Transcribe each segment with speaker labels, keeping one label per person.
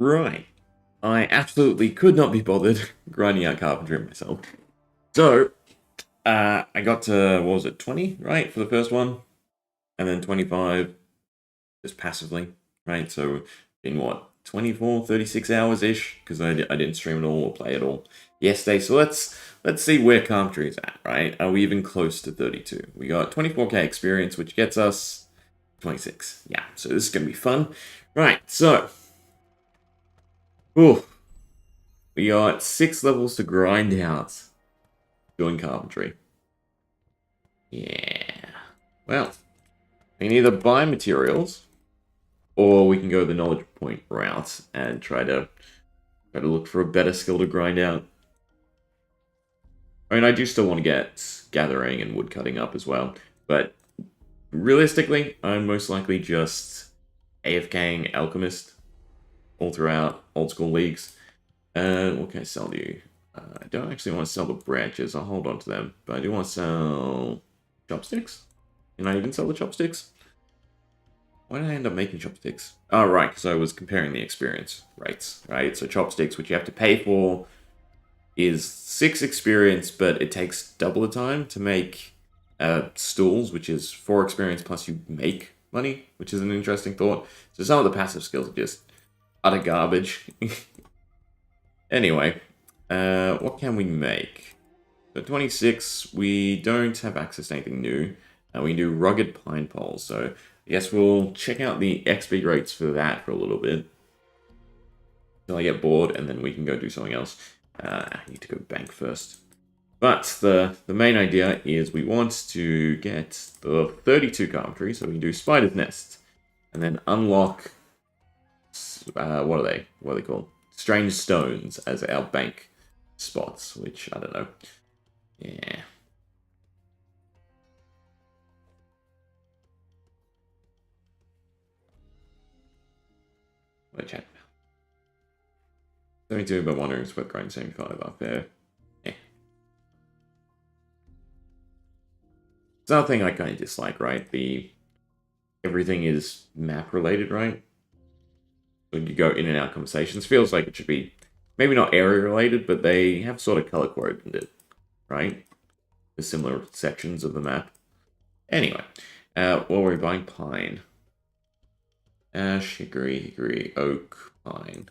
Speaker 1: Right. I absolutely could not be bothered grinding out Carpentry myself. So, I got to, what was it, 20, right, for the first one? And then 25 just passively, right? So, in what, 24, 36 hours-ish? Because I didn't stream it all or play it all yesterday. So let's see where Carpentry is at, right? Are we even close to 32? We got 24k experience, which gets us 26. Yeah, so this is going to be fun. Right, so... Ooh, we got 6 levels to grind out doing Carpentry. Yeah. Well, we can either buy materials, or we can go the knowledge point route and try to look for a better skill to grind out. I mean, I do still want to get gathering and woodcutting up as well, but realistically, I'm most likely just AFKing Alchemist all throughout old school leagues. What can I sell to you? I don't actually want to sell the branches. I'll hold on to them, but I do want to sell chopsticks. Can I even sell the chopsticks? Why did I end up making chopsticks? Oh, right, because I was comparing the experience rates, right? So chopsticks, which you have to pay for, is 6 experience, but it takes double the time to make stools, which is 4 experience plus you make money, which is an interesting thought. So some of the passive skills are just utter garbage. Anyway, what can we make? So 26, we don't have access to anything new. We can do rugged pine poles, so I guess we'll check out the XP rates for that for a little bit. Until I get bored, and then we can go do something else. I need to go bank first. But the main idea is we want to get the 32 carpentry, so we can do Spider's Nest. And then unlock, what are they called? Strange Stones as our bank spots, which, I don't know. Yeah. What a chat. 72, but wondering if grind 75 up there. Yeah. It's another thing I kind of dislike, right? Everything is map related, right? When you go in and out conversations, feels like it should be maybe not area related, but they have sort of color coded it, right? The similar sections of the map. Anyway, what were we buying? Pine. Ash, hickory, oak, pine.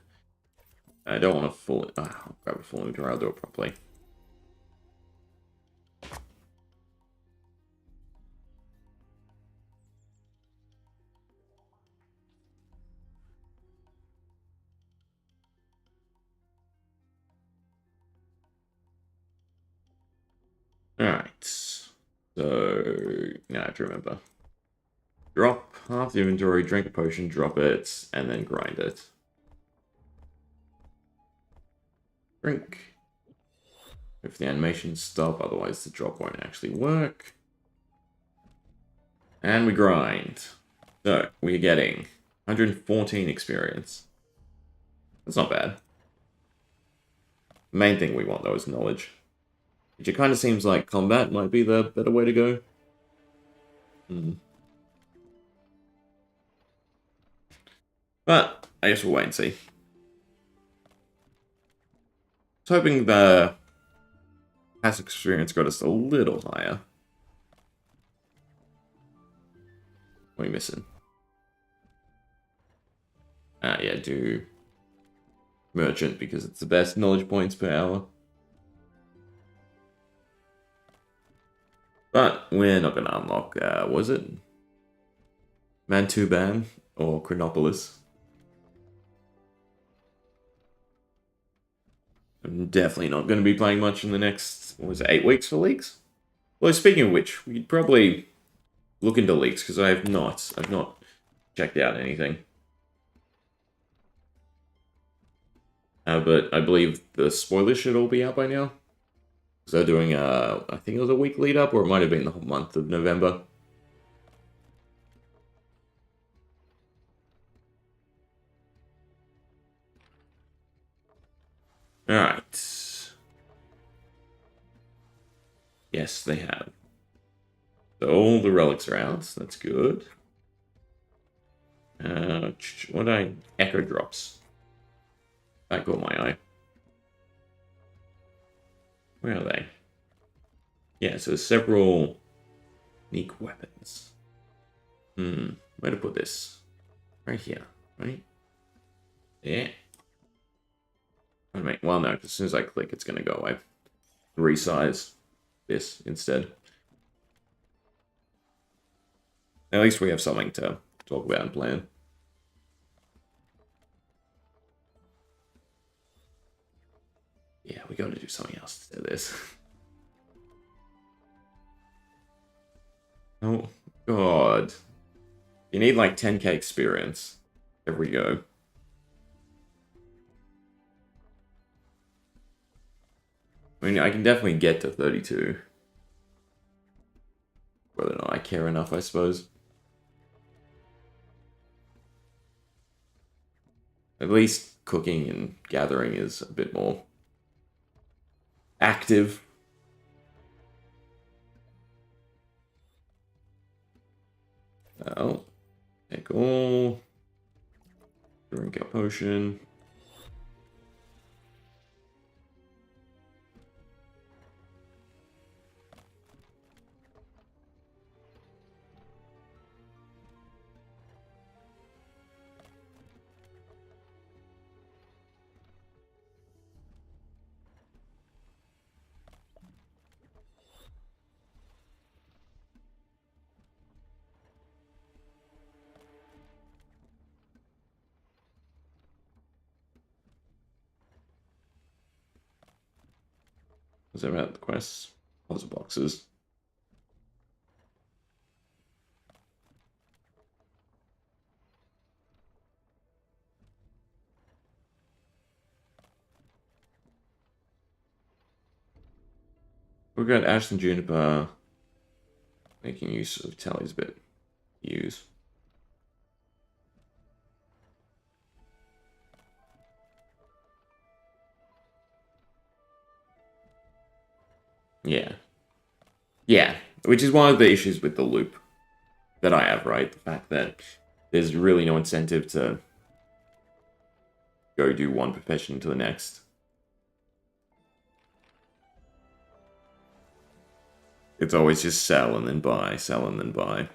Speaker 1: I don't want to full... I'll grab a full inventory, I'll do it properly. Alright. So, now I have to remember. Drop half the inventory, drink a potion, drop it, and then grind it. Drink. If the animations stop, otherwise the drop won't actually work. And we grind. So, we're getting 114 experience. That's not bad. The main thing we want, though, is knowledge. Which it kind of seems like combat might be the better way to go. But, I guess we'll wait and see. I was hoping the past experience got us a little higher. What are we missing? Yeah, do merchant because it's the best knowledge points per hour. But we're not going to unlock, was it? Mantuban or Chronopolis. I'm definitely not going to be playing much in the next, what was it, 8 weeks for leagues? Well, speaking of which, we could probably look into leaks because I've not checked out anything. But I believe the spoilers should all be out by now. So they're doing, I think it was a week lead up, or it might have been the whole month of November. Alright. Yes, they have. So all the relics are out, so that's good. What I... Echo drops. That caught my eye. Where are they? Yeah, so several unique weapons. Where to put this? Right here, right? Yeah. Well, no, as soon as I click, it's going to go. I resize this instead. At least we have something to talk about and plan. Yeah, we got to do something else to this. Oh, God. You need like 10k experience. There we go. I mean, I can definitely get to 32. Whether or not I care enough, I suppose. At least cooking and gathering is a bit more active. Oh, take all. Drink a potion. Was that about the quests? Puzzle boxes. We've got Ash and Juniper making use of Tally's bit. Use. Yeah. Yeah. Which is one of the issues with the loop that I have, right? The fact that there's really no incentive to go do one profession to the next. It's always just sell and then buy, sell and then buy.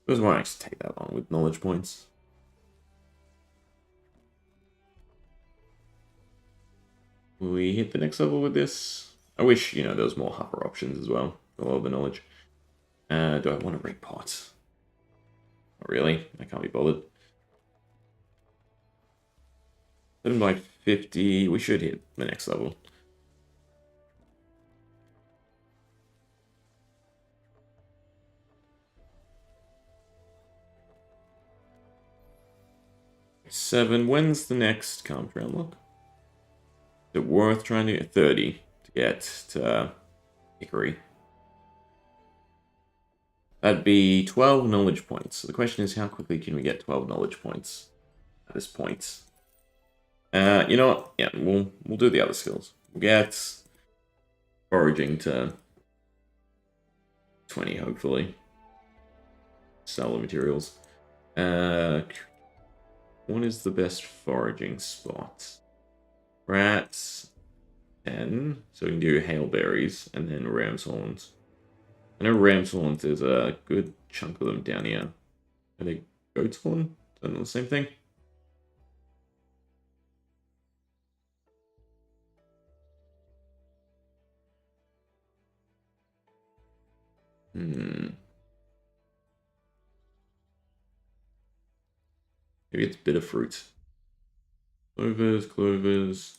Speaker 1: It doesn't want to take that long with knowledge points. Will we hit the next level with this? I wish, there was more hopper options as well. A lot of the knowledge. Do I want to bring pots? Not really. I can't be bothered. 7 by 50. We should hit the next level. Seven. When's the next Carpentry unlock? Is it worth trying to get 30 to get to Hickory? That'd be 12 knowledge points. So the question is, how quickly can we get 12 knowledge points at this point? You know what? Yeah, we'll do the other skills. We'll get foraging to 20, hopefully. Sell the materials. What is the best foraging spot? Rats, 10. So we can do hailberries and then ram's horns. I know ram's horns, there's a good chunk of them down here. Are they goat's horn? Is that the same thing? Maybe it's bitter fruit. Clovers.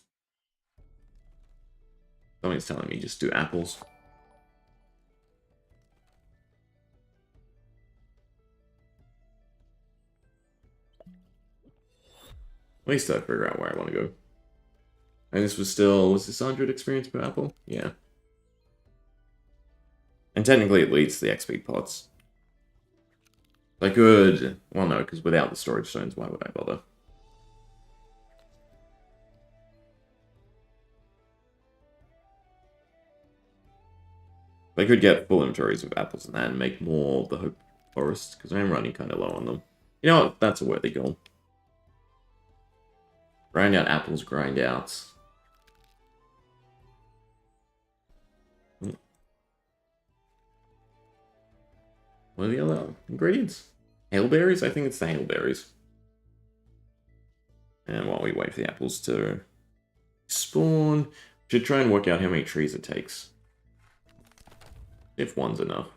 Speaker 1: Something's telling me just do apples. At least I figure out where I want to go. And this was this 100 experience per apple? Yeah. And technically it leads to the XP pots. I could... Well, no, because without the storage stones, why would I bother? I could get full inventories of apples and that and make more of the Hope Forest, because I am running kind of low on them. You know what? That's a worthy goal. Grind out apples, grind out. What are the other ingredients? Hailberries? I think it's the hailberries. And while we wait for the apples to spawn, we should try and work out how many trees it takes. If one's enough.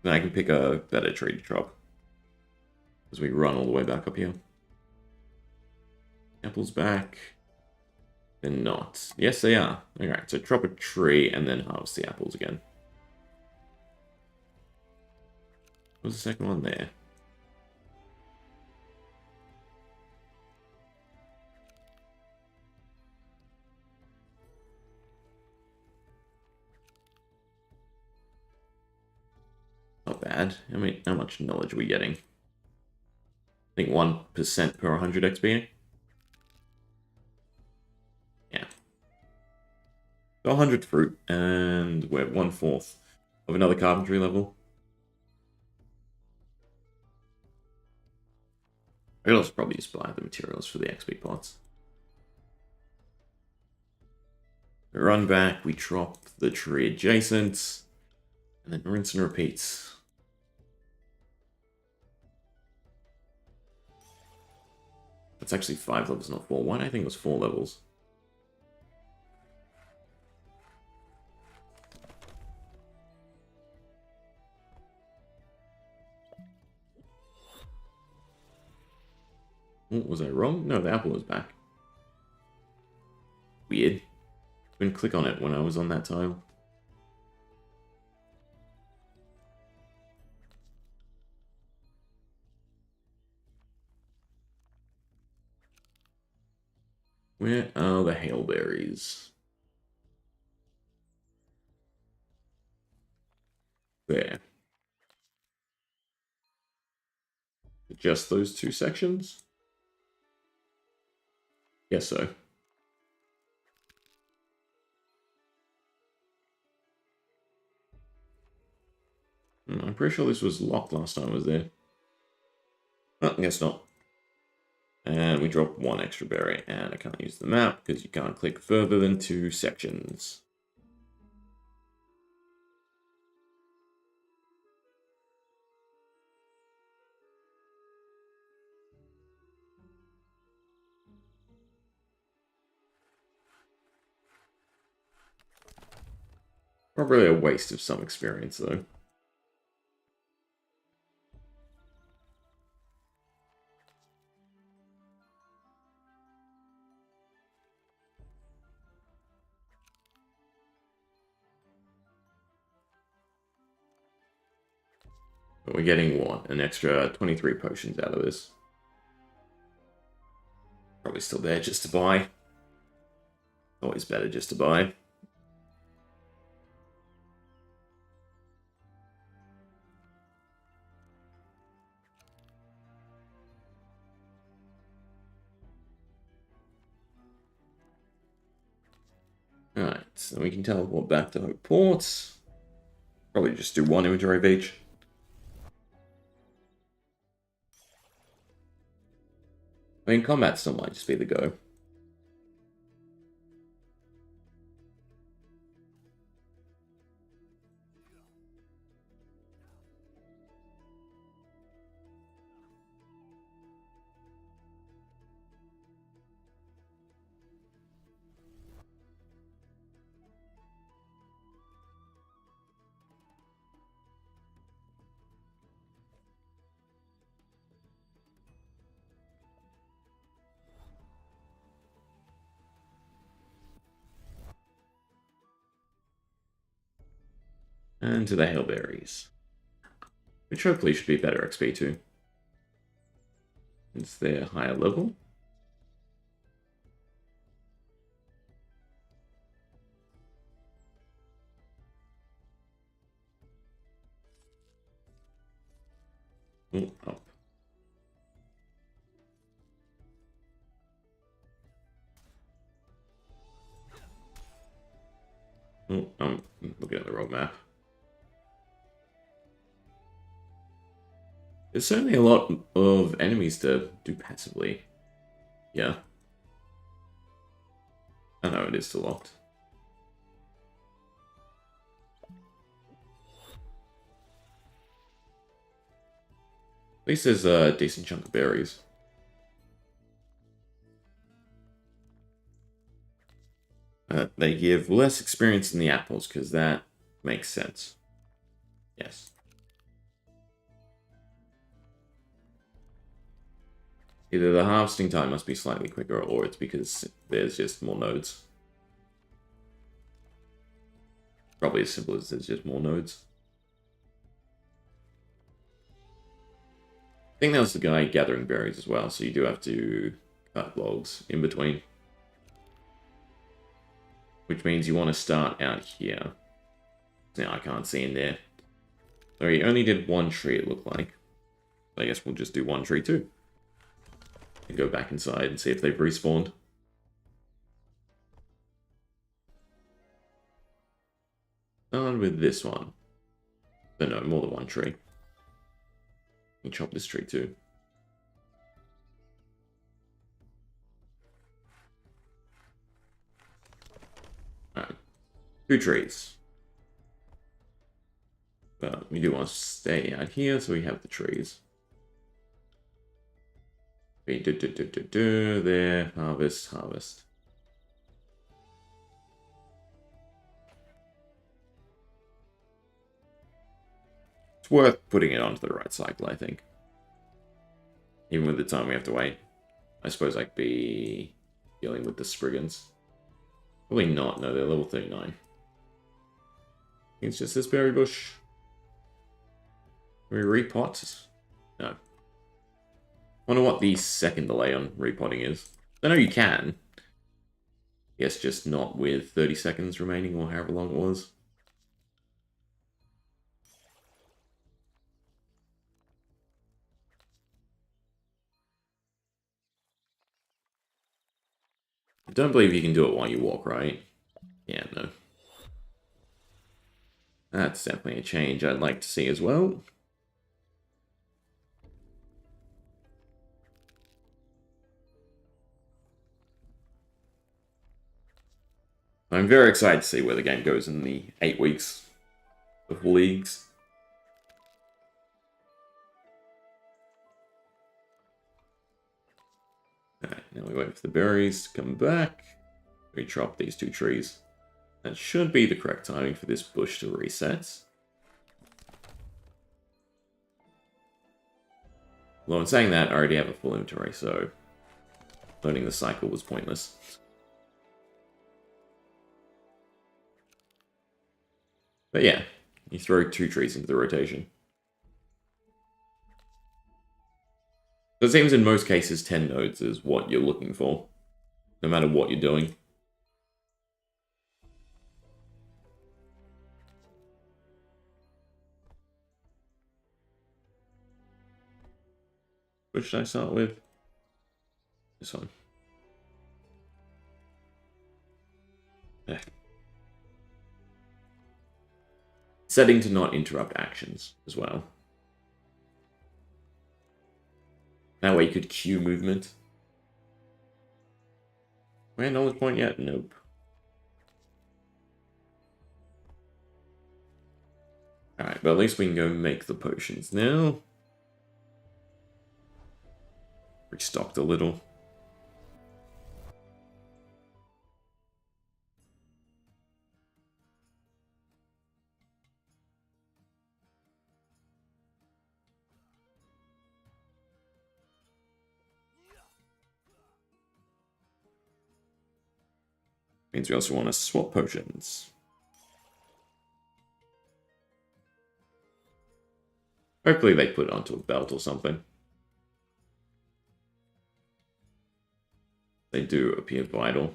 Speaker 1: Then I can pick a better tree to drop. As we run all the way back up here. Apples back. They're not. Yes, they are. Alright, so drop a tree and then harvest the apples again. What's the second one there? Not bad. How much knowledge are we getting? I think 1% per 100 XP. Yeah. So 100th fruit, and we're 1/4 of another carpentry level. I could also probably just buy the materials for the XP pots. We run back, we drop the tree adjacent, and then rinse and repeat. That's actually 5 levels, not 4. Why did I think it was 4 levels? Oh, was I wrong? No, the apple was back. Weird. Couldn't click on it when I was on that tile. Where are the hailberries? There. Just those 2 sections? Guess so. I'm pretty sure this was locked last time I was there. Oh, I guess not. And we drop 1 extra berry, and I can't use the map because you can't click further than 2 sections. Probably a waste of some experience, though. But we're getting what? An extra 23 potions out of this. Probably still there just to buy. Always better just to buy. Alright, so we can teleport back to Hope Port. Probably just do 1 inventory of each. I mean, combat still might just be the go. And to the hailberries. Which hopefully should be better XP too. It's their higher level. Oh, up. Oh, I'm looking at the wrong map. There's certainly a lot of enemies to do passively. Yeah. I know it is still locked. At least there's a decent chunk of berries. They give less experience than the apples, because that makes sense. Yes. Either the harvesting time must be slightly quicker, or it's because there's just more nodes. Probably as simple as there's just more nodes. I think that was the guy gathering berries as well, so you do have to cut logs in between. Which means you want to start out here. Now I can't see in there. So he only did one tree, it looked like. I guess we'll just do one tree too. And go back inside and see if they've respawned. Start with this one. So no, more than one tree. You can chop this tree too. Alright. 2 trees. But we do want to stay out here, so we have the trees. There, harvest, harvest. It's worth putting it onto the right cycle, I think. Even with the time we have to wait. I suppose I could be dealing with the Spriggans. Probably not, no, they're level 39. It's just this berry bush. Can we repot? No. Wonder what the second delay on repotting is. I know you can. Yes, just not with 30 seconds remaining or however long it was. I don't believe you can do it while you walk, right? Yeah, no. That's definitely a change I'd like to see as well. I'm very excited to see where the game goes in the 8 weeks of leagues. Alright, now we wait for the berries to come back. We chop these 2 trees. That should be the correct timing for this bush to reset. Well, in saying that, I already have a full inventory, so learning the cycle was pointless. But yeah, you throw 2 trees into the rotation. So it seems in most cases 10 nodes is what you're looking for, no matter what you're doing. Which should I start with? This one. Yeah. Setting to not interrupt actions as well. That way you could queue movement. Am I at knowledge point yet? Nope. Alright, but at least we can go make the potions now. Restocked a little. Means we also want to swap potions. Hopefully they put it onto a belt or something. They do appear vital.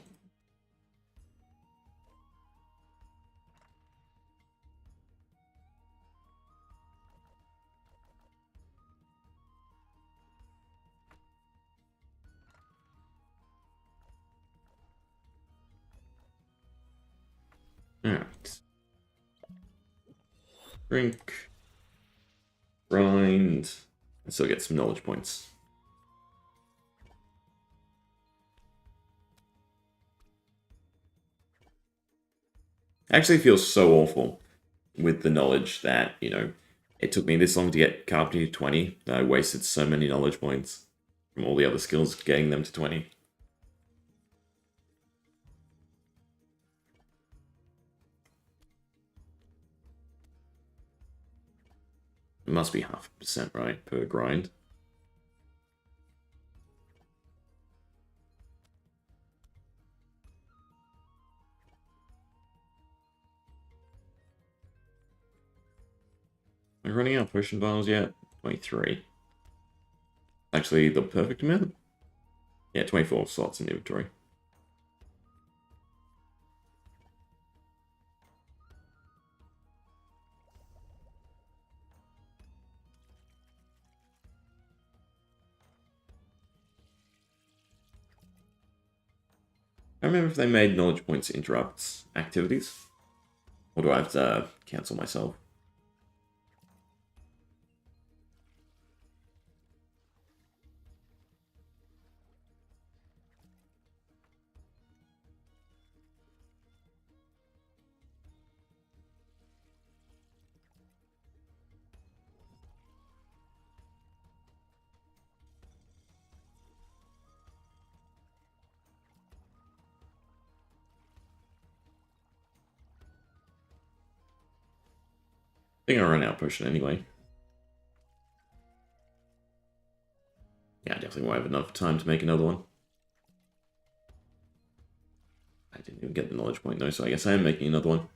Speaker 1: Alright. Drink. Grind. And still get some knowledge points. Actually feels so awful with the knowledge that, you know, it took me this long to get Carpentry to 20, that I wasted so many knowledge points from all the other skills getting them to 20. It must be 0.5%, right, per grind. Am I running out of potion vials yet? 23. Actually, the perfect amount? Yeah, 24 slots in inventory. I remember if they made knowledge points interrupt activities. Or do I have to cancel myself? I think I run out of potion anyway. Yeah, I definitely won't have enough time to make another one. I didn't even get the knowledge point though, so I guess I am making another one.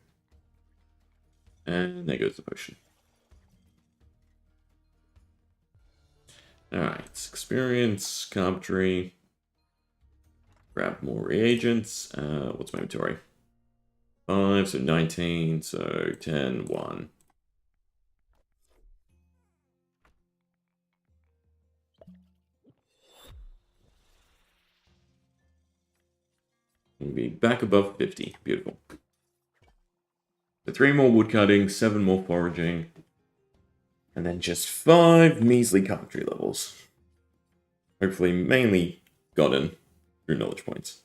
Speaker 1: And there goes the potion. Alright, experience, Carpentry. Grab more reagents. What's my inventory? 5, so 19, so 10, 1. We'll be back above 50. Beautiful. So 3 more woodcutting, 7 more foraging, and then just 5 measly Carpentry levels. Hopefully mainly gotten through knowledge points.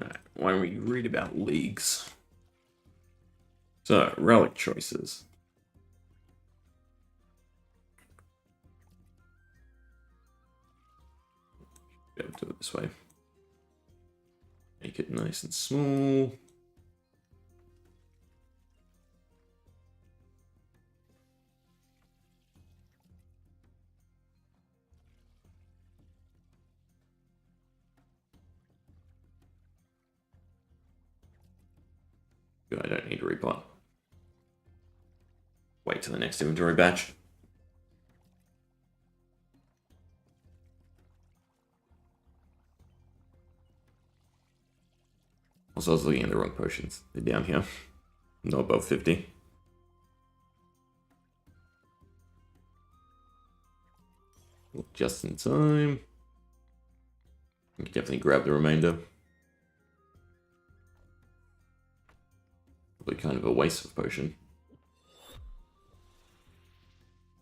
Speaker 1: Alright, why don't we read about leagues? So, relic choices. Go do it this way. Make it nice and small. Good, I don't need to repot. Wait till the next inventory batch. Also, I was looking at the wrong potions. They're down here. Not above 50. Just in time. We can definitely grab the remainder. Probably kind of a waste of potion.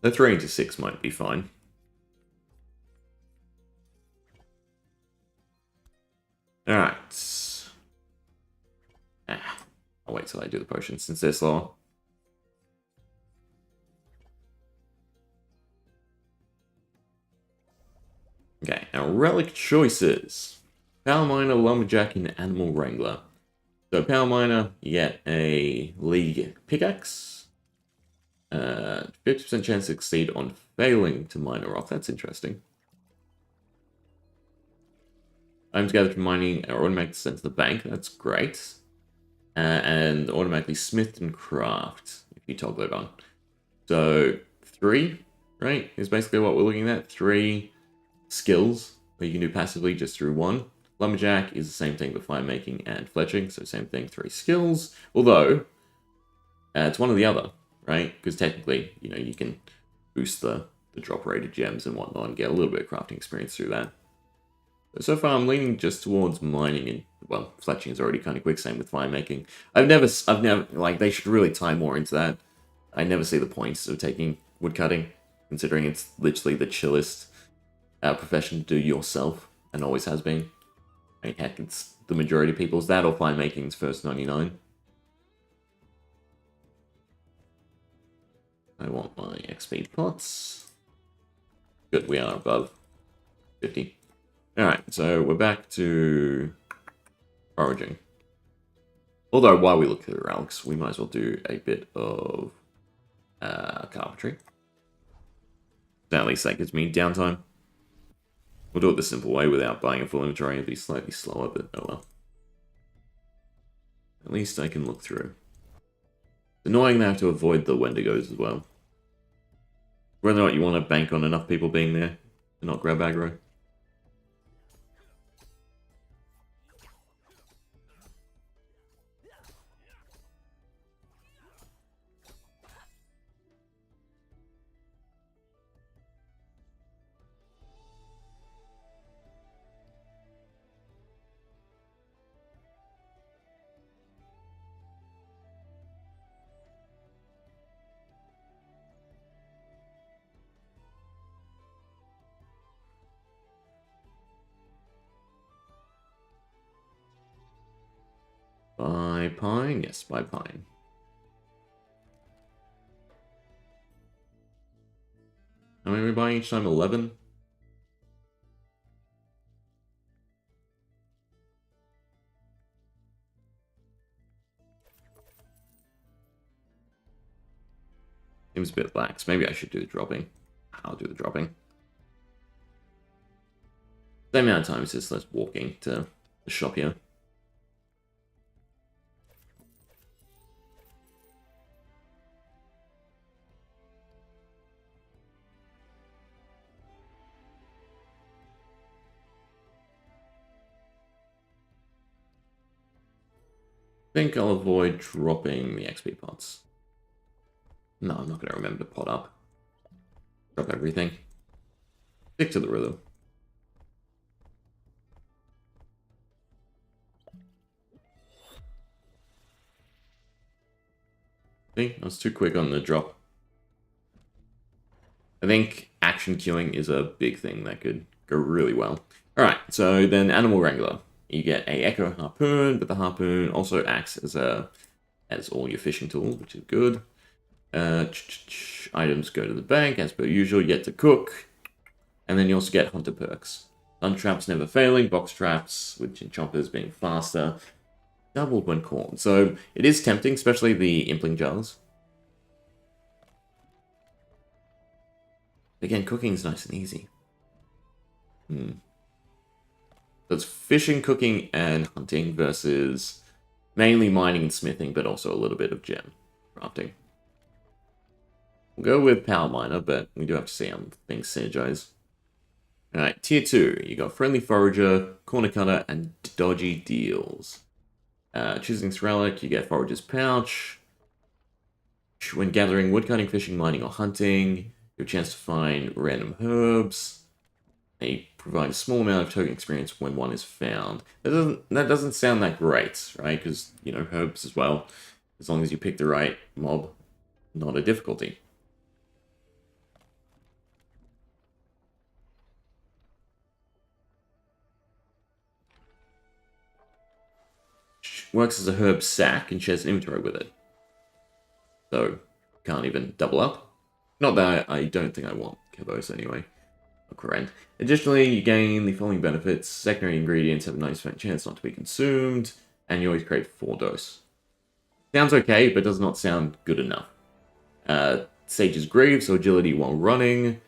Speaker 1: The 3 into 6 might be fine. Alright. I'll wait till I do the potion since they're slower. Okay, now relic choices. Power Miner, Lumberjack, and Animal Wrangler. So Power Miner, you get a League Pickaxe. 50% chance to succeed on failing to mine a rock. That's interesting. Items gathered from mining are automatically sent to the bank. That's great. And automatically smithed and craft, if you toggle it on. So 3, right, is basically what we're looking at. 3 skills that you can do passively just through 1. Lumberjack is the same thing with fire making and fletching, so same thing, 3 skills. Although, it's one or the other, right? Because technically, you know, you can boost the drop rate of gems and whatnot and get a little bit of crafting experience through that. So far, I'm leaning just towards mining, and well, fletching is already kind of quick. Same with fire making. I've never like they should really tie more into that. I never see the points of taking woodcutting, considering it's literally the chillest profession to do yourself, and always has been. I mean, heck, it's the majority of people's that or fire making's first 99. I want my XP pots. Good, we are above 50. Alright, so we're back to foraging. Although, while we look through the relics, we might as well do a bit of carpentry. So at least that gives me downtime. We'll do it the simple way without buying a full inventory. It'll be slightly slower, but oh well. At least I can look through. It's annoying that I have to avoid the Wendigos as well. Whether or not you want to bank on enough people being there to not grab aggro. By pine? Yes, by pine. How many are we buying each time? 11? Seems a bit lax. Maybe I should do the dropping. I'll do the dropping. Same amount of time, it's just less walking to the shop here. I think I'll avoid dropping the XP pots. No, I'm not going to remember to pot up. Drop everything. Stick to the rhythm. See, I was too quick on the drop. I think action queuing is a big thing that could go really well. Alright, so then Animal Wrangler. You get a Echo Harpoon, but the Harpoon also acts as all your fishing tools, which is good. Items go to the bank, as per usual. You get to cook. And then you also get Hunter perks. Sun traps never failing, box traps, with choppers being faster. Doubled when caught. So it is tempting, especially the Impling Jars. Again, cooking is nice and easy. So it's fishing, cooking, and hunting versus mainly mining and smithing, but also a little bit of gem crafting. We'll go with Power Miner, but we do have to see how things synergize. Alright, Tier 2. You got Friendly Forager, Corner Cutter, and Dodgy Deals. Choosing this relic, you get Forager's Pouch. When gathering woodcutting, fishing, mining, or hunting, you have a chance to find random herbs. They provide a small amount of token experience when one is found. That doesn't sound that great, right? Because, you know, herbs as well. As long as you pick the right mob, not a difficulty. Works as a herb sack and shares an inventory with it. So, can't even double up. Not that I don't think I want Kebos anyway. Correct. Additionally, you gain the following benefits. Secondary ingredients have a 90% chance not to be consumed. and you always create 4 dose. Sounds okay, but does not sound good enough. Sage's Greave, so agility while running.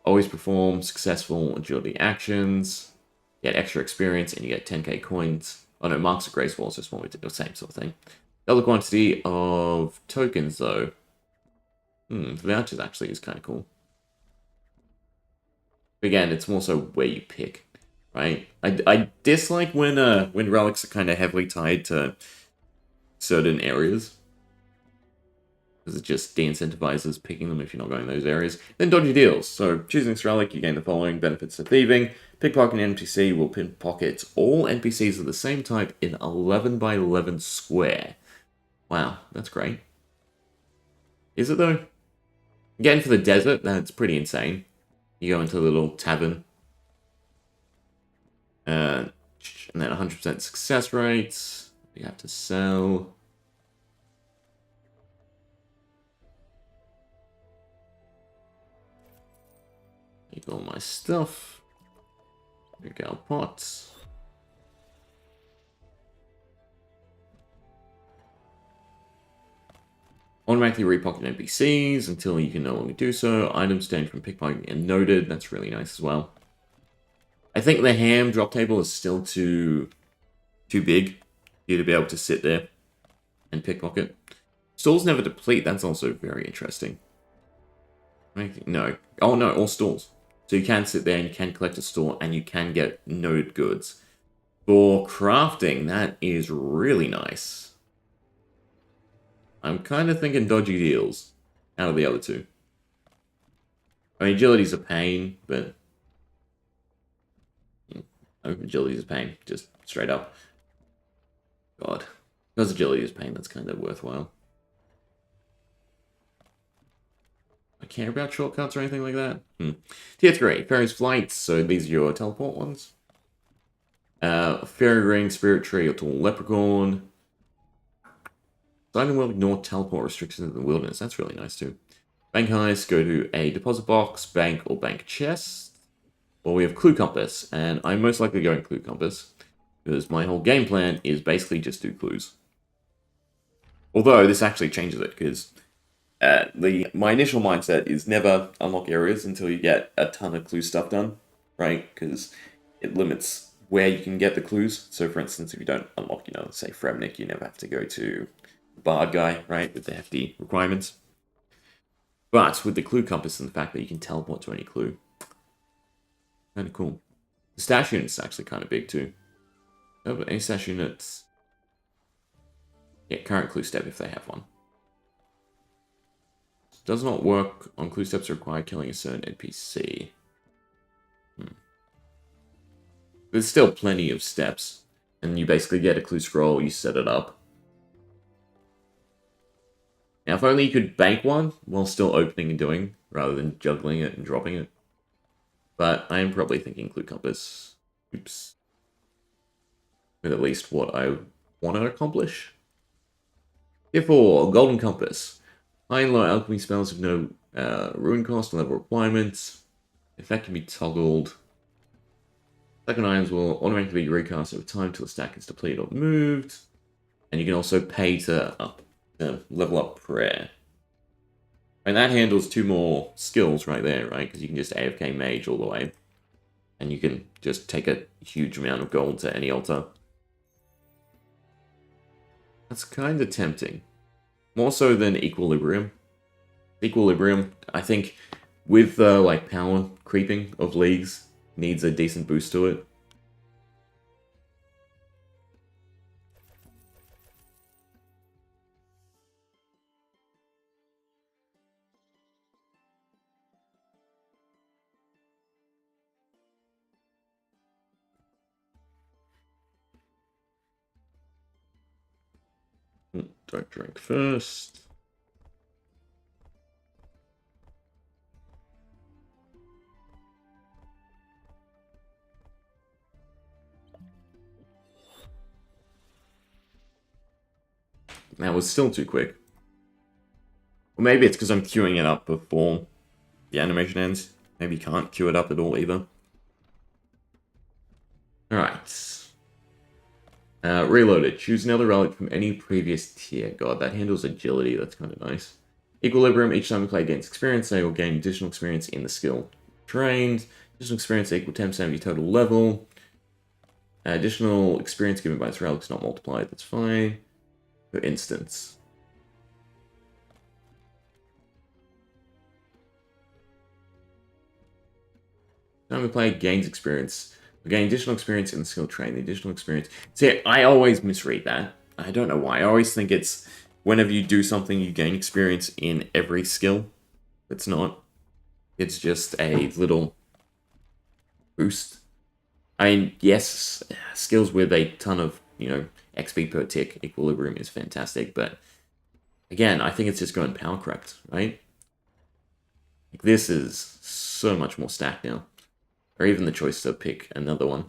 Speaker 1: Always perform successful agility actions. Get extra experience, and you get 10k coins. Oh no, Marks of Grace Walls, just what we did, the same sort of thing. Double quantity of tokens, though. Vouchers actually is kind of cool. Again, it's more so where you pick, right? I dislike when relics are kind of heavily tied to certain areas, because it just de-incentivizes picking them if you're not going to those areas. Then dodgy deals. So choosing this relic, you gain the following benefits to thieving. Pickpocket an NPC will pickpocket all NPCs of the same type in 11 by 11 square. Wow, that's great. Is it though? Again, for the desert, that's pretty insane. You go into a little tavern. And then 100% success rates. You have to sell. Take all my stuff. Drink our pots. Automatically repocket NPCs until you can no longer do so. Items obtained from pickpocketing and noted. That's really nice as well. I think the ham drop table is still too big for you to be able to sit there and pickpocket. Stalls never deplete. That's also very interesting. No. Oh no, all stalls. So you can sit there and you can collect a stall and you can get noted goods. For crafting, that is really nice. I'm kind of thinking dodgy deals out of the other two. I mean, agility's a pain, but... agility is a pain, just straight up. God. Because agility is pain, that's kind of worthwhile. I care about shortcuts or anything like that. Tier 3, Fairy's Flights, so these are your teleport ones. Fairy Ring, Spirit Tree, or Tall Leprechaun. Signing will ignore teleport restrictions in the wilderness. That's really nice too. Bank Heist, go to a deposit box, bank, or bank chest. Well, we have Klloo Compass, and I'm most likely going Klloo Compass, because my whole game plan is basically just do clues. Although, this actually changes it, because my initial mindset is never unlock areas until you get a ton of clue stuff done, right? Because it limits where you can get the clues. So, for instance, if you don't unlock, say Fremnik, you never have to go to the Bard guy, right, with the hefty requirements. But with the Klloo Compass and the fact that you can teleport to any clue, kind of cool. The stash unit's actually kind of big too. Oh, but any stash units? Yeah, current clue step if they have one. Does not work on clue steps require killing a certain NPC. There's still plenty of steps, and you basically get a clue scroll, you set it up. Now, if only you could bank one while still opening and doing, rather than juggling it and dropping it. But I am probably thinking Klloo Compass. Oops. With at least what I want to accomplish. Tier 4, Golden Compass. High and low alchemy spells have no rune cost and level requirements. Effect can be toggled. Second items will automatically be recast over time till the stack is depleted or moved. And you can also pay to level up prayer. And that handles 2 more skills right there, right? Because you can just AFK mage all the way. And you can just take a huge amount of gold to any altar. That's kind of tempting. More so than Equilibrium. Equilibrium, I think, with the power creeping of leagues, needs a decent boost to it. Don't drink first. That was still too quick. Or maybe it's because I'm queuing it up before the animation ends. Maybe you can't queue it up at all either. Alright. Reloaded. Choose another relic from any previous tier. God, that handles agility. That's kind of nice. Equilibrium. Each time you play against experience, they will gain additional experience in the skill trained. Additional experience equal 10% of your total level. Additional experience given by this relic is not multiplied. That's fine. For instance. Time we play gains experience. We gain additional experience in the skill train. The additional experience. See, I always misread that. I don't know why. I always think it's whenever you do something, you gain experience in every skill. It's not. It's just a little boost. I mean, yes, skills with a ton of, XP per tick, equilibrium is fantastic, but again, I think it's just going power correct, right? Like, this is so much more stacked now. Or even the choice to pick another one.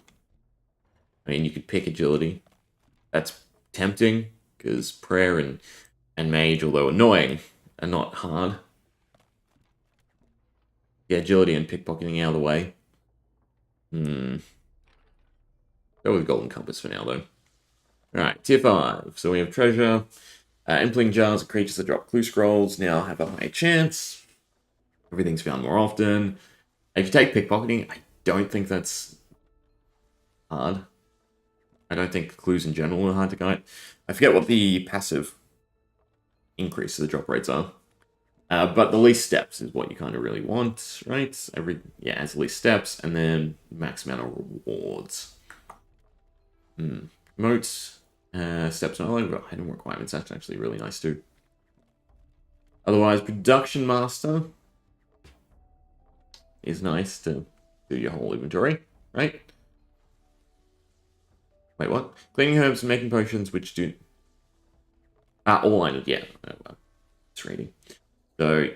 Speaker 1: I mean, you could pick agility. That's tempting, because prayer and mage, although annoying, are not hard. Yeah, agility and pickpocketing out of the way. Go with Golden Compass for now, though. Alright, tier 5. So we have treasure. Impling jars of creatures that drop clue scrolls now have a higher chance. Everything's found more often. If you take pickpocketing, I don't think that's hard. I don't think clues in general are hard to get. I forget what the passive increase to the drop rates are. But the least steps is what you kind of really want, right? As least steps, and then max amount of rewards. Moats, steps not only, but hidden requirements. That's actually really nice too. Otherwise, production master is nice to do your whole inventory, right? Wait, what? Cleaning herbs and making potions, which do... all I need, yeah. Well, it's reading. So,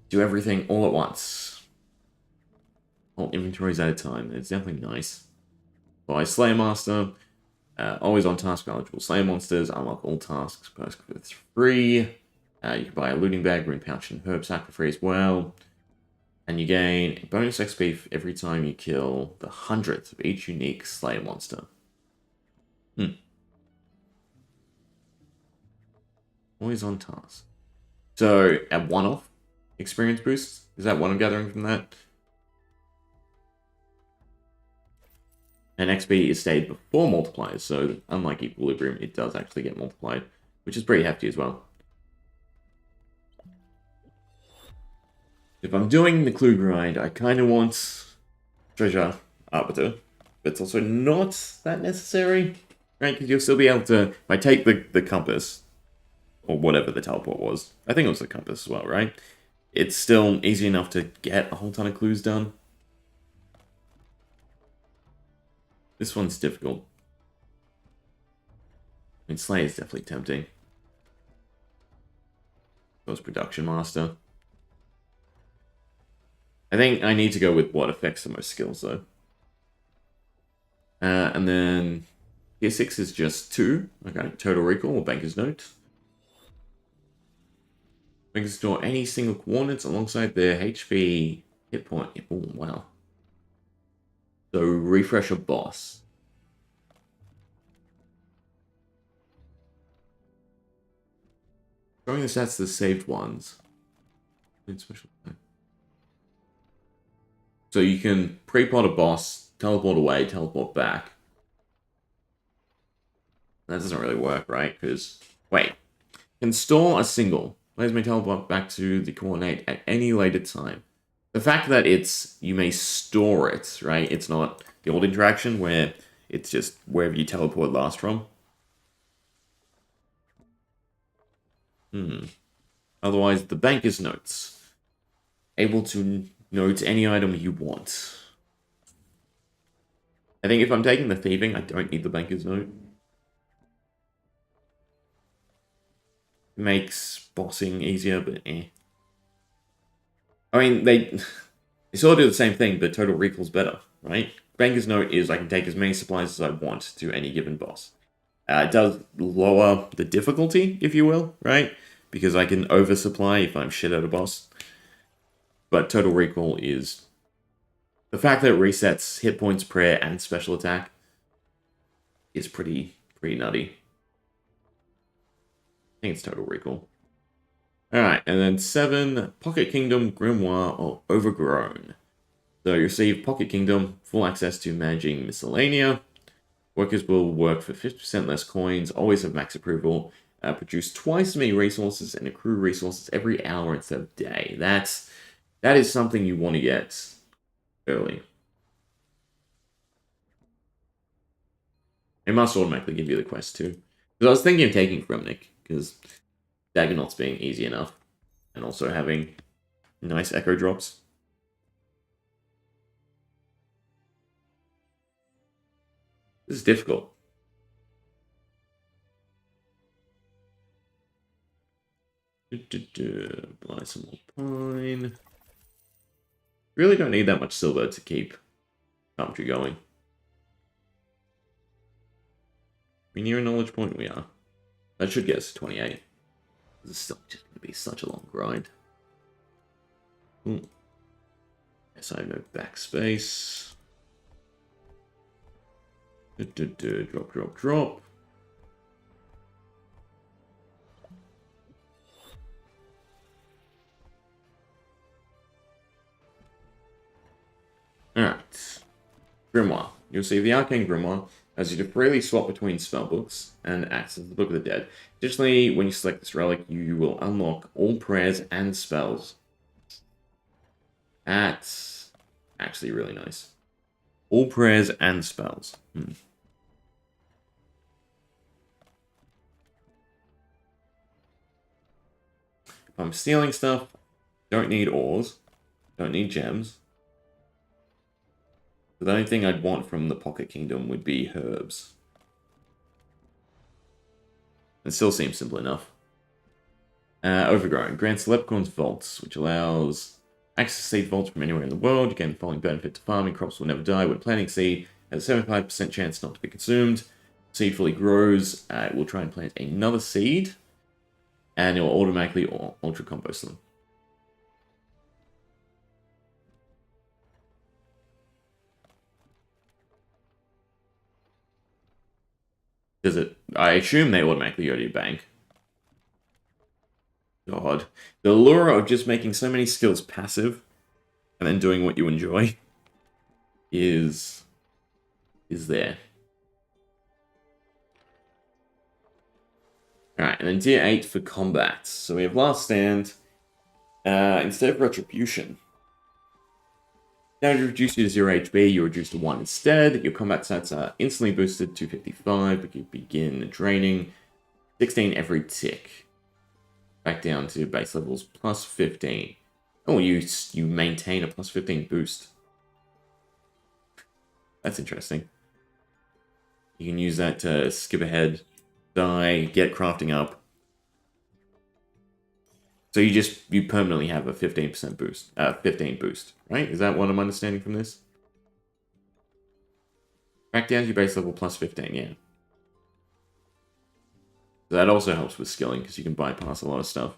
Speaker 1: do everything all at once. Whole inventories at a time. It's definitely nice. Buy Slayer Master. Always on task for eligible Slayer monsters. Unlock all tasks. Perks for free. You can buy a looting bag, rune pouch, and herb sack for free as well. And you gain bonus XP every time you kill the 100th of each unique Slayer monster. Always on task. So, a one-off experience boost? Is that what I'm gathering from that? And XP is stayed before multipliers, so unlike Equilibrium, it does actually get multiplied, which is pretty hefty as well. If I'm doing the Klloo grind, I kind of want Treasure Arbiter, but it's also not that necessary, right? Because you'll still be able to, if I take the compass, or whatever the teleport was, I think it was the compass as well, right? It's still easy enough to get a whole ton of clues done. This one's difficult. I mean, Slay is definitely tempting. Goes Production Master. I think I need to go with what affects the most skills, though. And then tier 6 is just 2. Okay, Total Recall or Banker's Note. We can store any single coordinates alongside their HP hit point. Oh, wow. So, refresh a boss. Showing the stats to the saved ones. So you can pre-pot a boss, teleport away, teleport back. That doesn't really work, right? Because, wait. Can store a single. Players may teleport back to the coordinate at any later time. The fact that you may store it, right? It's not the old interaction where it's just wherever you teleport last from. Otherwise, the banker's notes. Able to note any item you want. I think if I'm taking the thieving, I don't need the banker's note. It makes bossing easier, but eh. I mean, they sort of do the same thing, but Total Recall's better, right? Banker's Note is I can take as many supplies as I want to any given boss. It does lower the difficulty, if you will, right? Because I can oversupply if I'm shit at a boss. But Total Recall is... The fact that it resets hit points, prayer, and special attack is pretty pretty nutty. I think it's Total Recall. Alright, and then 7, Pocket Kingdom, Grimoire, or Overgrown. So you receive Pocket Kingdom, full access to managing miscellanea. Workers will work for 50% less coins, always have max approval, produce twice as many resources, and accrue resources every hour instead of day. That is something you want to get early. It must automatically give you the quest too. Because I was thinking of taking Fremnik, because Daggernauts being easy enough, and also having nice echo drops. This is difficult. Buy some more pine. Really don't need that much silver to keep Carpentry going. We near a knowledge point? We are. That should get us to 28. This is still just going to be such a long grind. Ooh. Yes, I have no backspace. Drop, drop, drop. Alright. Grimoire. You'll see the Arcane Grimoire allows you to freely swap between spellbooks and acts as the Book of the Dead. Additionally, when you select this relic, you will unlock all prayers and spells. That's actually really nice. All prayers and spells. If I'm stealing stuff, don't need ores, don't need gems. The only thing I'd want from the Pocket Kingdom would be herbs. It still seems simple enough. Overgrown. Grants Leprechaun's Vaults, which allows access to seed vaults from anywhere in the world. You gain the following benefit to farming. Crops will never die when planting seed. Has a 75% chance not to be consumed. Seed fully grows. It will try and plant another seed. And it will automatically ultra compost them. Does it? I assume they automatically go to your bank. God. The allure of just making so many skills passive and then doing what you enjoy is there. Alright, and then tier 8 for combat. So we have Last Stand. Instead of Retribution. Now to reduce you to 0 HP, you reduce to 1 instead. Your combat stats are instantly boosted to 55, but you begin draining 16 every tick. Back down to base levels plus 15. Oh, you maintain a plus 15 boost. That's interesting. You can use that to skip ahead, die, get crafting up. So you permanently have a 15% boost, 15 boost, right? Is that what I'm understanding from this? Back down to your base level plus 15, yeah. So that also helps with skilling, because you can bypass a lot of stuff.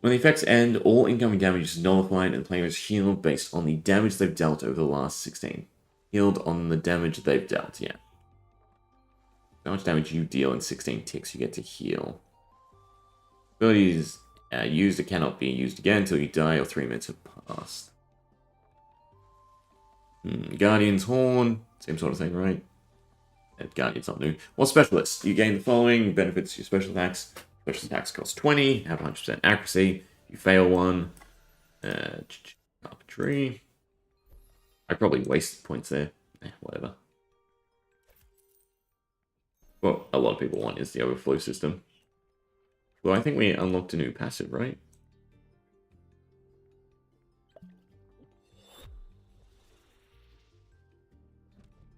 Speaker 1: When the effects end, all incoming damage is nullified and the player is healed based on the damage they've dealt over the last 16. Healed on the damage they've dealt, yeah. How much damage you deal in 16 ticks, you get to heal. Abilities used or cannot be used again until you die or 3 minutes have passed. Guardian's Horn, same sort of thing, right? Guardian's not new. Well, Specialist. You gain the following benefits to your special attacks. Special attacks cost 20, have 100% accuracy. You fail one. Carpentry. I probably wasted points there. Whatever. What a lot of people want is the overflow system. Well, I think we unlocked a new passive, right?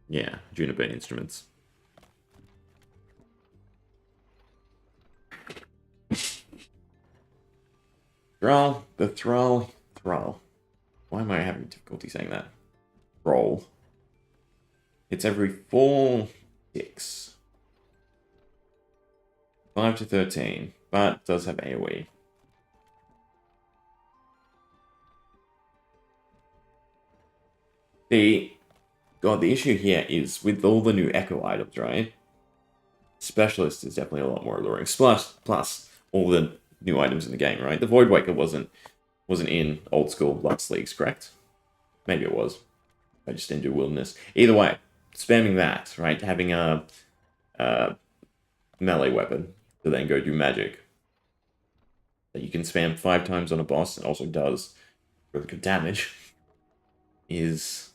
Speaker 1: Yeah, Juniper Instruments. Thrall, the Thrall. Why am I having difficulty saying that? Thrall. It's every 4 ticks. 5 to 13, but does have AoE. God, the issue here is with all the new Echo items, right? Specialist is definitely a lot more alluring. Plus all the new items in the game, right? The Void Waker wasn't in old school Lux Leagues, correct? Maybe it was. I just didn't do Wilderness. Either way, spamming that, right? Having a melee weapon to then go do magic that you can spam 5 times on a boss and also does really good damage is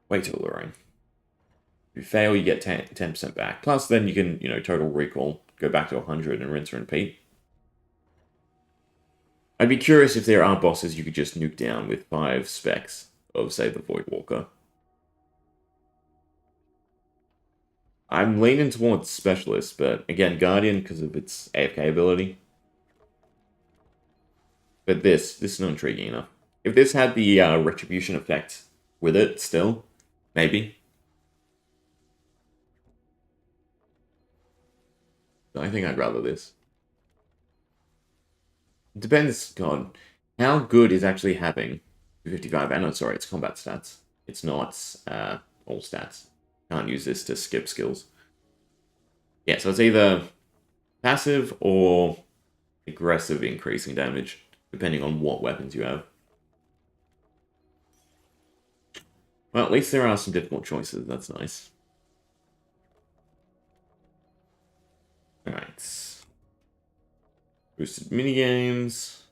Speaker 1: way too alluring. If you fail, you get 10% back. Plus, then you can, total recall, go back to 100 and rinse and repeat. I'd be curious if there are bosses you could just nuke down with 5 specs of, say, the Void Walker. I'm leaning towards Specialist, but again, Guardian because of its AFK ability. But this is not intriguing enough. If this had the Retribution effect with it still, maybe. I think I'd rather this. It depends, God, how good is actually having 55? No, sorry, it's combat stats. It's not all stats. Can't use this to skip skills. Yeah, so it's either passive or aggressive increasing damage, depending on what weapons you have. Well, at least there are some difficult choices. That's nice. Alright. Boosted minigames.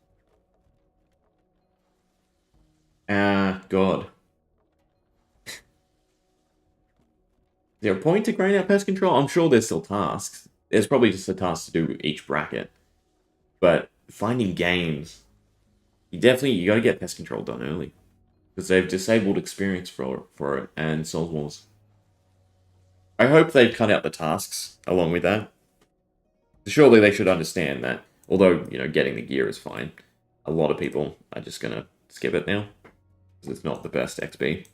Speaker 1: God. Is there a point to grind out pest control? I'm sure there's still tasks. There's probably just a task to do each bracket. But finding games, you gotta get pest control done early. Because they've disabled experience for it and Souls Wars. I hope they've cut out the tasks along with that. Surely they should understand that, although, getting the gear is fine. A lot of people are just gonna skip it now. Because it's not the best XP.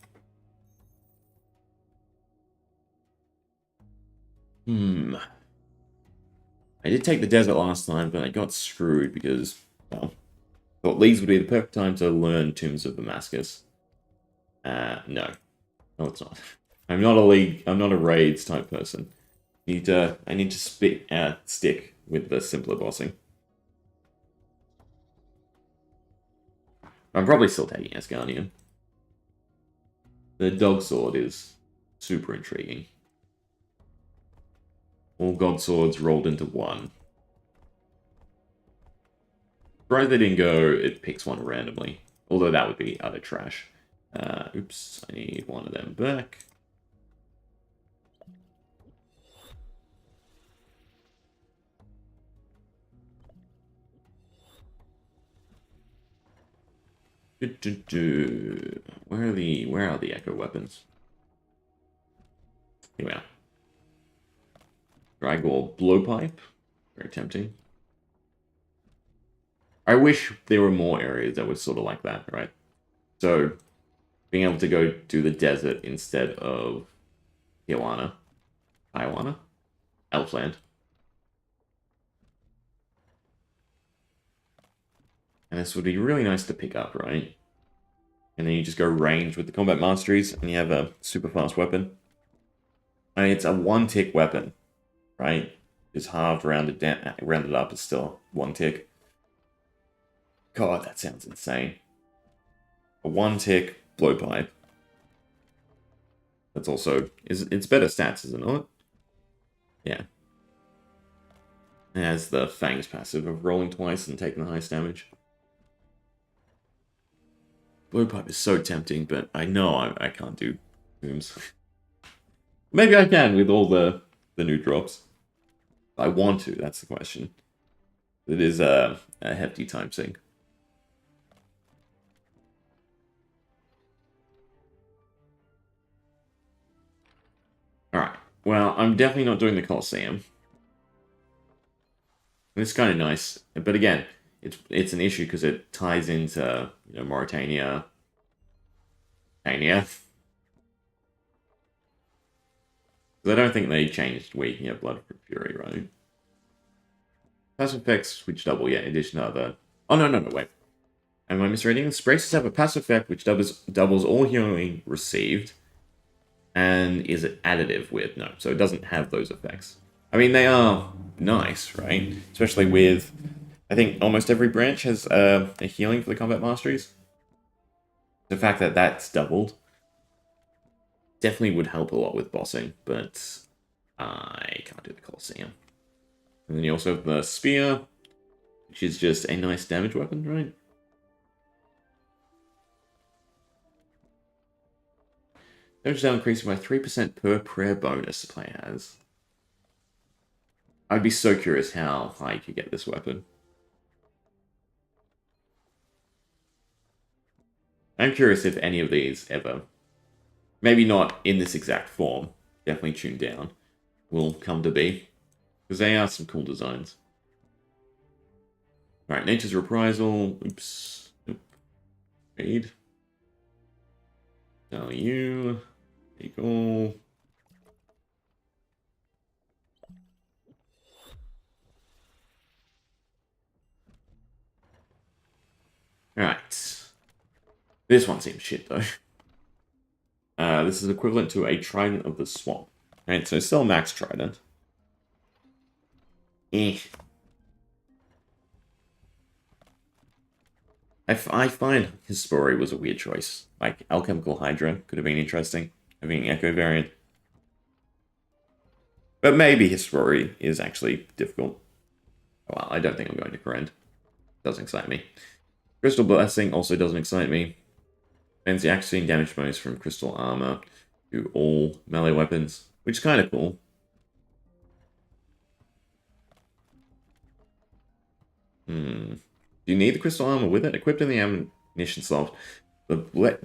Speaker 1: I did take the desert last time, but I got screwed because, well, I thought these would be the perfect time to learn Tombs of Damascus. No. No, it's not. I'm not a raids type person. I need to stick with the simpler bossing. I'm probably still taking Asgardian. The dog sword is super intriguing. All god swords rolled into one. Surprised they didn't go, it picks one randomly. Although that would be utter trash. Oops, I need one of them back. Where are the echo weapons? Here we are. Dragor blowpipe. Very tempting. I wish there were more areas that were sort of like that, right? So, being able to go do the desert instead of Tijuana. Elfland. And this would be really nice to pick up, right? And then you just go range with the combat masteries, and you have a super fast weapon. I mean, it's a one-tick weapon, right? It's halved, rounded up, it's still one tick. God, that sounds insane. A one-tick blowpipe. That's also... It's better stats, is it not? Yeah. It has the Fangs passive of rolling twice and taking the highest damage. Blowpipe is so tempting, but I know I can't do tombs. Maybe I can with all the new drops. I want to, that's the question. It is a hefty time sink. Alright, well, I'm definitely not doing the Colosseum. It's kind of nice, but again, it's an issue because it ties into, Mauritania. Because I don't think they changed where you can get Blood Fury, right? Passive effects which double, in addition to other... Oh, no, wait. Am I misreading? Spraces have a passive effect which doubles all healing received And is it additive with? No, so it doesn't have those effects. I mean, they are nice, right? Especially with, I think almost every branch has a healing for the combat masteries. The fact that that's doubled definitely would help a lot with bossing, but I can't do the Colosseum. And then you also have the spear, which is just a nice damage weapon, right? Damage down increasing by 3% per prayer bonus the player has. I'd be so curious how high you could get this weapon. I'm curious if any of these ever, maybe not in this exact form, definitely tuned down, will come to be. Because they are some cool designs. Alright, Nature's Reprisal. Oops. Nope. Read. Tell you. Eagle. Alright. This one seems shit, though. This is equivalent to a Trident of the Swamp. Right, so still max Trident. I find his story was a weird choice. Like, Alchemical Hydra could have been interesting. Having Echo variant. But maybe his story is actually difficult. Well, I don't think I'm going to Corrend. Doesn't excite me. Crystal Blessing also doesn't excite me. Spends the accuracy damage bonus from Crystal Armor to all melee weapons, which is kind of cool. Do you need the Crystal Armor with it? Equipped in the ammunition slot, the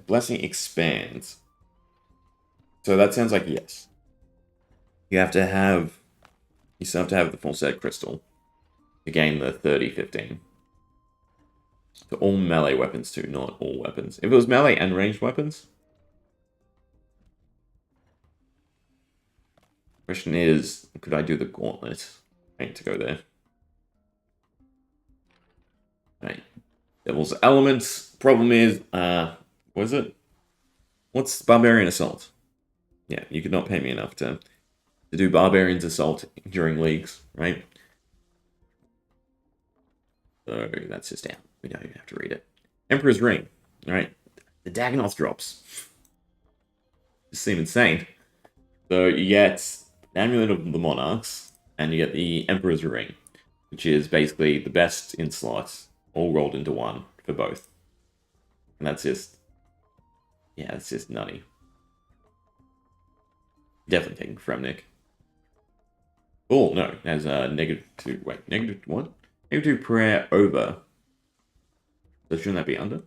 Speaker 1: Blessing expands. So that sounds like yes. You still have to have the full set Crystal to gain the 30-15. To all melee weapons too, not all weapons. If it was melee and ranged weapons. Question is, could I do the gauntlet? I need to go there. Right. Devil's Elements. Problem is, what is it? What's Barbarian Assault? Yeah, you could not pay me enough to do Barbarian's Assault during leagues, right? So that's just out. We don't even have to read it. Emperor's Ring. Alright. The Dagonoth drops. Just seem insane. So you get the Amulet of the Monarchs, and you get the Emperor's Ring, which is basically the best in slots, all rolled into one for both. And that's just... yeah, it's just nutty. Definitely taking Fremnik. Oh, no. It has a -2... wait, negative what? -2 prayer over. So shouldn't that be under?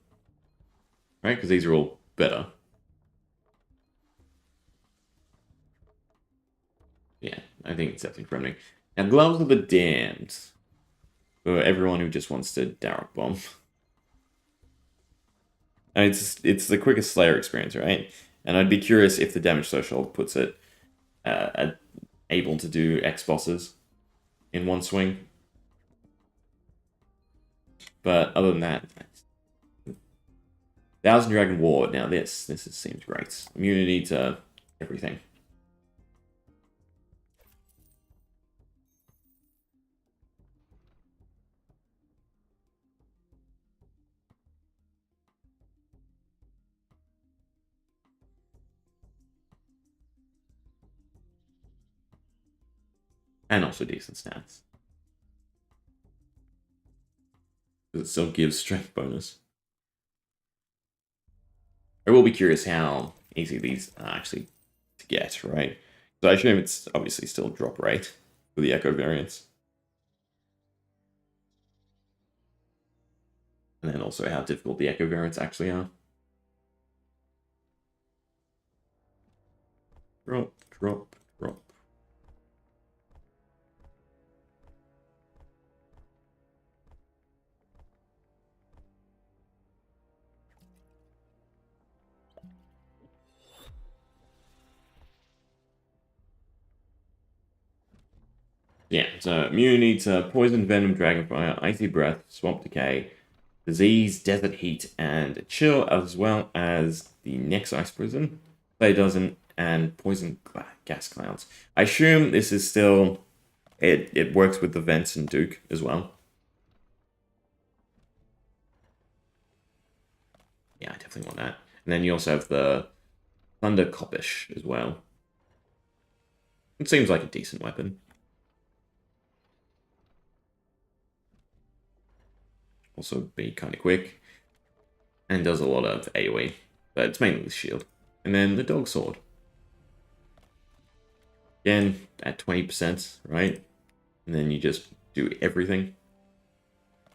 Speaker 1: Right? Because these are all better. Yeah, I think it's definitely Fremnik. Now, Gloves of the Damned. For everyone who just wants to Darrock Bomb. And it's the quickest Slayer experience, right? And I'd be curious if the damage threshold puts it able to do X bosses in one swing. But other than that, Thousand Dragon War. Now this seems great. Immunity to everything. And also decent stats. Because it still gives strength bonus. I will be curious how easy these are actually to get, right? So I assume it's obviously still drop rate for the Echo variants. And then also how difficult the Echo variants actually are. Drop, drop, drop. Yeah, so immunity to Poison, Venom, Dragonfire, Icy Breath, Swamp Decay, Disease, Desert Heat, and Chill, as well as the next Ice Prison. Play doesn't and poison gas clouds. I assume this is still... It works with the vents and Duke as well. Yeah, I definitely want that. And then you also have the Thunder Coppish as well. It seems like a decent weapon. Also be kind of quick. And does a lot of AoE. But it's mainly with shield. And then the Dog Sword. Again, at 20%, right? And then you just do everything.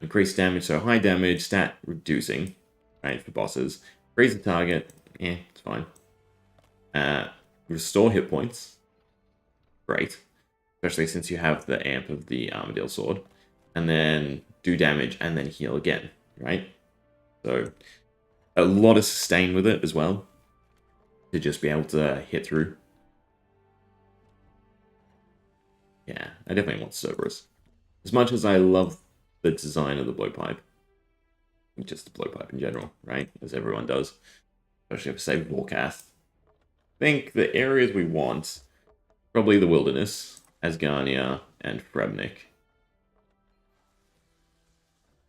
Speaker 1: Increase damage, so high damage, stat reducing, right, for bosses. Freeze the target, it's fine. Restore hit points. Great. Especially since you have the amp of the Armadillo Sword. And then do damage and then heal again, right? So, a lot of sustain with it as well. To just be able to hit through. Yeah, I definitely want Cerberus. As much as I love the design of the blowpipe. Just the blowpipe in general, right? As everyone does. Especially if say Warcast. I think the areas we want, probably the Wilderness, Asgarnia, and Frebnik.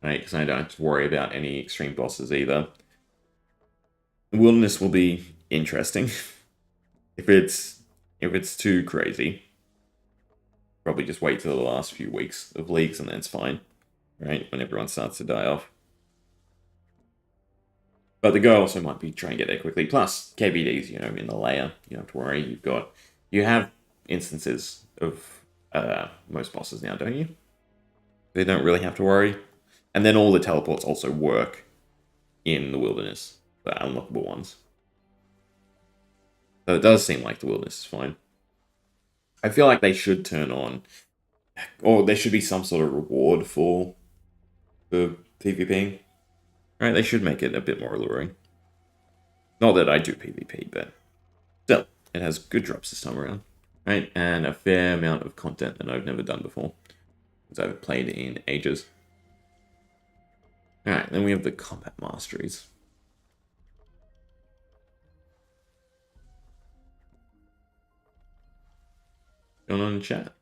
Speaker 1: Right, because I don't have to worry about any extreme bosses either. The Wilderness will be interesting. if it's too crazy. Probably just wait till the last few weeks of leagues and then it's fine. Right? When everyone starts to die off. But the goal also might be trying to get there quickly. Plus, KBDs, in the layer. You don't have to worry. You have instances of most bosses now, don't you? They don't really have to worry. And then all the teleports also work in the Wilderness. The unlockable ones. So it does seem like the Wilderness is fine. I feel like they should turn on, or there should be some sort of reward for the PvP. Right, they should make it a bit more alluring. Not that I do PvP, but still, it has good drops this time around. Right, and a fair amount of content that I've never done before. Because I haven't played in ages. Alright, then we have the Combat Masteries. Going on in chat?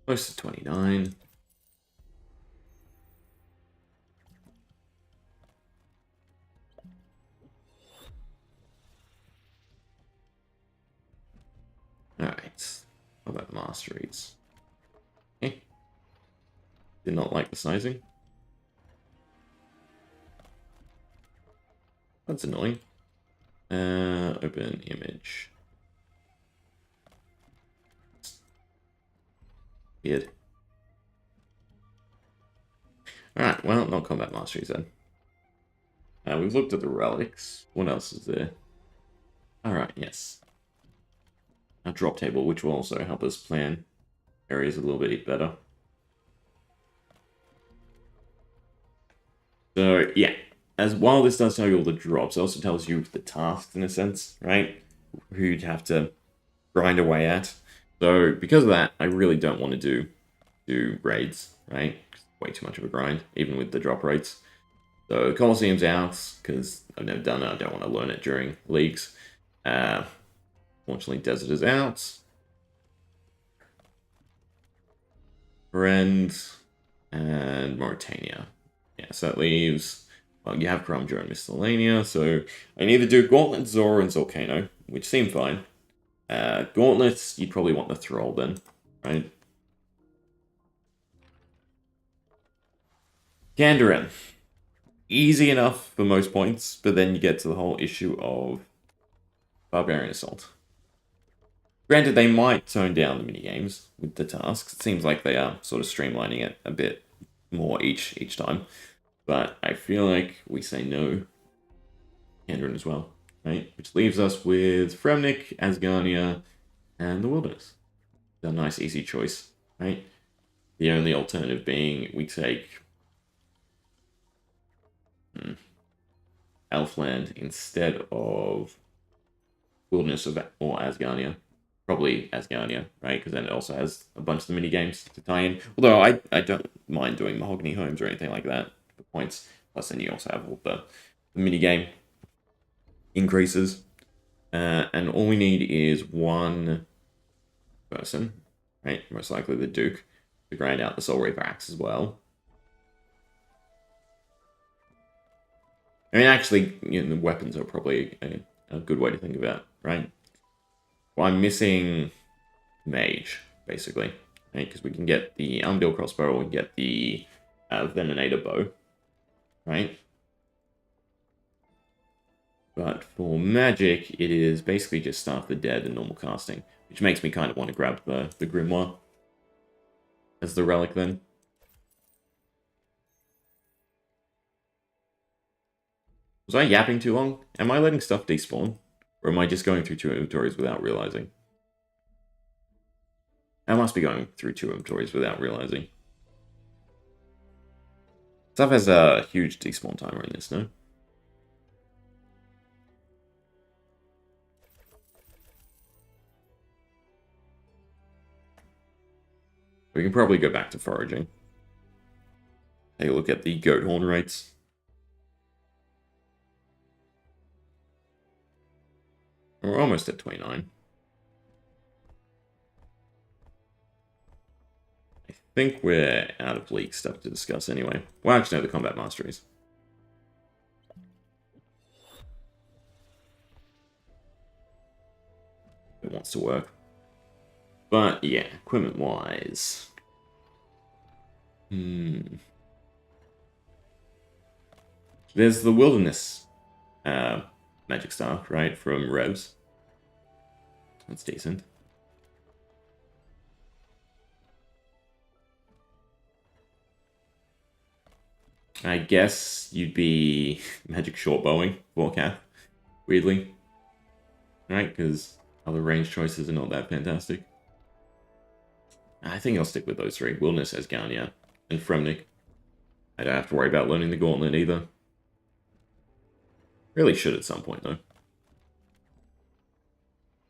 Speaker 1: Close to 29. Alright. How about Masteries? Okay. Did not like the sizing. That's annoying. Open image. Weird. Alright, well, not combat masteries then. We've looked at the relics. What else is there? Alright, yes. A drop table, which will also help us plan areas a little bit better. So, yeah. While this does tell you all the drops, it also tells you the tasks in a sense, right? Who you'd have to grind away at. So, because of that, I really don't want to do raids, right? Way too much of a grind, even with the drop rates. So, Colosseum's out, because I've never done it, I don't want to learn it during leagues. Fortunately, Desert is out. Friends and Mauritania. Yeah, so that leaves... Well, you have Crumbger and Miscellanea, so I need to do Gauntlet, Zora, and Volcano, which seem fine. Gauntlets, you'd probably want the Thrall then, right? Kandarin. Easy enough for most points, but then you get to the whole issue of Barbarian Assault. Granted, they might tone down the minigames with the tasks. It seems like they are sort of streamlining it a bit more each time. But I feel like we say no. Kandarin as well, right? Which leaves us with Fremnik, Asgarnia, and the Wilderness. A nice, easy choice, right? The only alternative being we take Elfland instead of Wilderness or Asgarnia. Probably Asgarnia, right? Because then it also has a bunch of the mini games to tie in. Although I don't mind doing Mahogany Homes or anything like that. the points. Plus, then you also have all the mini game increases. And all we need is one person, right? Most likely the Duke, to grind out the Soul Reaper axe as well. I mean, actually, you know, the weapons are probably a good way to think about, right? Well, I'm missing Mage, basically, right? Because we can get the Armadillo crossbow, we can get the Veninator bow, right? But for magic, it is basically just Staff of the Dead and normal casting, which makes me kind of want to grab the Grimoire as the relic then. Was I yapping too long? Am I letting stuff despawn? Or am I just going through 2 inventories without realizing? I must be going through 2 inventories without realizing. Stuff has a huge despawn timer in this, no? We can probably go back to foraging. Take a look at the goat horn rates. We're almost at 29. I think we're out of league stuff to discuss anyway. Well, actually, no, the combat masteries. It wants to work. But, yeah, equipment-wise... There's the Wilderness magic staff, right, from Revs. That's decent. I guess you'd be magic shortbowing, Warcath, weirdly. Right, because other range choices are not that fantastic. I think I'll stick with those 3. Wilderness, Esgania, and Fremnik. I don't have to worry about learning the Gauntlet either. Really should at some point, though.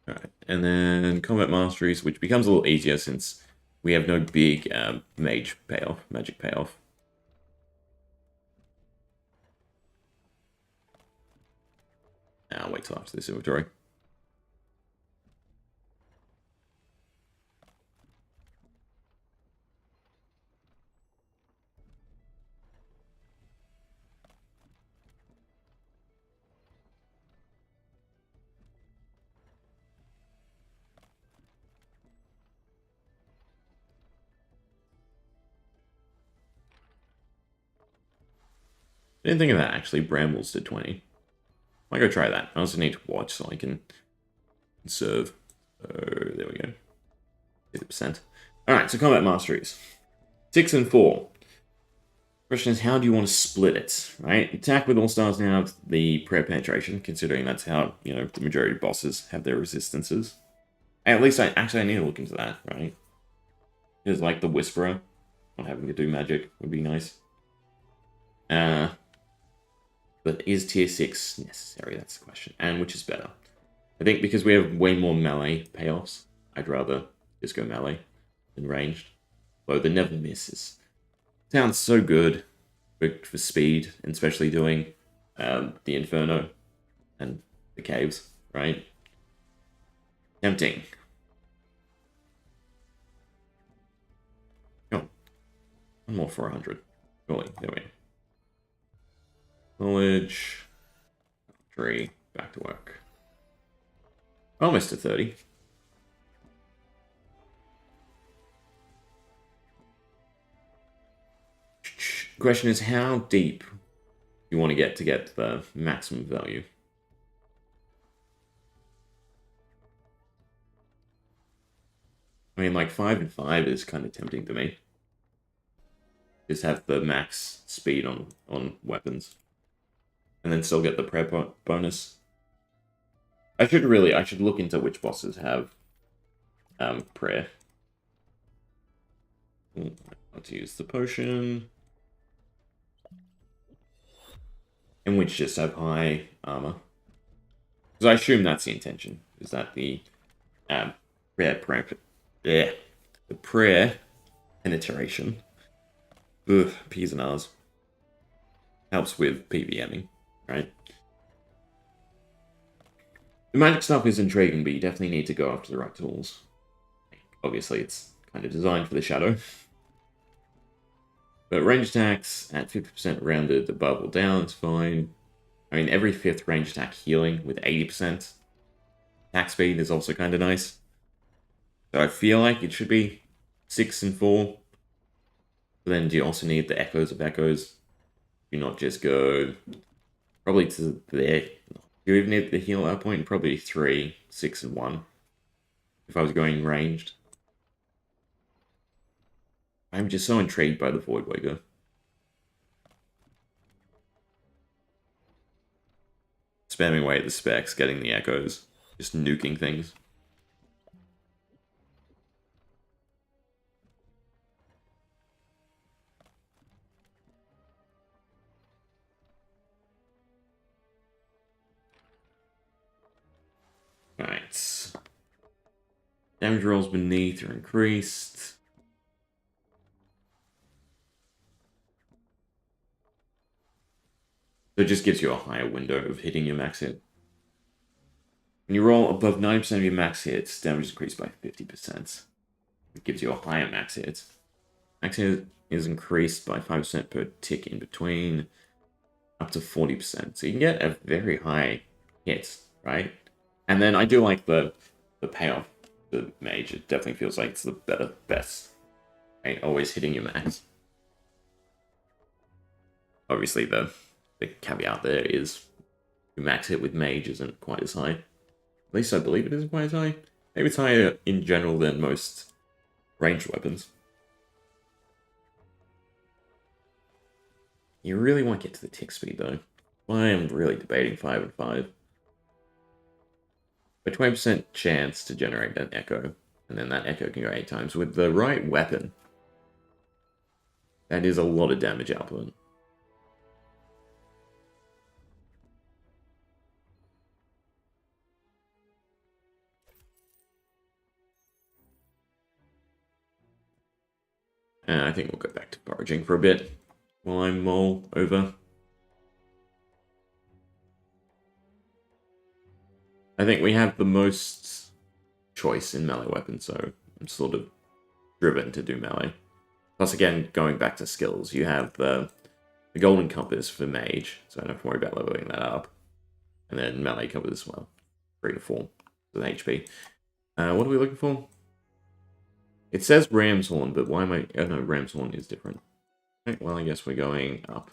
Speaker 1: Alright, and then Combat Masteries, which becomes a little easier since we have no big mage payoff, magic payoff. I'll wait till after this inventory. Didn't think of that, actually. Brambles did 20. Might go try that. I also need to watch so I can conserve. There we go. 50%. Alright, so combat masteries. 6 and 4. Question is, how do you want to split it, right? Attack with all stars now have the prayer penetration, considering that's how, you know, the majority of bosses have their resistances. At least I need to look into that, right? Because, like, the Whisperer, not having to do magic would be nice. But is tier 6 necessary? That's the question. And which is better? I think because we have way more melee payoffs, I'd rather just go melee than ranged. Though the never misses. Sounds so good for speed, and especially doing the Inferno and the caves, right? Tempting. Oh, one more 400. Surely, there we go. Knowledge. 3. Back to work. Almost to 30. Question is, how deep you want to get the maximum value? I mean, like 5 and 5 is kind of tempting to me. Just have the max speed on weapons. And then still get the prep bonus. I should look into which bosses have prayer. Let's use the potion. And which just have high armor. Because I assume that's the intention. Is that the the prayer penetration. Ugh, P's and R's. helps with PVMing, right? The magic stuff is intriguing, but you definitely need to go after the right tools. Obviously, it's kind of designed for the shadow. But range attacks at 50% rounded above or down is fine. I mean, every 5th range attack healing with 80% attack speed is also kind of nice. So I feel like it should be 6 and 4. But then do you also need the echoes of echoes? Do not just go probably to there. Do you even need the heal at that point? Probably 3, 6, and 1. If I was going ranged. I'm just so intrigued by the Voidwaker. Spamming away at the specs, getting the echoes, just nuking things. Right. Damage rolls beneath are increased. So it just gives you a higher window of hitting your max hit. When you roll above 90% of your max hits, damage is increased by 50%. It gives you a higher max hit. Max hit is increased by 5% per tick in between, up to 40%. So you can get a very high hit, right? And then I do like the payoff. The mage, it definitely feels like it's the best. Right? Always hitting your max. Obviously, the caveat there is your max hit with mage isn't quite as high. At least I believe it isn't quite as high. Maybe it's higher in general than most ranged weapons. You really want to get to the tick speed, though. I am really debating 5 and 5. A 20% chance to generate an echo, and then that echo can go 8 times. With the right weapon, that is a lot of damage output. And I think we'll go back to foraging for a bit while I mull over. I think we have the most choice in melee weapons, so I'm sort of driven to do melee. Plus, again, going back to skills, you have the golden compass for mage, so I don't have to worry about leveling that up. And then melee compass as well, 3 to 4 with HP. What are we looking for? It says Ram's Horn, but why am I... Oh no, Ram's Horn is different. Okay, well, I guess we're going up.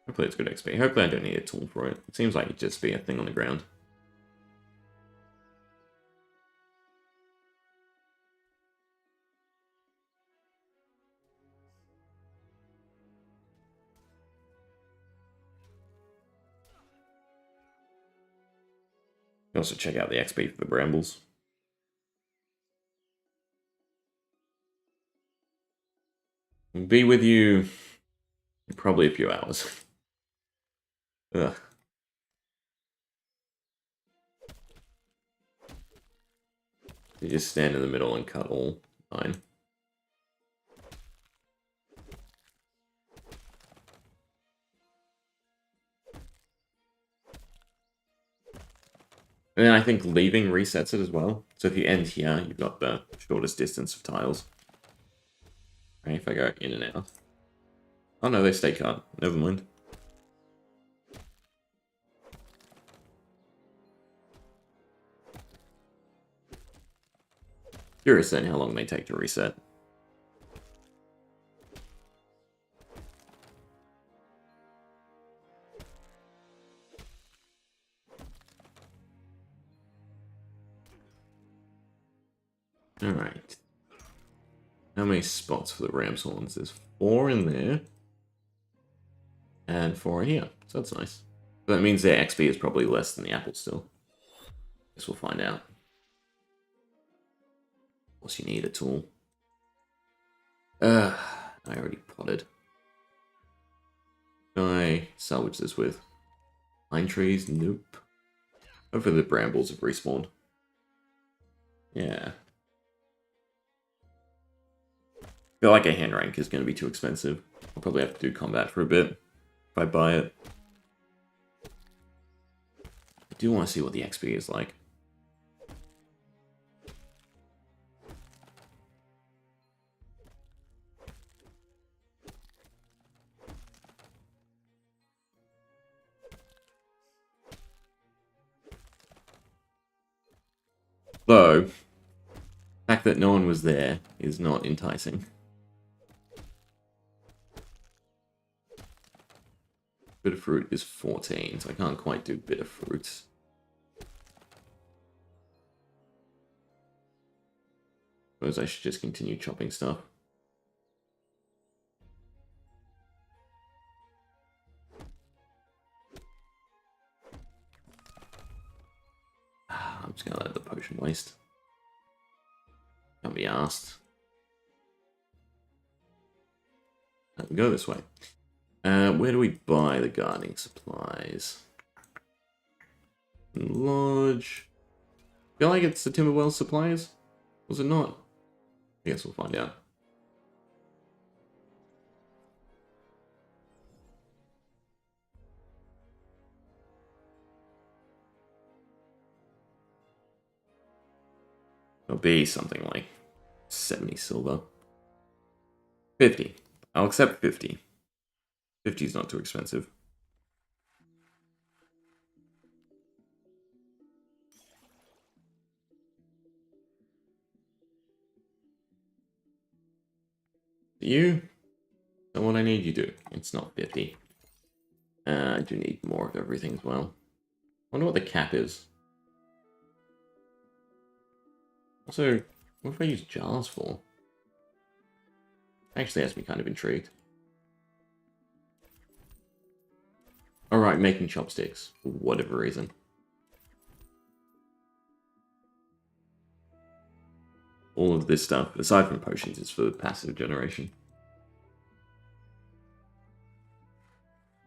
Speaker 1: Hopefully it's good XP. Hopefully I don't need a tool for it. It seems like it'd just be a thing on the ground. Also check out the XP for the brambles. I'll be with you in probably a few hours. Ugh. You just stand in the middle and cut all 9. And then I think leaving resets it as well. So if you end here, you've got the shortest distance of tiles. Right, if I go in and out. Oh no, they stay cut. Never mind. Curious then how long they take to reset. Alright. How many spots for the Ram's Horns? There's 4 in there. And 4 in here. So that's nice. But that means their XP is probably less than the apple still. Guess we'll find out. Of course you need a tool. I already potted. Can I salvage this with? Pine trees? Nope. Hopefully the brambles have respawned. Yeah. feel like a hand rank is going to be too expensive. I'll probably have to do combat for a bit if I buy it. I do want to see what the XP is like. Though, the fact that no one was there is not enticing. Bitter fruit is 14, so I can't quite do bitter fruits. Suppose I should just continue chopping stuff. I'm just gonna let the potion waste. Can't be asked. We go this way. Where do we buy the gardening supplies? Lodge. I feel like it's the Timberwell supplies. Was it not? I guess we'll find out. It'll be something like 70 silver. 50. I'll accept 50. 50 is not too expensive. You? That's what I need you to. It's not 50. I do need more of everything as well. I wonder what the cap is. Also, what if I use jars for? Actually has me kind of intrigued. Alright, making chopsticks, for whatever reason. All of this stuff, aside from potions, is for passive generation.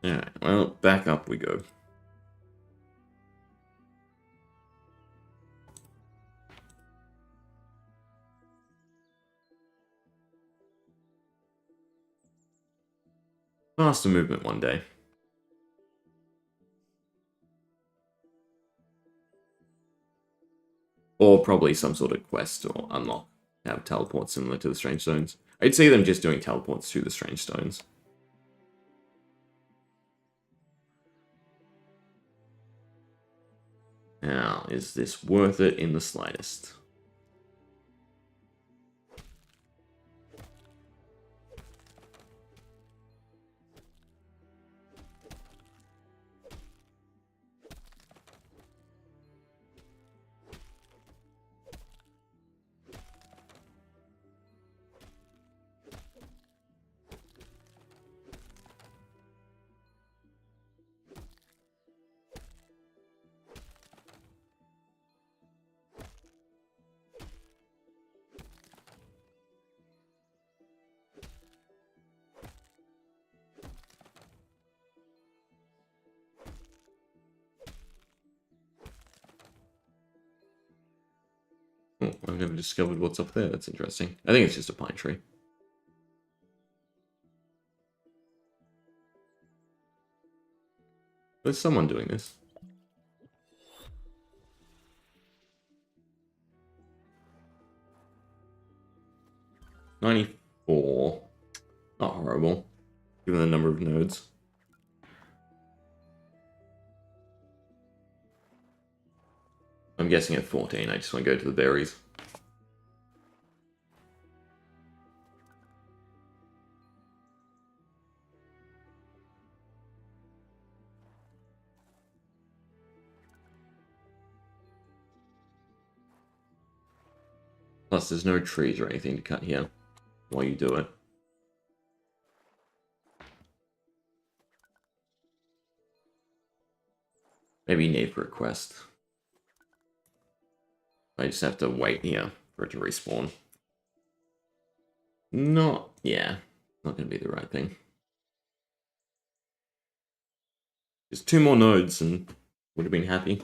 Speaker 1: Alright, well, back up we go. Faster movement one day. Or probably some sort of quest or unlock. Have teleports similar to the Strange Stones. I'd see them just doing teleports to the Strange Stones. Now, is this worth it in the slightest? Oh, I've never discovered what's up there. That's interesting. I think it's just a pine tree. There's someone doing this. $94. Not horrible, given the number of nodes. I'm guessing at 14, I just want to go to the berries. Plus, there's no trees or anything to cut here while you do it. Maybe you need for a quest. I just have to wait here for it to respawn. Yeah, not going to be the right thing. Just 2 more nodes and would have been happy.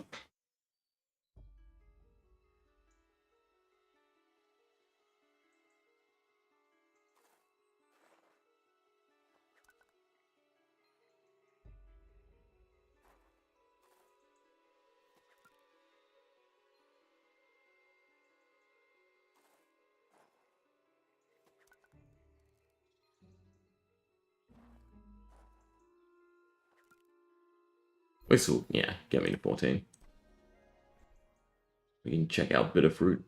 Speaker 1: This will, yeah, get me to 14. We can check out bitter fruit.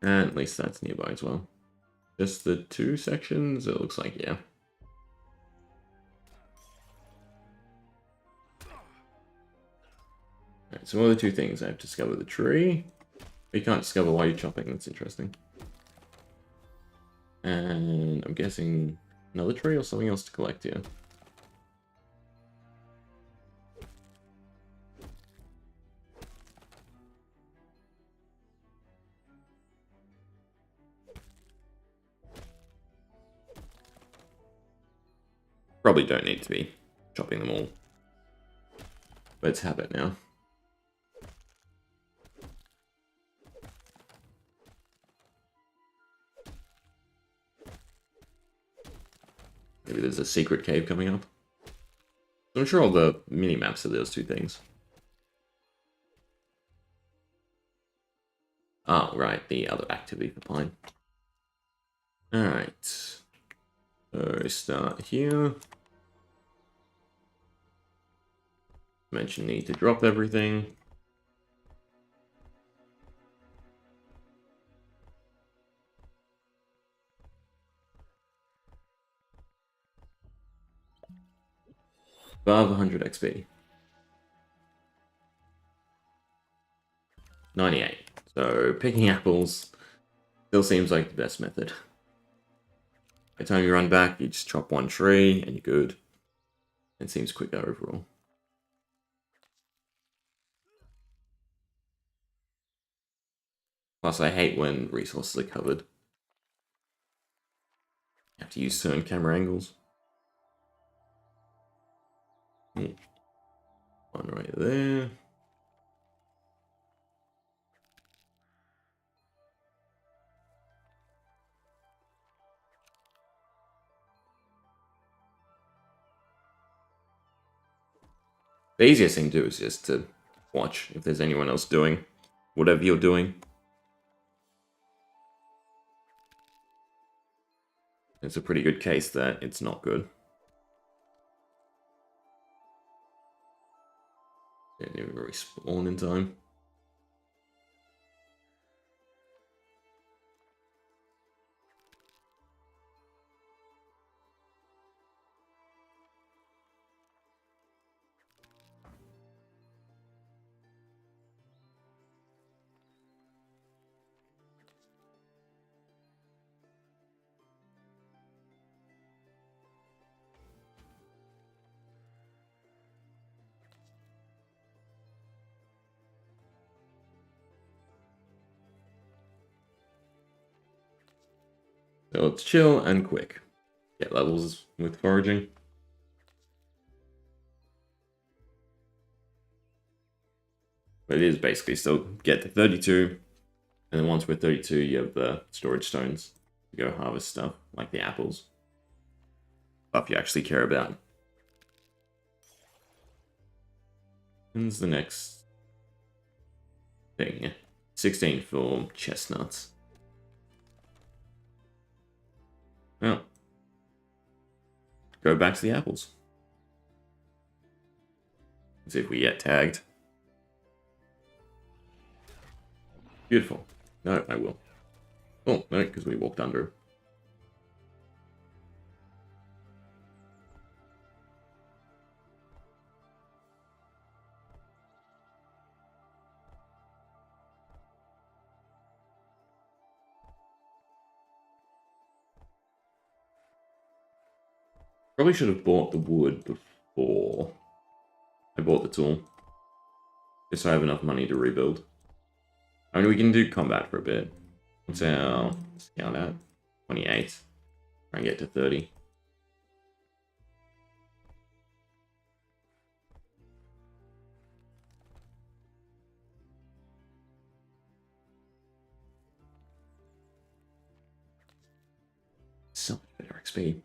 Speaker 1: And at least that's nearby as well. Just the 2 sections, it looks like, yeah. Alright, so what are the 2 things? I have to discover the tree. You can't discover why you're chopping, that's interesting. And I'm guessing another tree or something else to collect here. Probably don't need to be chopping them all. But it's habit now. Maybe there's a secret cave coming up. I'm sure all the mini-maps are those 2 things. Oh, right, the other activity for Pine. Alright. So start here. Mention need to drop everything. Above 100 XP. 98. So picking apples still seems like the best method. By the time you run back, you just chop 1 tree and you're good. It seems quicker overall. Plus, I hate when resources are covered. You have to use certain camera angles. One right there. The easiest thing to do is just to watch if there's anyone else doing whatever you're doing. It's a pretty good case that it's not good. Didn't even respawn in time. So it's chill and quick. Get levels with foraging. But it is basically still get to 32, and then once we're 32, you have the storage stones to go harvest stuff, like the apples. Stuff you actually care about. When's the next thing? 16 for chestnuts. Well, go back to the apples. See if we get tagged. Beautiful. No, I will. Oh, no, because we walked under. Probably should have bought the wood before I bought the tool. Just so I have enough money to rebuild. I mean, we can do combat for a bit. What's our scout at? 28. Try and get to 30. So much better XP.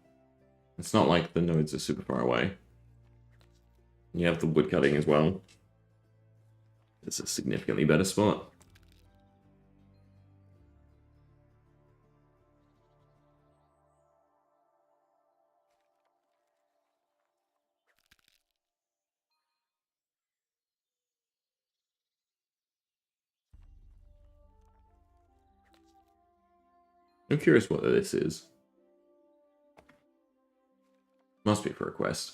Speaker 1: It's not like the nodes are super far away. You have the woodcutting as well. It's a significantly better spot. I'm curious what this is. Must be for a quest.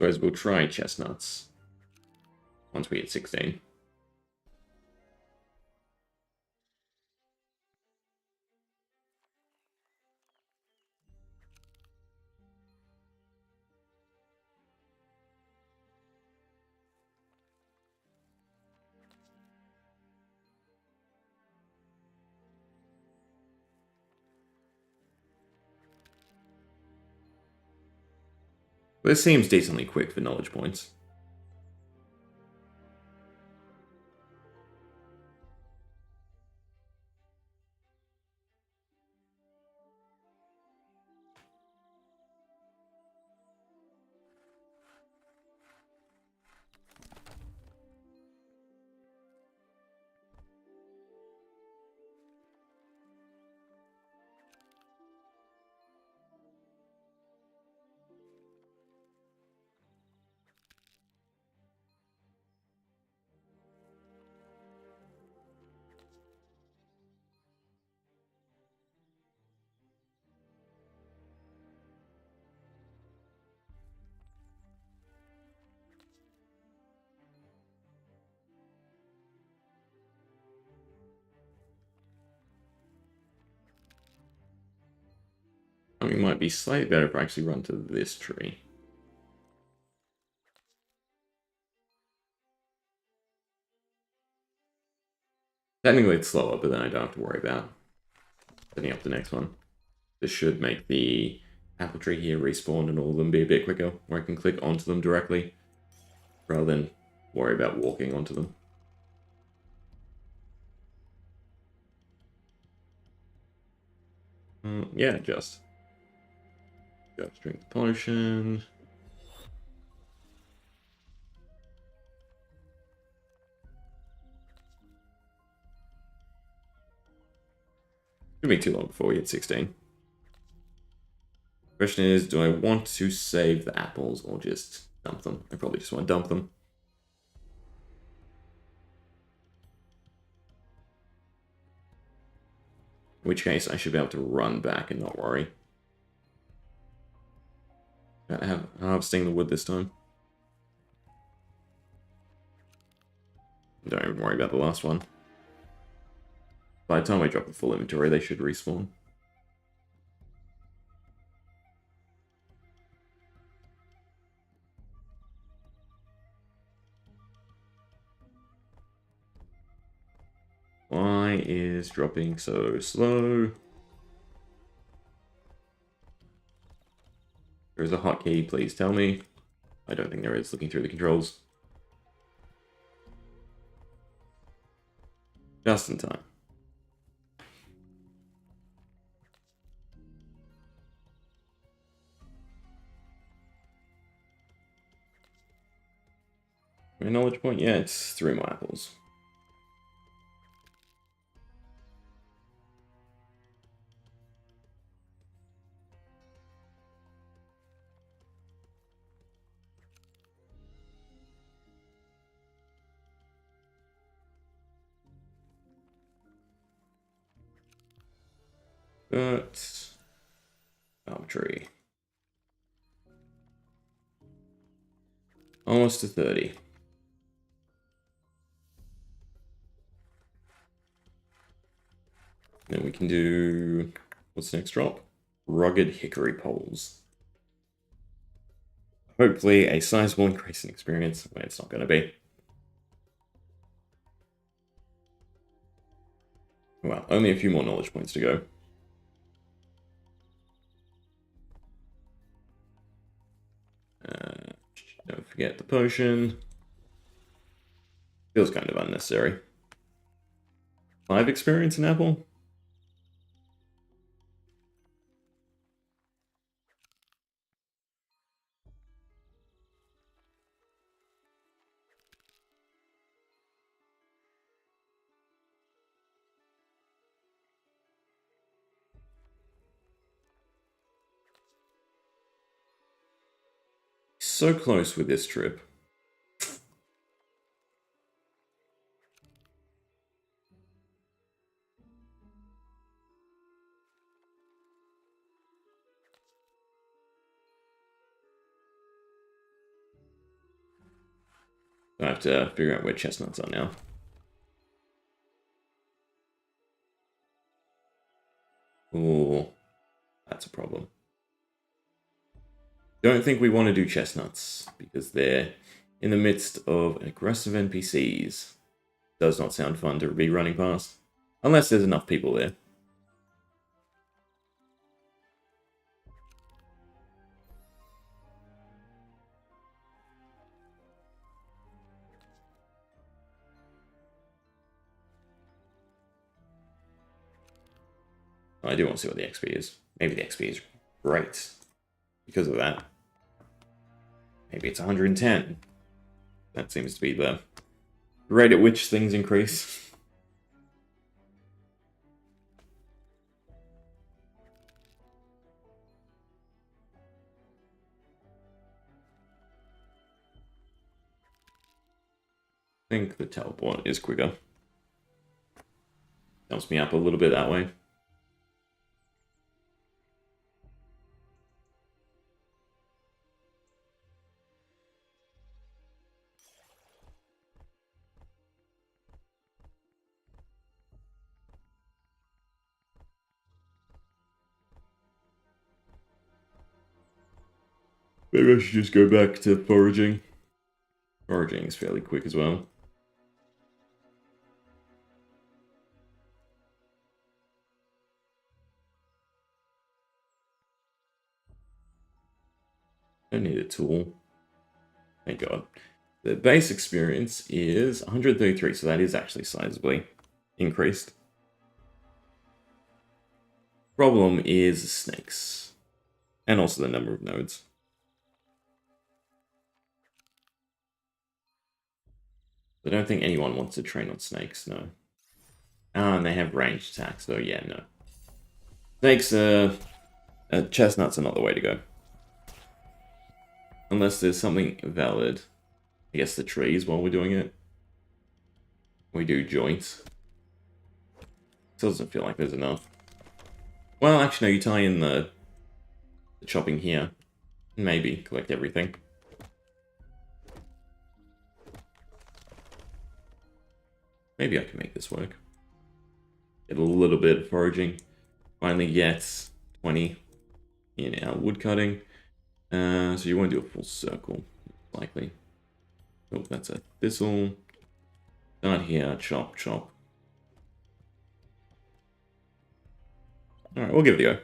Speaker 1: Suppose we'll try chestnuts once we hit 16. This seems decently quick for knowledge points. I mean, it might be slightly better if I actually run to this tree. Technically it's slower, but then I don't have to worry about setting up the next one. This should make the apple tree here respawn and all of them be a bit quicker, where I can click onto them directly, rather than worry about walking onto them. Yeah, just drink the potion. It'll be too long before we hit 16. Question is, do I want to save the apples or just dump them? I probably just want to dump them. In which case, I should be able to run back and not worry. I'm harvesting the wood this time. Don't even worry about the last one. By the time I drop the full inventory, they should respawn. Why is dropping so slow? There's a hotkey, please tell me. I don't think there is, looking through the controls. Just in time. My knowledge point? Yeah, it's 3 more apples. But Carpentry. Almost to 30. Then we can do... What's the next drop? Rugged hickory poles. Hopefully a sizable increase in experience. Well, it's not going to be. Well, only a few more knowledge points to go. Don't forget the potion. Feels kind of unnecessary. 5 experience in apple? So close with this trip. I have to figure out where chestnuts are now. Ooh, that's a problem. Don't think we want to do chestnuts, because they're in the midst of aggressive NPCs. Does not sound fun to be running past. Unless there's enough people there. I do want to see what the XP is. Maybe the XP is great because of that. Maybe it's 110. That seems to be the rate at which things increase. I think the teleport is quicker. Jumps me up a little bit that way. Maybe I should just go back to foraging. Foraging is fairly quick as well. Don't need a tool. Thank God. The base experience is 133, so that is actually sizably increased. Problem is snakes. And also the number of nodes. I don't think anyone wants to train on snakes, no. Ah, and they have ranged attacks, so yeah, no. Snakes, chestnuts are not the way to go. Unless there's something valid. I guess the trees while we're doing it. We do joints. Still doesn't feel like there's enough. Well, actually, no, you tie in the chopping here. Maybe collect everything. Maybe I can make this work. Get a little bit of foraging. Finally get 20 in our wood cutting. So you want to do a full circle, likely. Oh, that's a thistle. Start here, chop, chop. Alright, we'll give it a go.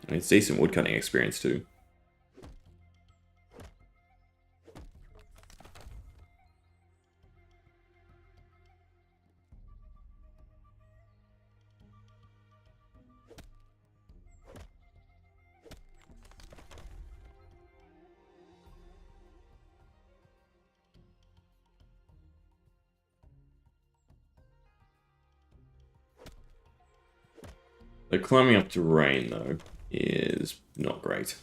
Speaker 1: And it's decent woodcutting experience too. The climbing up terrain, though, is not great.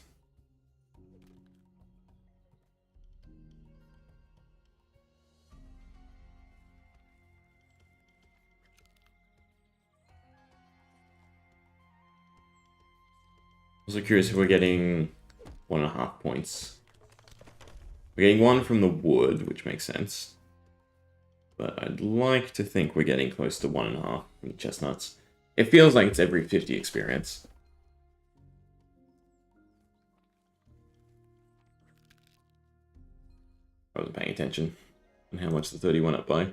Speaker 1: Also curious if we're getting 1.5 points. We're getting 1 from the wood, which makes sense. But I'd like to think we're getting close to 1.5 from the chestnuts. It feels like it's every 50 experience. I wasn't paying attention on how much the 30 went up by.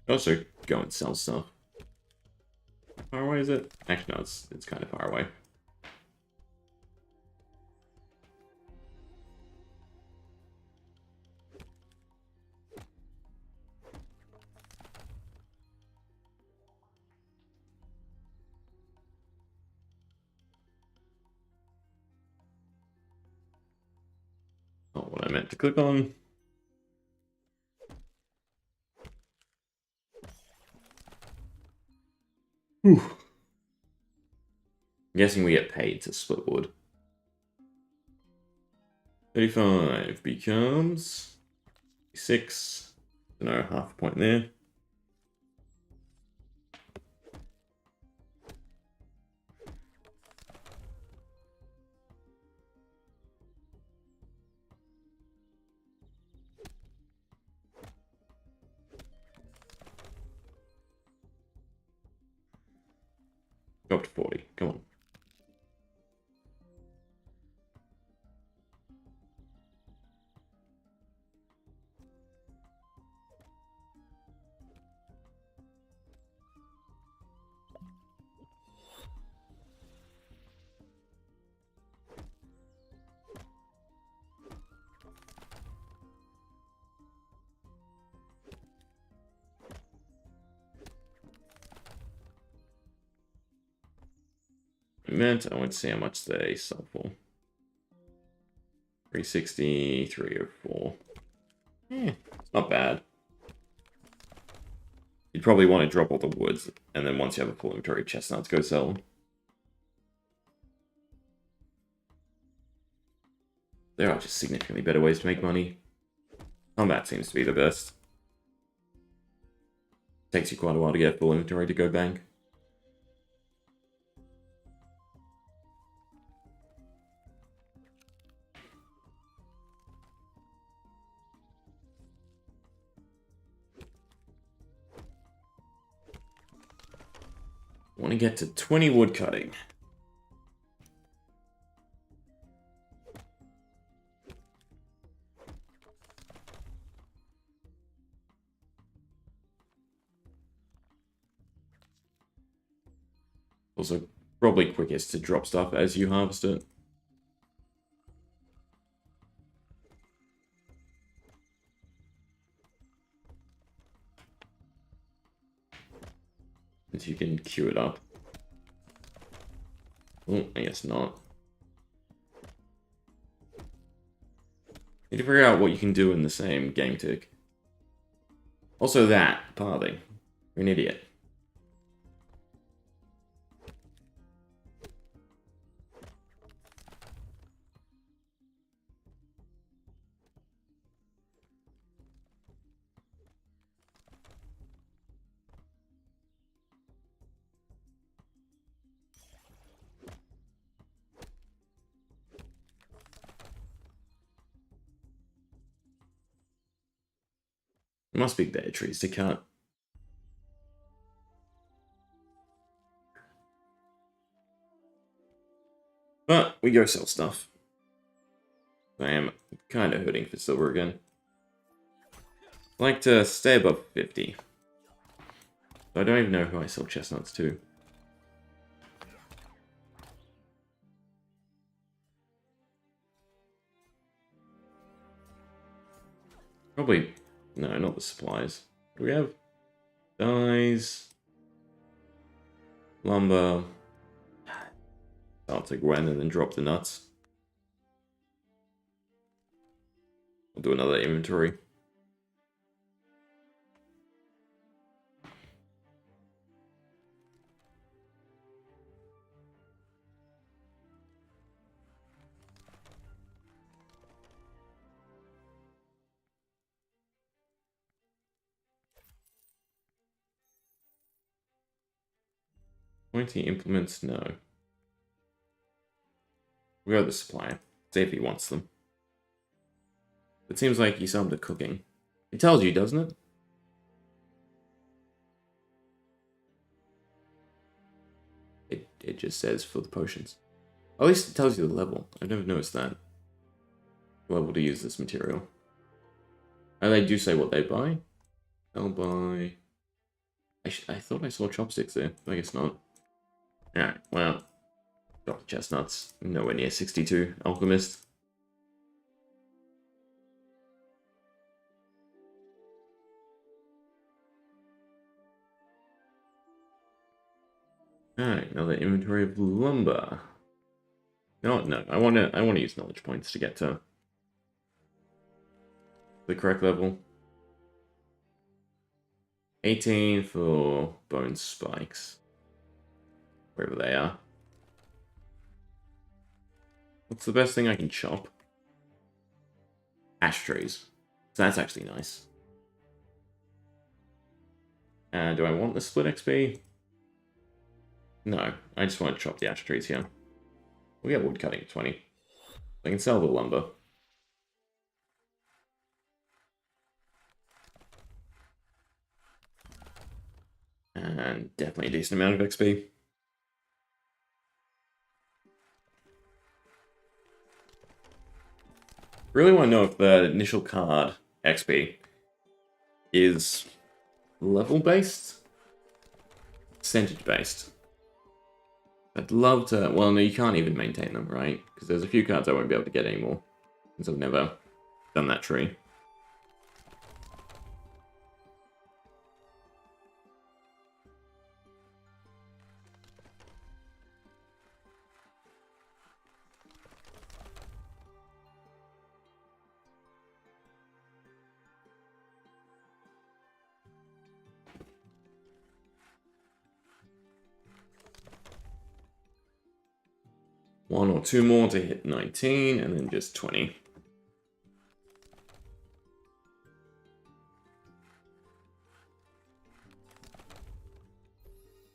Speaker 1: Also, go and sell stuff. How far away is it? Actually, no, it's kind of far away. Not what I meant to click on. Whew. I'm guessing we get paid to split wood. 35 becomes 6. No, half a point there. Go up to 40. Come on. I want to see how much they sell for. 360, 304. It's not bad. You'd probably want to drop all the woods, and then once you have a full inventory of chestnuts, go sell them. There are just significantly better ways to make money. Combat seems to be the best. Takes you quite a while to get full inventory to go bank. I want to get to 20 wood cutting. Also, probably quickest to drop stuff as you harvest it. Since you can queue it up. Oh, I guess not. Need to figure out what you can do in the same game tick. Also that, pathing. You're an idiot. There must be better trees to cut. But we go sell stuff. I am kind of hurting for silver again. I like to stay above 50. I don't even know who I sell chestnuts to. Probably, no, not the supplies. What do we have? Dyes. Lumber. I'll take Gwen and then drop the nuts. I'll do another inventory. Pointy implements, no. We go to the supplier. See if he wants them. It seems like he's under cooking. It tells you, doesn't it? It just says for the potions. At least it tells you the level. I've never noticed that. Level to use this material. And they do say what they buy. They'll buy... I thought I saw chopsticks there. I guess not. Alright, well. Got the chestnuts. Nowhere near 62. Alchemist. Alright, another inventory of lumber. No, I wanna use knowledge points to get to the correct level. 18 for bone spikes. Wherever they are. What's the best thing I can chop? Ash trees. So that's actually nice. Do I want the split XP? No, I just want to chop the ash trees here. We get wood cutting at 20. I can sell the lumber. And definitely a decent amount of XP. Really want to know if the initial card XP is level-based? Percentage-based? I'd love to... Well, no, you can't even maintain them, right? Because there's a few cards I won't be able to get anymore. Because I've never done that tree. One or two more to hit 19, and then just 20.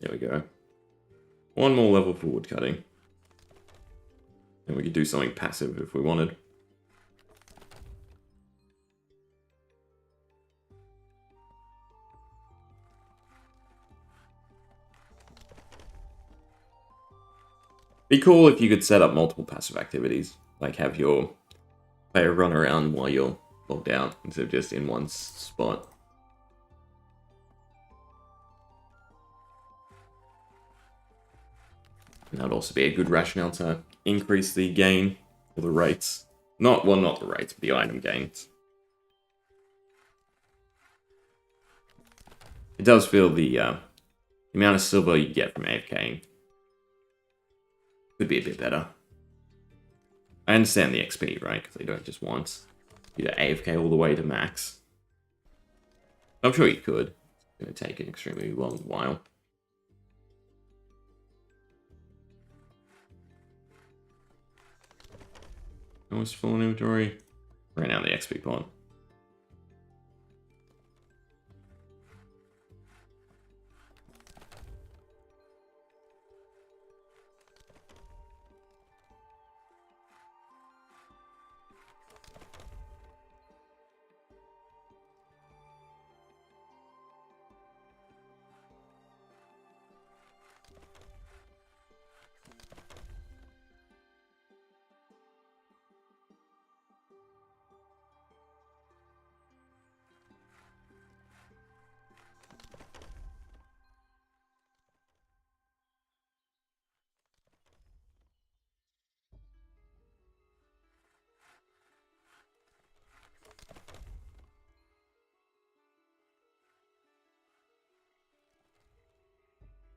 Speaker 1: There we go. One more level for woodcutting. And we could do something passive if we wanted. Be cool if you could set up multiple passive activities. Like have your player run around while you're logged out instead of just in one spot. And that'd also be a good rationale to increase the gain or the rates. Not the rates, but the item gains. It does feel the amount of silver you get from AFKing could be a bit better. I understand the XP, right? Because they don't just want you to AFK all the way to max. I'm sure you could. It's going to take an extremely long while. Almost full inventory. Ran out the XP pot.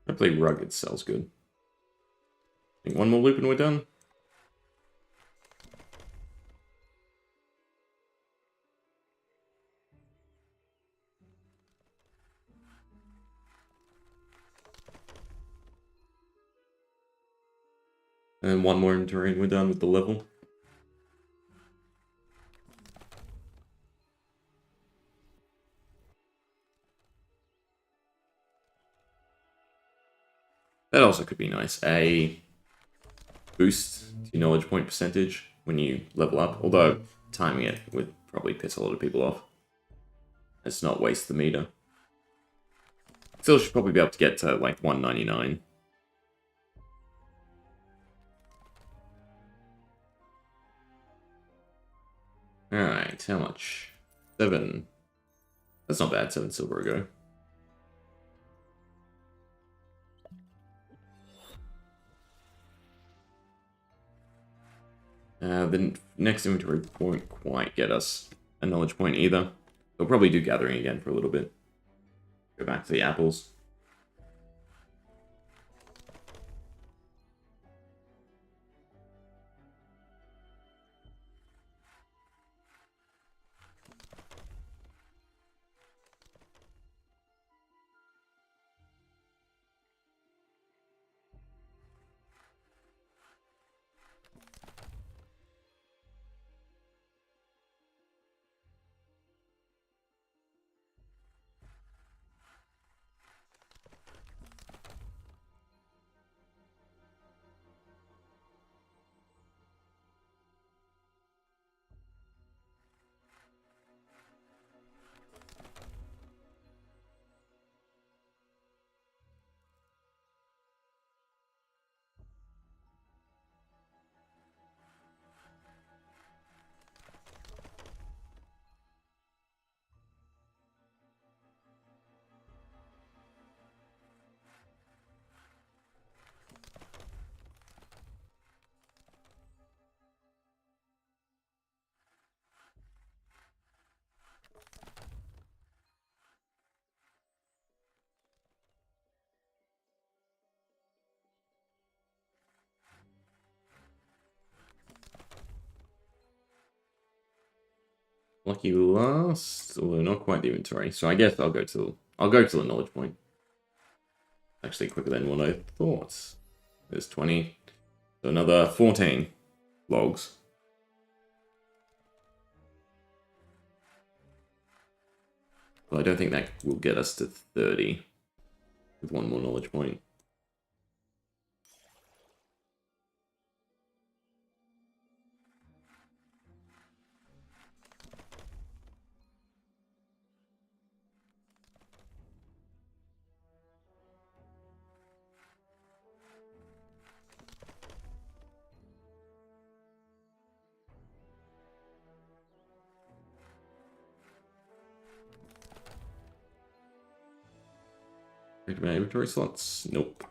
Speaker 1: Hopefully rugged sells good. I think one more loop and we're done. And then one more inventory and we're done with the level. That also could be nice. A boost to your knowledge point percentage when you level up, although timing it would probably piss a lot of people off. Let's not waste the meter. Still should probably be able to get to like 199. Alright, how much? 7. That's not bad, 7 silver ago. The next inventory won't quite get us a knowledge point either. We'll probably do gathering again for a little bit. Go back to the apples. Lucky last, although not quite the inventory. So I guess I'll go to the knowledge point. Actually quicker than what I thought. There's 20. So another 14 logs. Well, I don't think that will get us to 30 with one more knowledge point. Check my inventory slots. Nope.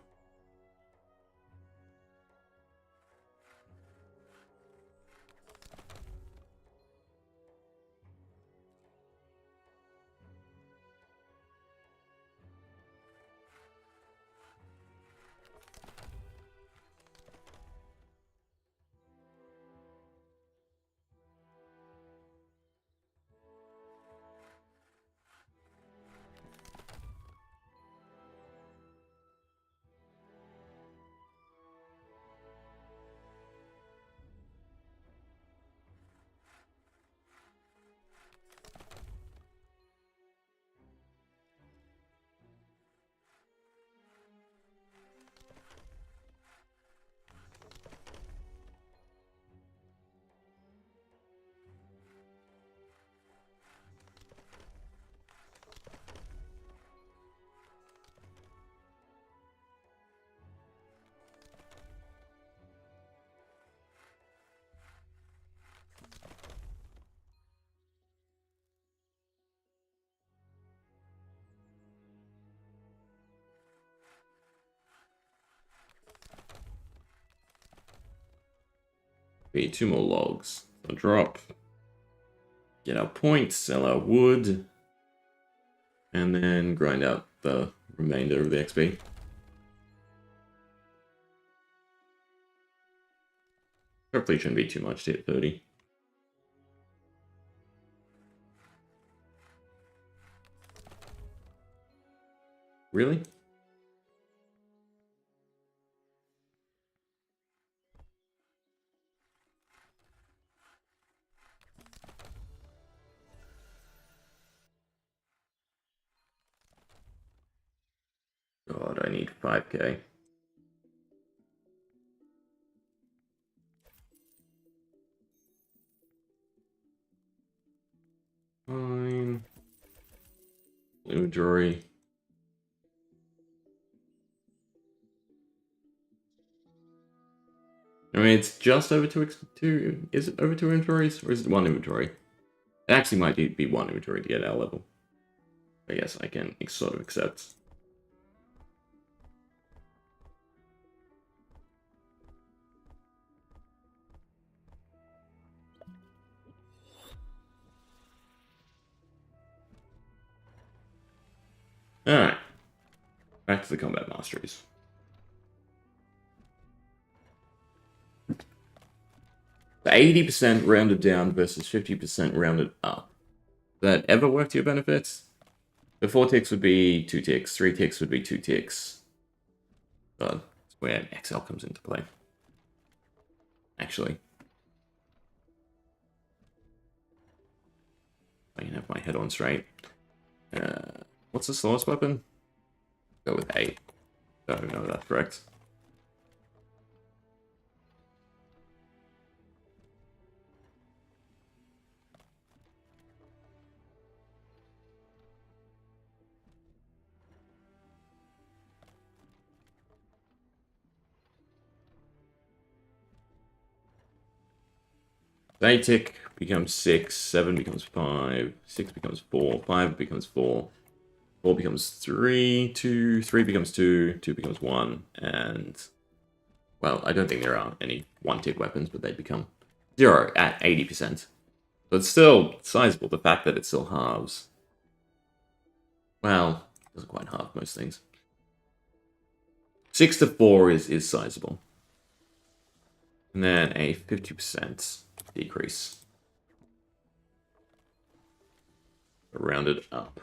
Speaker 1: Be 2 more logs. So drop. Get our points, sell our wood, and then grind out the remainder of the XP. Hopefully shouldn't be too much to hit 30. Really? God, I need 5k. Inventory. I mean, it's just over two. Is it over 2 inventories, or is it 1 inventory? It actually might be 1 inventory to get our level. I guess I can sort of accept. Alright. Back to the combat masteries. The 80% rounded down versus 50% rounded up. Does that ever work to your benefits? The 4 ticks would be 2 ticks, 3 ticks would be 2 ticks. But that's where XL comes into play. Actually. I can have my head on straight. What's the slowest weapon? Go with 8. Don't know that's correct. The 8 tick becomes 6, 7 becomes 5, 6 becomes 4, 5 becomes 4, 4 becomes 3, 2, 3 becomes 2, 2 becomes 1, and... Well, I don't think there are any 1-tick weapons, but they become 0 at 80%. But it's still sizable, the fact that it still halves. Well, it doesn't quite halve most things. 6 to 4 is sizable. And then a 50% decrease. Rounded up.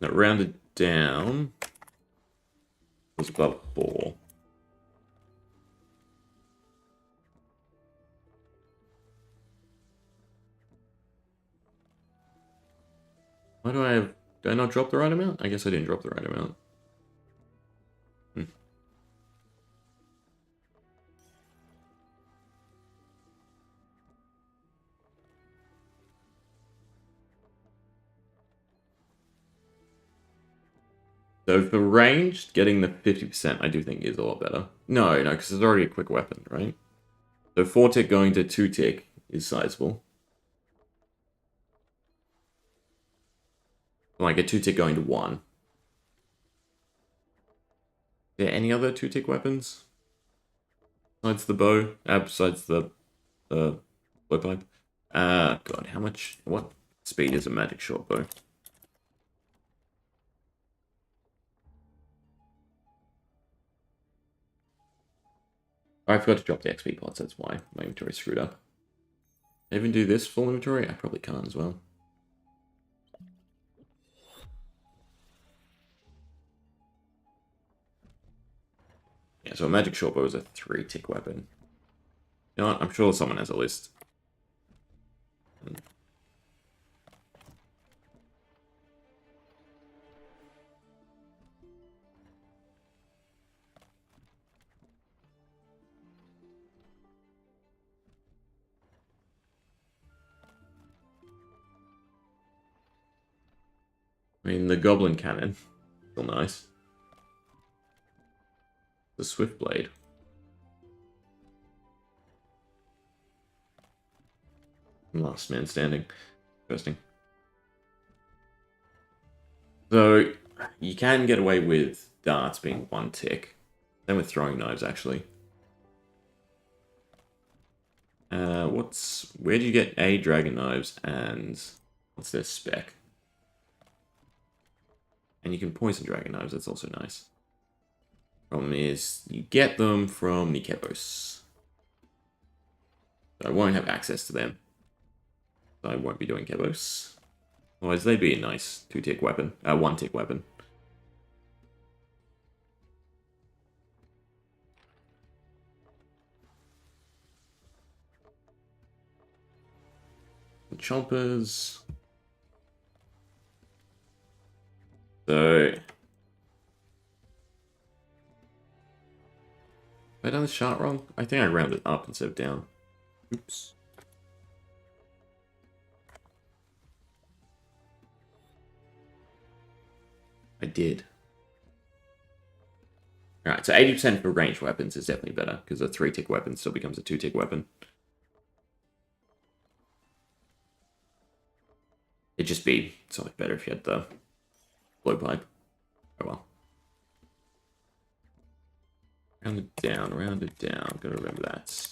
Speaker 1: Now rounded down was above 4. Why do I have... Did I not drop the right amount? I guess I didn't drop the right amount. So for ranged, getting the 50% I do think is a lot better. No, because it's already a quick weapon, right? So 4 tick going to 2 tick is sizable. Like a 2 tick going to 1. Are there any other 2 tick weapons? Besides the bow? Besides the blowpipe? God, how much... What speed is a magic short bow? I forgot to drop the XP pots, that's why my inventory screwed up. Even do this full inventory? I probably can't as well. Yeah, so a magic short bow is a 3-tick weapon. You know what? I'm sure someone has a list. I mean, the Goblin Cannon. Still nice. The Swift Blade. Last man standing. Interesting. So, you can get away with darts being 1 tick. Same with throwing knives, actually. Where do you get A, dragon knives, and what's their spec? And you can poison dragon knives, that's also nice. Problem is, you get them from the Kebos. So I won't have access to them. So I won't be doing Kebos. Otherwise, they'd be a nice 2-tick weapon. 1-tick weapon. Chompers. So... Have I done the chart wrong? I think I rounded up instead of down. Oops. I did. Alright, so 80% for ranged weapons is definitely better, because a 3-tick weapon still becomes a 2-tick weapon. It'd just be so much better if you had the blowpipe. Oh well. Round it down, round it down. Gotta remember that.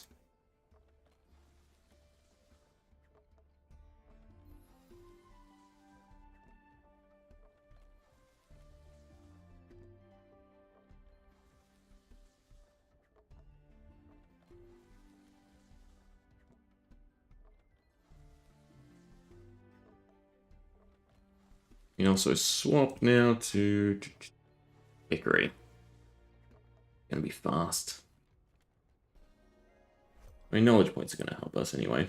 Speaker 1: You can also swap now to Hickory. Gonna be fast. I mean, knowledge points are gonna help us anyway.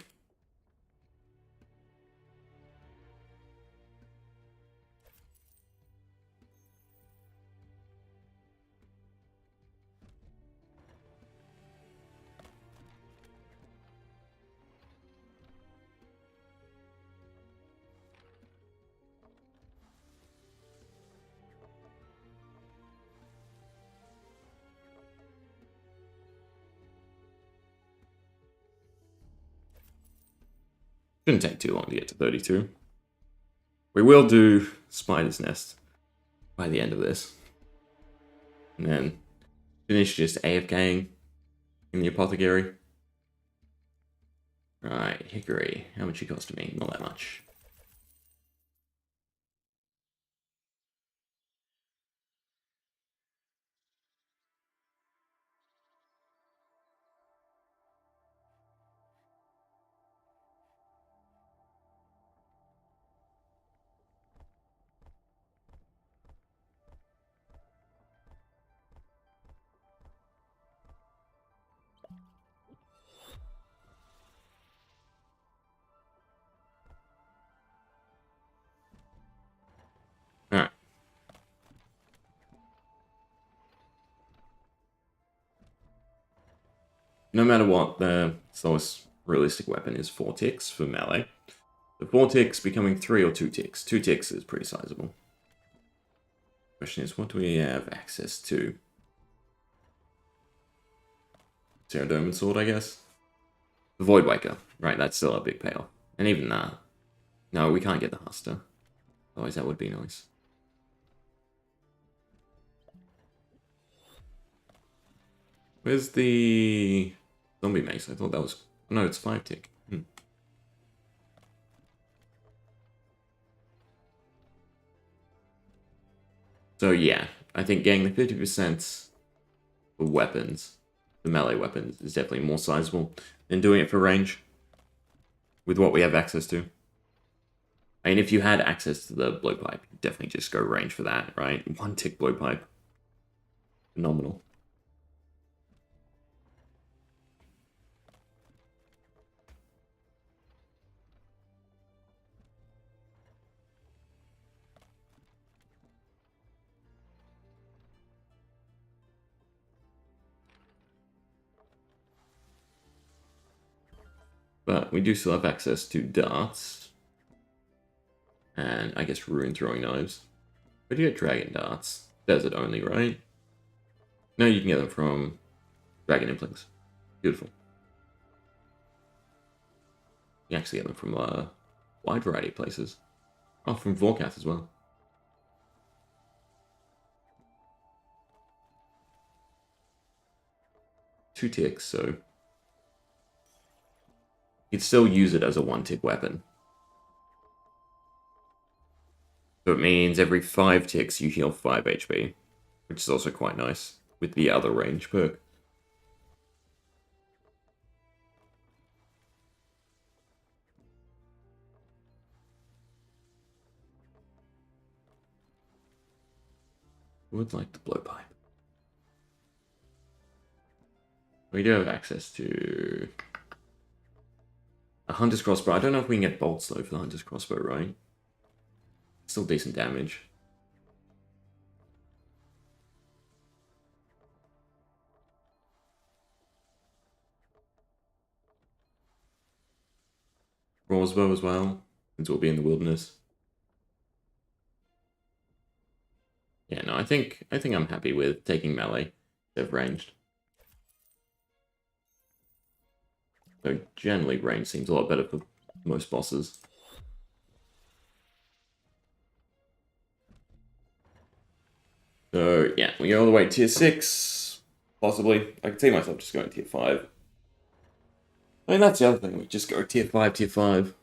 Speaker 1: Shouldn't take too long to get to 32. We will do Spider's Nest by the end of this. And then finish just AFKing in the apothecary. Right, Hickory. How much it cost me? Not that much. Alright. No matter what, the slowest realistic weapon is 4 ticks for melee. The 4 ticks becoming 3 or 2 ticks. 2 ticks is pretty sizable. Question is, what do we have access to? Pterodome Sword, I guess? The Voidwaker. Right, that's still a big payoff. And even that. No, we can't get the Huster. Otherwise that would be nice. Where's the zombie mace? I thought that was... No, it's 5 tick. So yeah, I think getting the 50% for weapons, the melee weapons, is definitely more sizable than doing it for range. With what we have access to. I mean, if you had access to the blowpipe, you'd definitely just go range for that, right? 1 tick blowpipe. Phenomenal. But we do still have access to darts. And I guess rune throwing knives. Where do you get dragon darts? Desert only, right? No, you can get them from dragon implings. Beautiful. You actually get them from a wide variety of places. Oh, from Vorkath as well. Two ticks, so you'd still use it as a 1-tick weapon. So it means every 5 ticks you heal 5 HP, which is also quite nice with the other range perk. Would like the blowpipe. We do have access to a hunter's crossbow. I don't know if we can get bolts though for the hunter's crossbow, right? Still decent damage. Crossbow as well, since we'll be in the wilderness. Yeah, no, I think I'm happy with taking melee instead of ranged. So generally, range seems a lot better for most bosses. So yeah, we go all the way to tier 6, possibly. I could see myself just going tier 5. I mean, that's the other thing. We just go tier 5,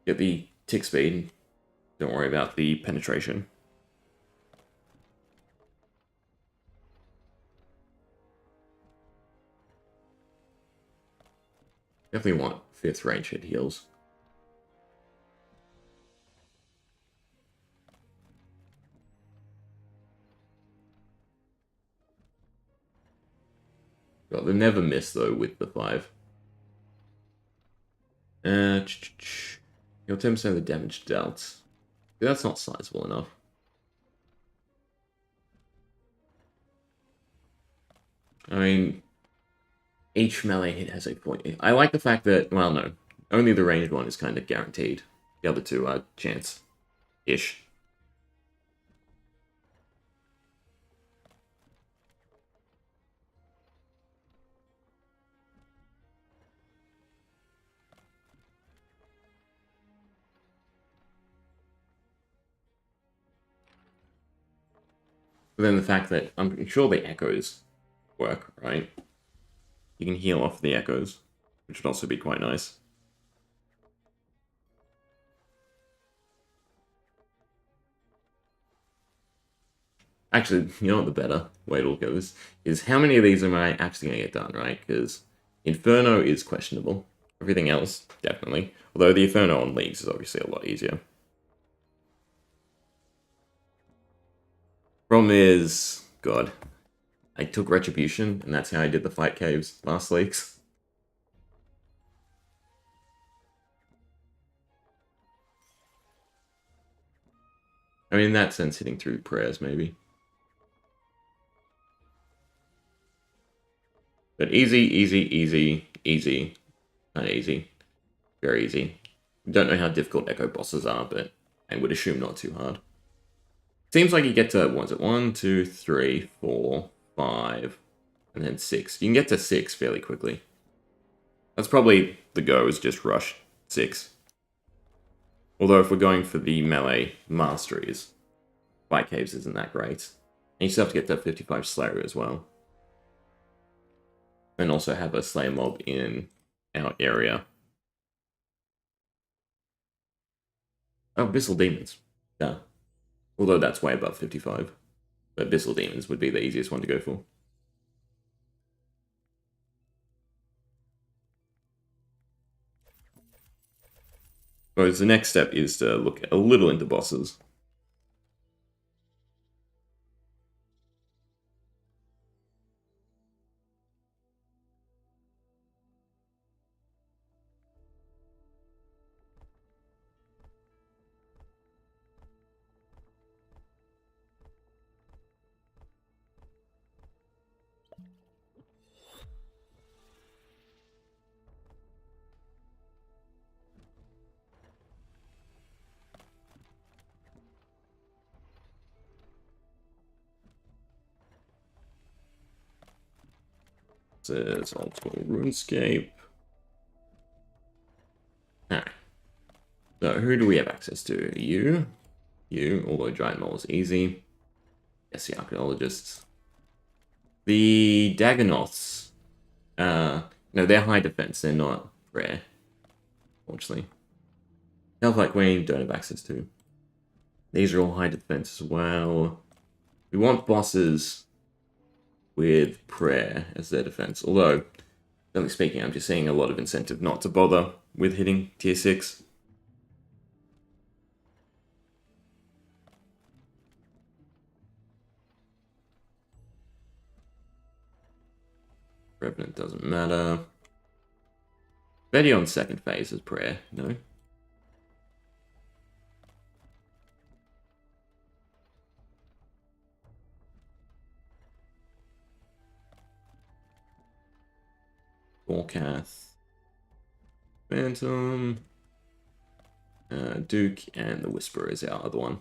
Speaker 1: get the tick speed. Don't worry about the penetration. Definitely want 5th range hit heals. God, they never miss though with the 5. Your 10% of the damage dealt. That's not sizable enough. I mean, each melee hit has a point. I like the fact that, well, no, only the ranged one is kind of guaranteed. The other two are chance-ish. But then the fact that I'm sure the echoes work, right? You can heal off the echoes, which would also be quite nice. Actually, you know what the better way to look at this is how many of these am I actually going to get done, right? Because Inferno is questionable. Everything else, definitely. Although the Inferno on leagues is obviously a lot easier. Problem is, God, I took Retribution, and that's how I did the fight caves last leagues. I mean, in that sense, hitting through prayers, maybe. But easy, easy, easy, easy. Not easy. Very easy. Don't know how difficult Echo bosses are, but I would assume not too hard. Seems like you get to, what is it, 1, 2, 3, 4, 5, and then 6. You can get to 6 fairly quickly. That's probably the go, is just rush 6. Although if we're going for the melee masteries, Fight Caves isn't that great. And you still have to get to 55 Slayer as well. And also have a Slayer mob in our area. Oh, Abyssal Demons. Yeah. Although that's way above 55. But Abyssal Demons would be the easiest one to go for. Whereas the next step is to look a little into bosses. This is Oldschool Runescape. Alright. So who do we have access to? You, although Giant Mole is easy. Yes, the Archaeologists. The Dagonoths. No, they're high defense, they're not rare. Unfortunately. Hellfire Queen, don't have access to. These are all high defense as well. We want bosses with prayer as their defense. Although, generally speaking, I'm just seeing a lot of incentive not to bother with hitting tier 6. Revenant doesn't matter. Betty on second phase is prayer, no? Warcath. Phantom. Duke, and the Whisperer is our other one.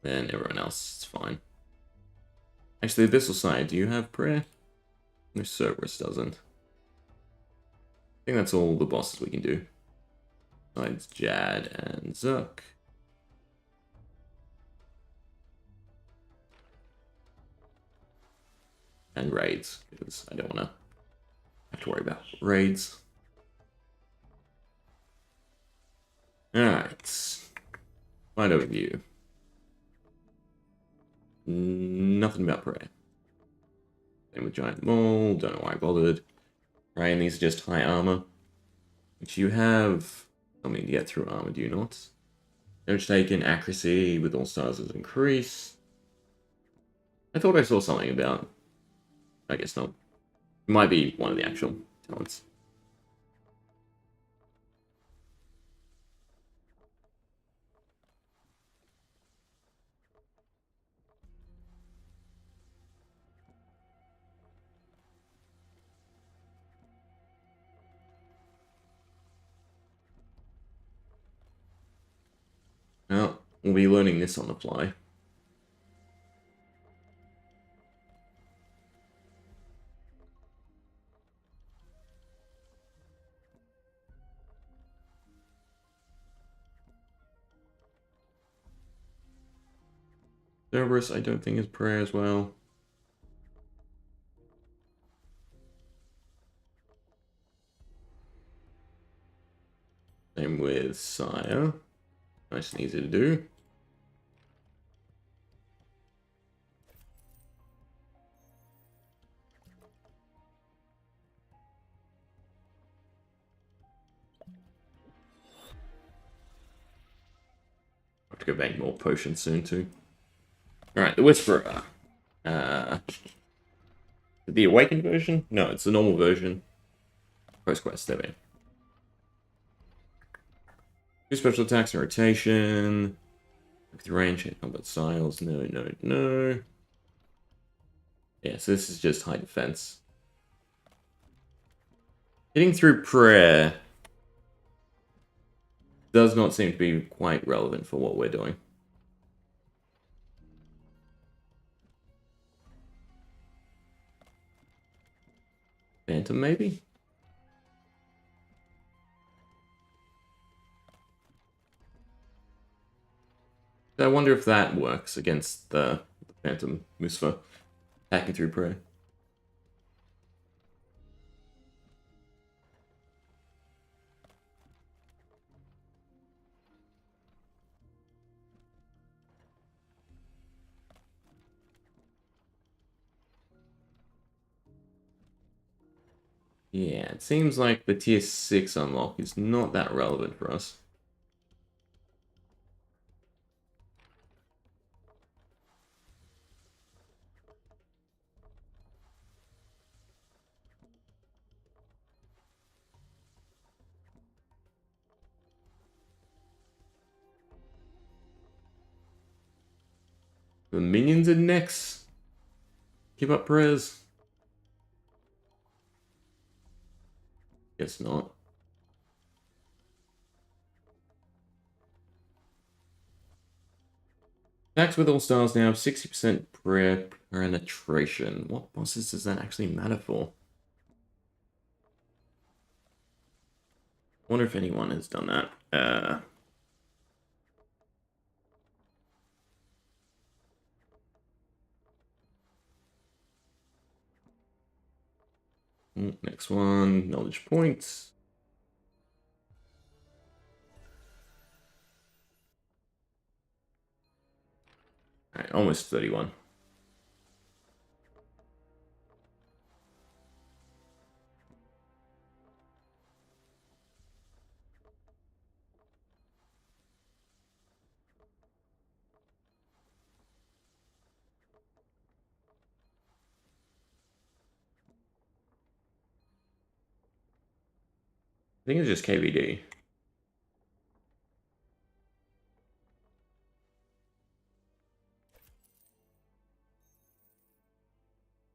Speaker 1: Then everyone else is fine. Actually, this will say, do you have prayer? No, Cerberus doesn't. I think that's all the bosses we can do. Besides Jad and Zerk. And raids, because I don't want to have to worry about raids. Alright. Find overview. Nothing about prayer. Same with Giant Mole, don't know why I bothered. Right, and these are just high armor. Which you have something to get through armor, do you not? Damage taken, accuracy with all stars is increased. I thought I saw something about... I guess not. It might be one of the actual talents. Well, we'll be learning this on the fly. Cerberus, I don't think is prayer as well. Same with Sire. Nice and easy to do. I have to go make more potions soon too. Alright, the Whisperer. The Awakened version? No, it's the normal version. Post-quest, there we go. 2 special attacks and rotation. With range, combat styles. No. Yeah, so this is just high defense. Hitting through prayer does not seem to be quite relevant for what we're doing. Phantom, maybe? I wonder if that works against the Phantom Musfa attacking through prayer. Yeah, it seems like the tier 6 unlock is not that relevant for us. The minions are next. Give up prayers. Guess not. Attacks with all stars now have 60% prayer penetration. What bosses does that actually matter for? I wonder if anyone has done that. Next one, knowledge points. Alright, almost 31. I think it's just KVD.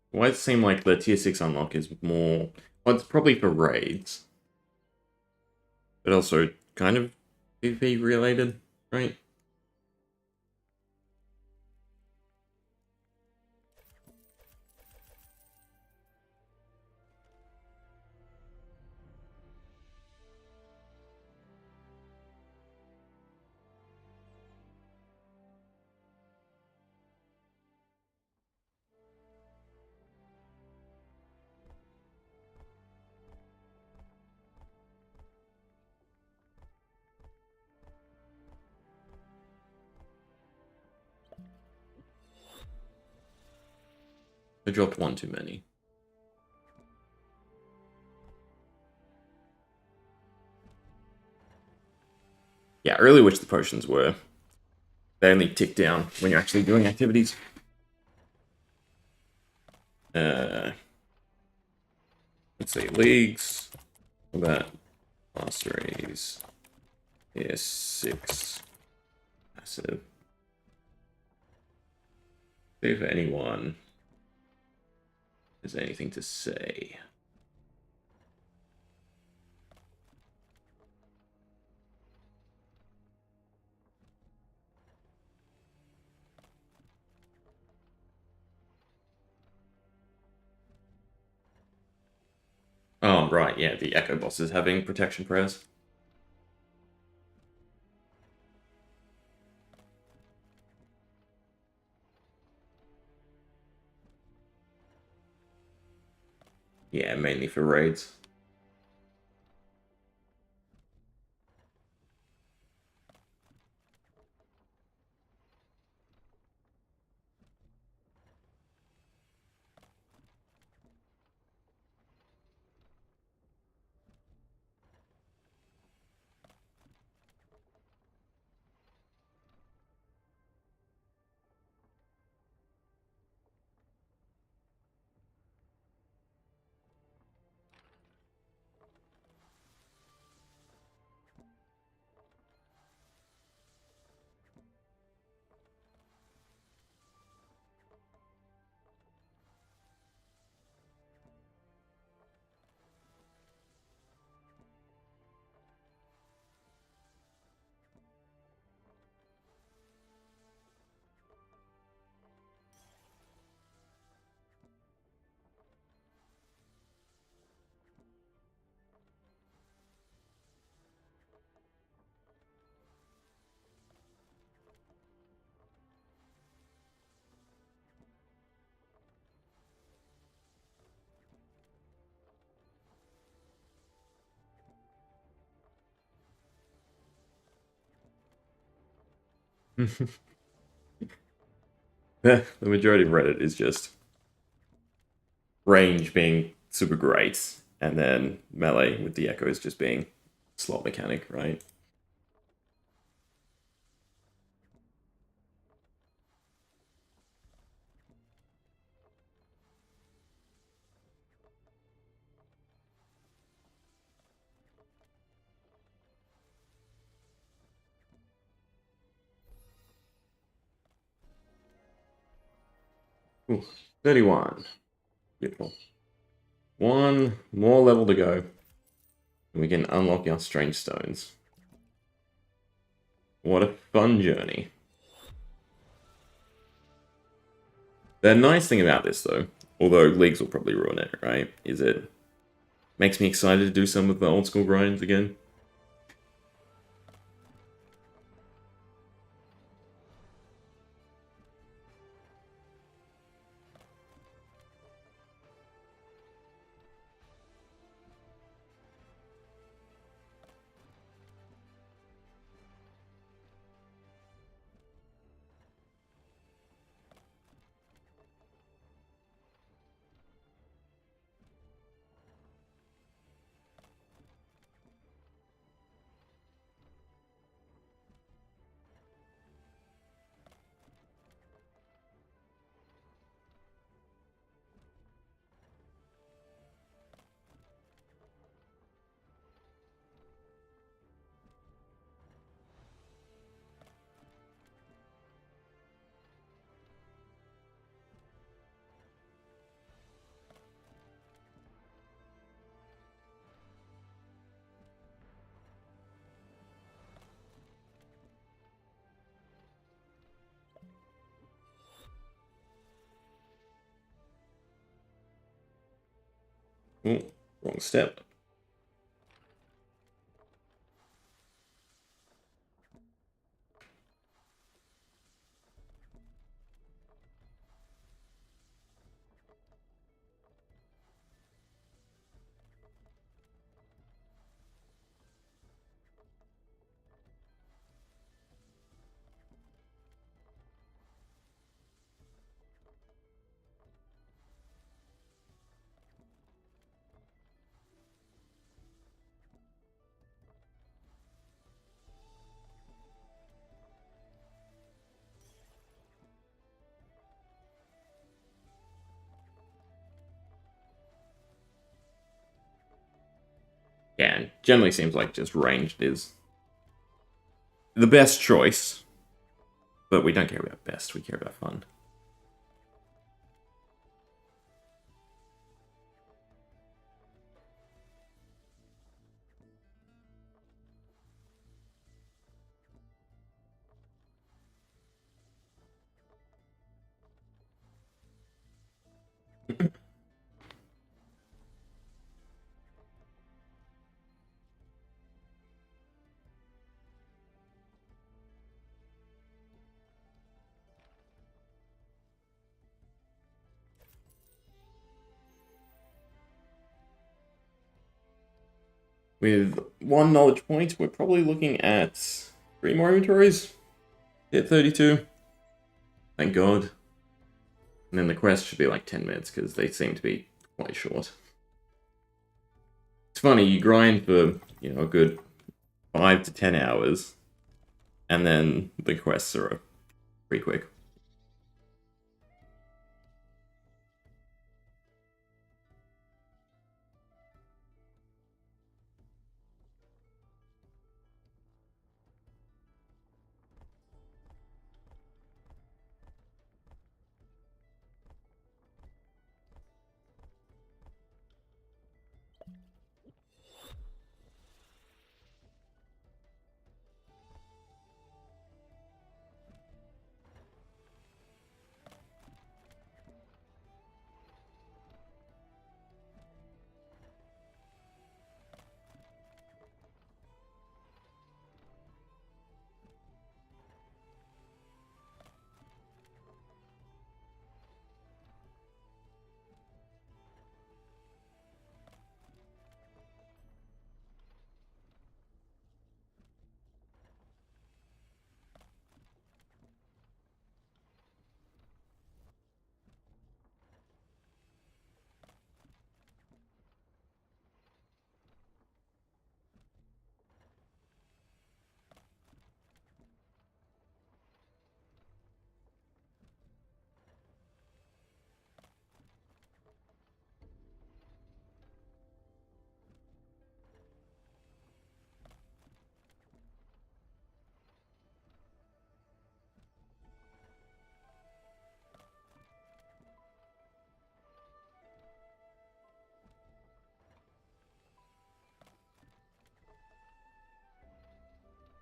Speaker 1: Why does it seem like the tier 6 unlock is more... Well, it's probably for raids. But also kind of PvP related, right? I dropped one too many. Yeah, I really wish the potions were. They only tick down when you're actually doing activities. Let's see, leagues. What about masteries? Yeah, 6. Passive. See if anyone has anything to say. Oh, right, yeah, the Echo boss is having protection prayers. Yeah, mainly for raids. The majority of Reddit is just range being super great, and then melee with the echoes just being slot mechanic, right? Ooh, 31. Beautiful. One more level to go. And we can unlock our strange stones. What a fun journey. The nice thing about this, though, although leagues will probably ruin it, right, is it makes me excited to do some of the old school grinds again. Ooh, wrong step. again, generally seems like just ranged is the best choice. But we don't care about best, we care about fun. With 1 knowledge point, we're probably looking at 3 more inventories. Hit 32. Thank God. And then the quest should be like 10 minutes, because they seem to be quite short. It's funny, you grind for, you know, a good 5 to 10 hours, and then the quests are pretty quick.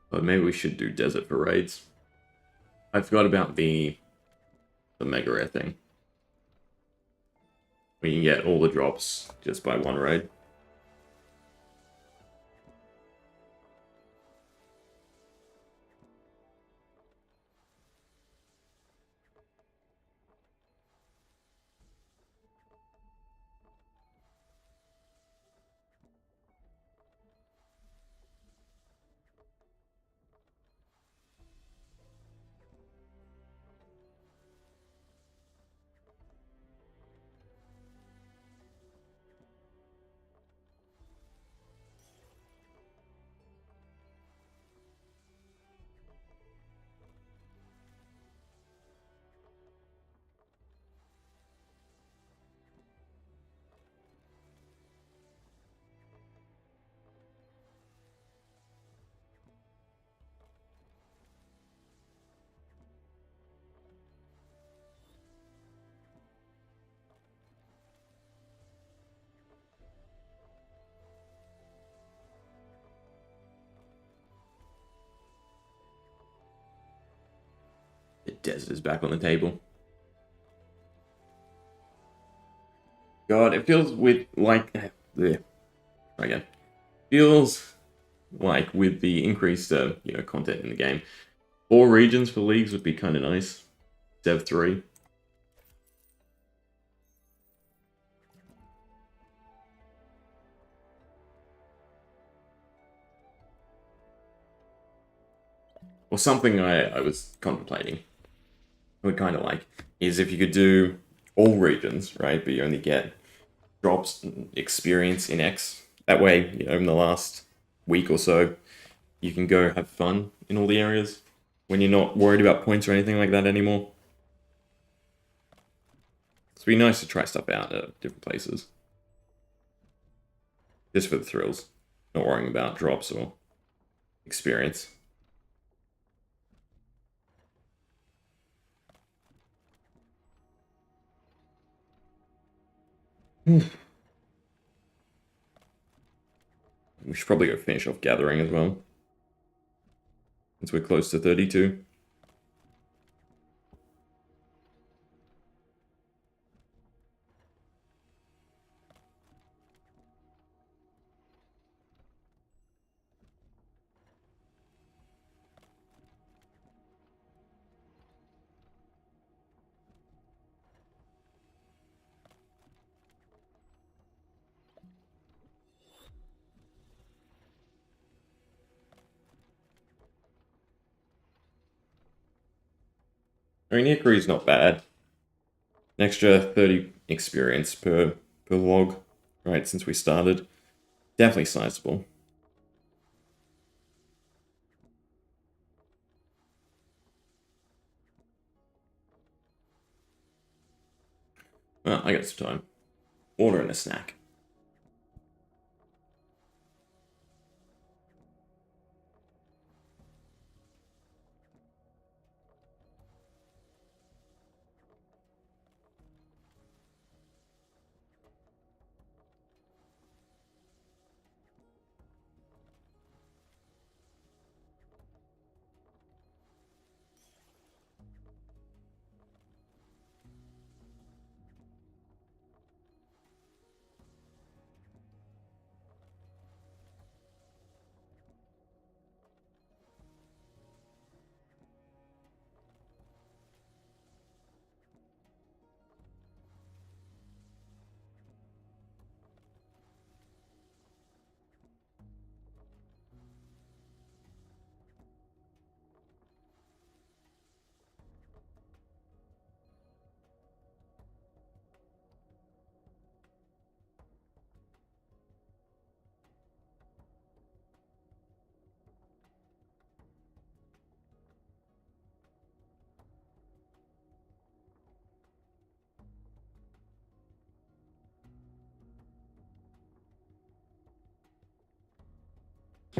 Speaker 1: But maybe we should do desert for raids. I forgot about the mega rare thing. We can get all the drops just by 1 raid. The desert is back on the table. God, it feels again. Feels like with the increased, content in the game, 4 regions for leagues would be kind of nice. Dev 3. Or something I was contemplating, I would kind of like, is if you could do all regions, right, but you only get drops experience in X. That way, in the last week or so, you can go have fun in all the areas when you're not worried about points or anything like that anymore. It's be nice to try stuff out at different places. Just for the thrills. Not worrying about drops or experience. We should probably go finish off gathering as well, since we're close to 32. I mean, Hickory's not bad. An extra 30 experience per log, right, since we started. Definitely sizable. Well, I got some time. Water and a snack.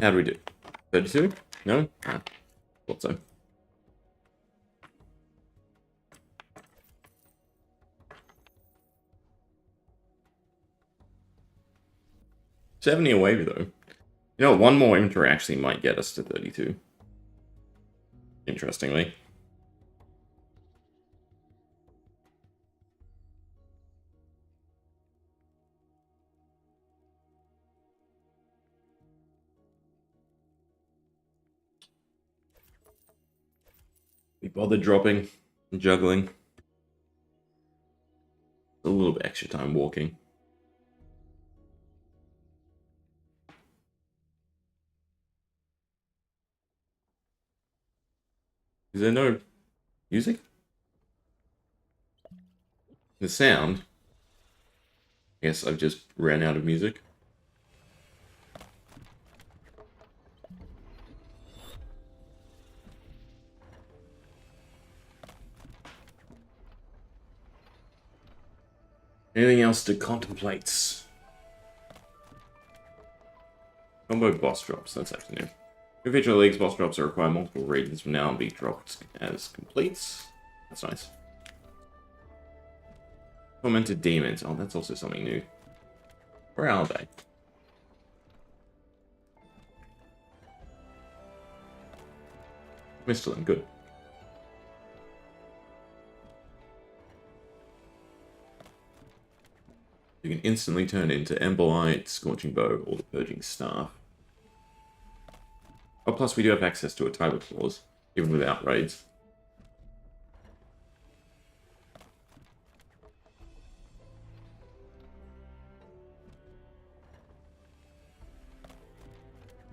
Speaker 1: How do we do? 32? No? Ah, thought so. $70 away though. You know, one more inventory actually might get us to 32. Interestingly. We bothered dropping and juggling. A little bit extra time walking. Is there no music? The sound? I guess I've just ran out of music. Anything else to contemplate? Combo boss drops, that's actually new. Individual leagues boss drops that require multiple regions from now and be dropped as completes. That's nice. Tormented demons. Oh, that's also something new. Where are they? Mistling, good. You can instantly turn into Emberlight, Scorching Bow, or the Purging Staff. Oh, plus we do have access to a Tiger Claws, even without raids.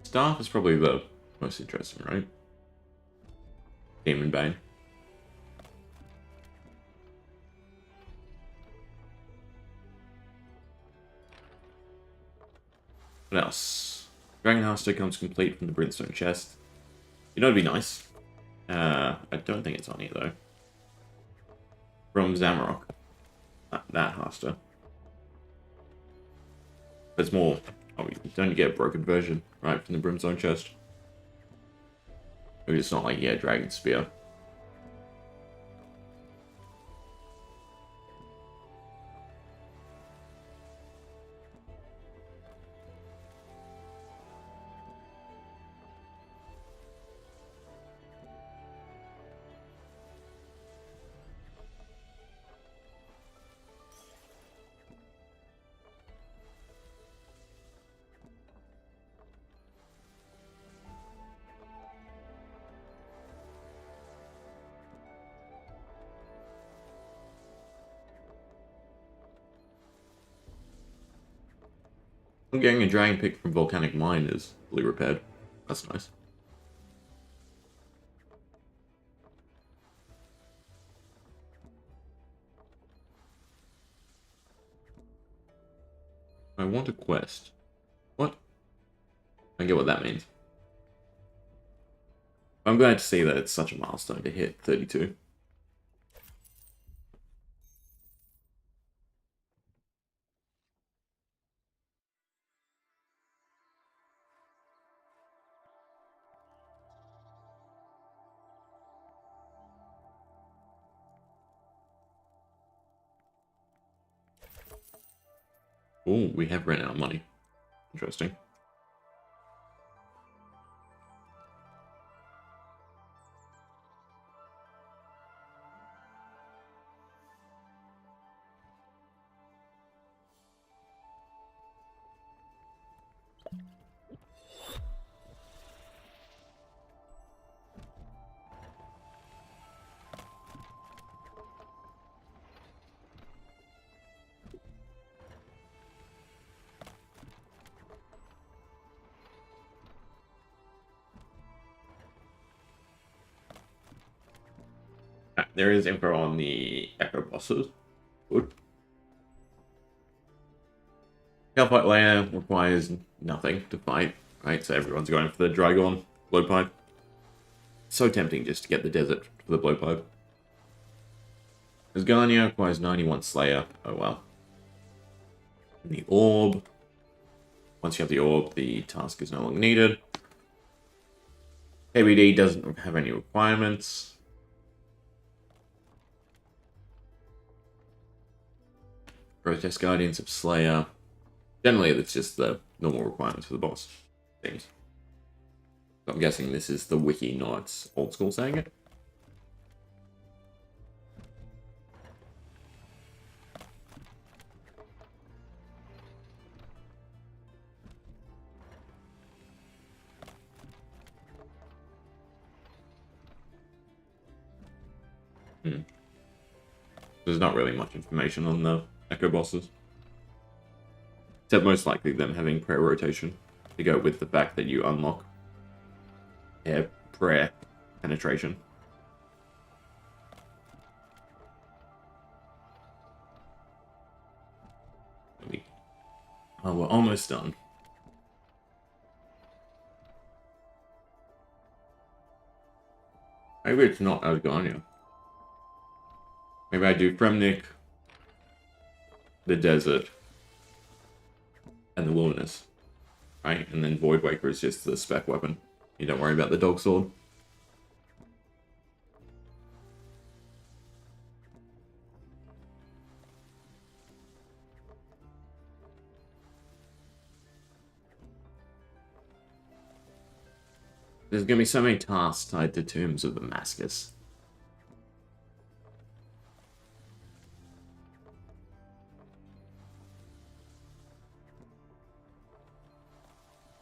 Speaker 1: Staff is probably the most interesting, right? Demon Bane. What else? Dragon Hearthstone comes complete from the Brimstone chest. You know, it'd be nice. I don't think it's on here though. From Zamarok. That Hearthstone. But it's more Oh, you don't get a broken version, right, from the Brimstone chest. Maybe it's not like, yeah, Dragon Spear. I'm getting a Dragon Pick from Volcanic Mine is fully repaired. That's nice. I want a quest. What? I get what that means. I'm glad to see that it's such a milestone to hit 32. Oh, we have ran out of money. Interesting. There is info on the Echo bosses. Good. Hellfight layer requires nothing to fight, right? So everyone's going for the Dragon blowpipe. So tempting just to get the desert for the blowpipe. Asgarnia requires 91 Slayer. Oh well. And the orb. Once you have the orb, the task is no longer needed. KBD doesn't have any requirements. Grotesque Guardians of Slayer. Generally, it's just the normal requirements for the boss. Seems. So I'm guessing this is the wiki, not old school saying it. There's not really much information on the Echo bosses. Except most likely them having prayer rotation to go with the fact that you unlock prayer penetration. Oh, we're almost done. Maybe it's not Asgarnia. Maybe I do Fremnik, the desert, and the wilderness, right? And then Voidwaker is just the spec weapon. You don't worry about the dog sword. There's gonna be so many tasks tied to Tombs of Damascus.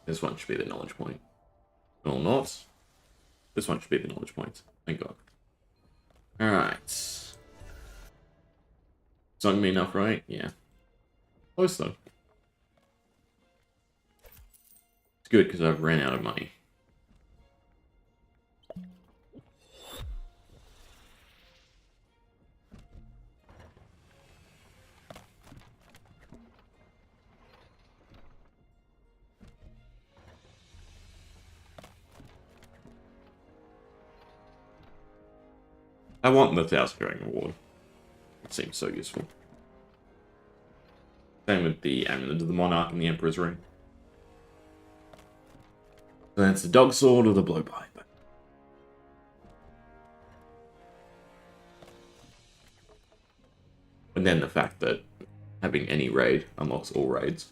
Speaker 1: This one should be the knowledge point. Or not. This one should be the knowledge point. Thank God. Alright. It's not gonna be enough, right? Yeah. Close though. It's good because I've ran out of money. I want the 1000 Going Award. It seems so useful. Same with the Amulet of the Monarch and the Emperor's Ring. So that's the dog sword or the blowpipe. And then the fact that having any raid unlocks all raids.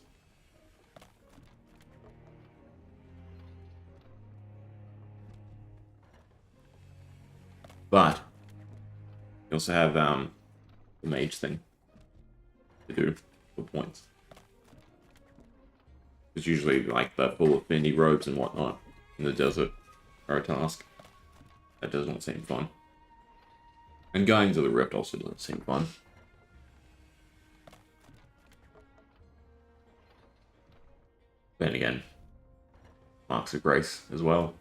Speaker 1: But you also have the mage thing to do for points. It's usually like the full affinity robes and whatnot in the desert are a task. That doesn't seem fun. And going to the Rift also doesn't seem fun. Then again, Marks of Grace as well.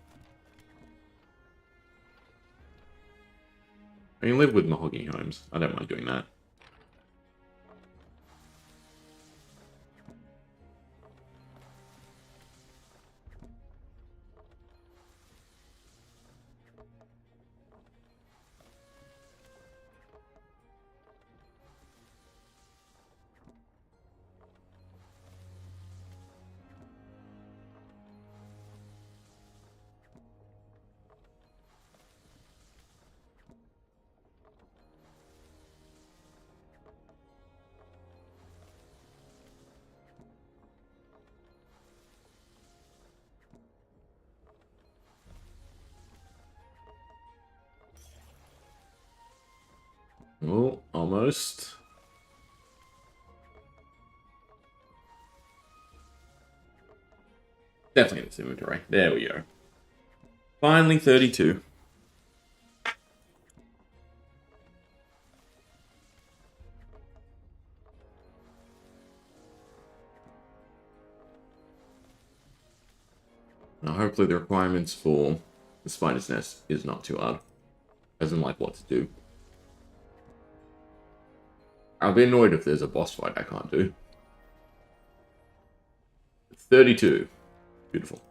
Speaker 1: I can live with mahogany homes. I don't mind doing that. Oh, almost. Definitely this inventory. There we go. Finally 32. Now hopefully the requirements for the spider's nest is not too hard. As in like what to do. I'll be annoyed if there's a boss fight I can't do. 32. Beautiful.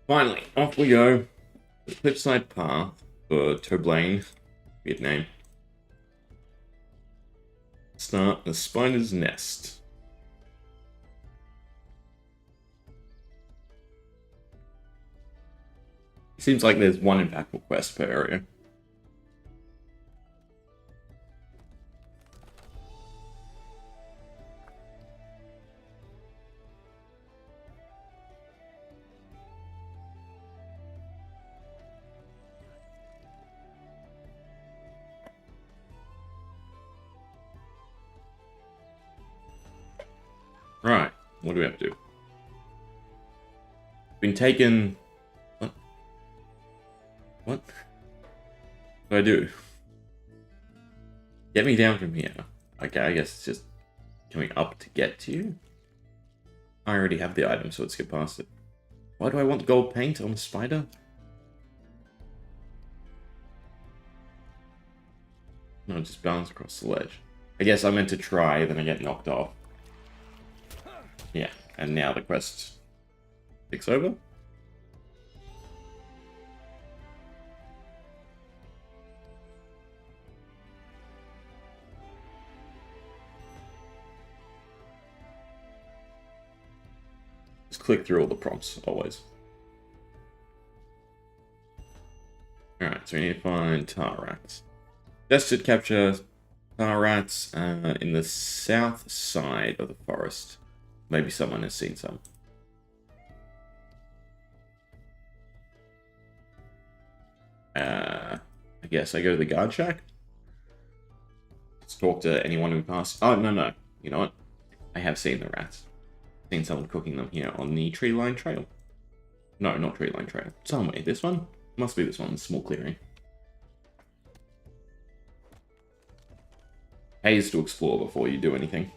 Speaker 1: Finally, off we go. The Cliffside Path for Toblain, weird name. Start the Spider's Nest. Seems like there's one impactful quest per area. Right, what do we have to do? Been taken... What? What do I do? Get me down from here. Okay, I guess it's just coming up to get to you. I already have the item, so let's get past it. Why do I want gold paint on the spider? No, just bounce across the ledge. I guess I meant to try, then I get knocked off. Yeah, and now the quest takes over. Just click through all the prompts, always. Alright, so we need to find tar rats. Just to capture tar rats in the south side of the forest. Maybe someone has seen some. I guess I go to the guard shack. Let's talk to anyone who passed. Oh, no. You know what? I have seen the rats. Seen someone cooking them here on the tree line trail. No, not tree line trail. Somewhere. This one? Must be this one. Small clearing. Pays to explore before you do anything.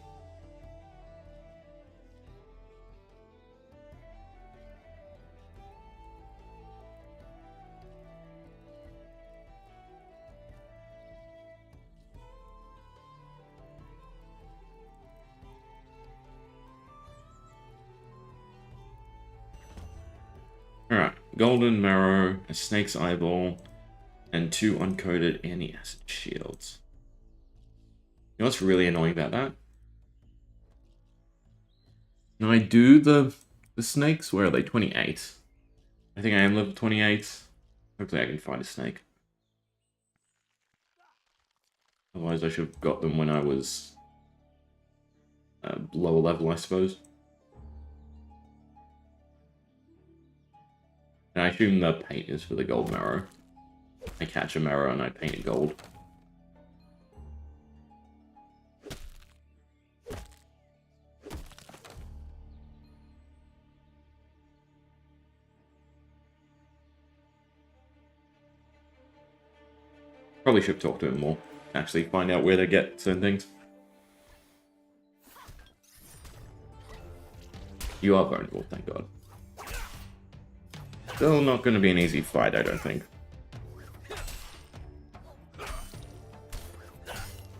Speaker 1: Alright, golden marrow, a snake's eyeball, and 2 uncoded anti-acid shields. know what's really annoying about that? When I do the snakes, where are they? 28. I think I am level 28. Hopefully I can find a snake. Otherwise I should have got them when I was lower level, I suppose. And I assume the paint is for the gold marrow. I catch a marrow and I paint it gold. Probably should talk to him more. Actually find out where to get certain things. You are vulnerable, thank God. Still not going to be an easy fight, I don't think.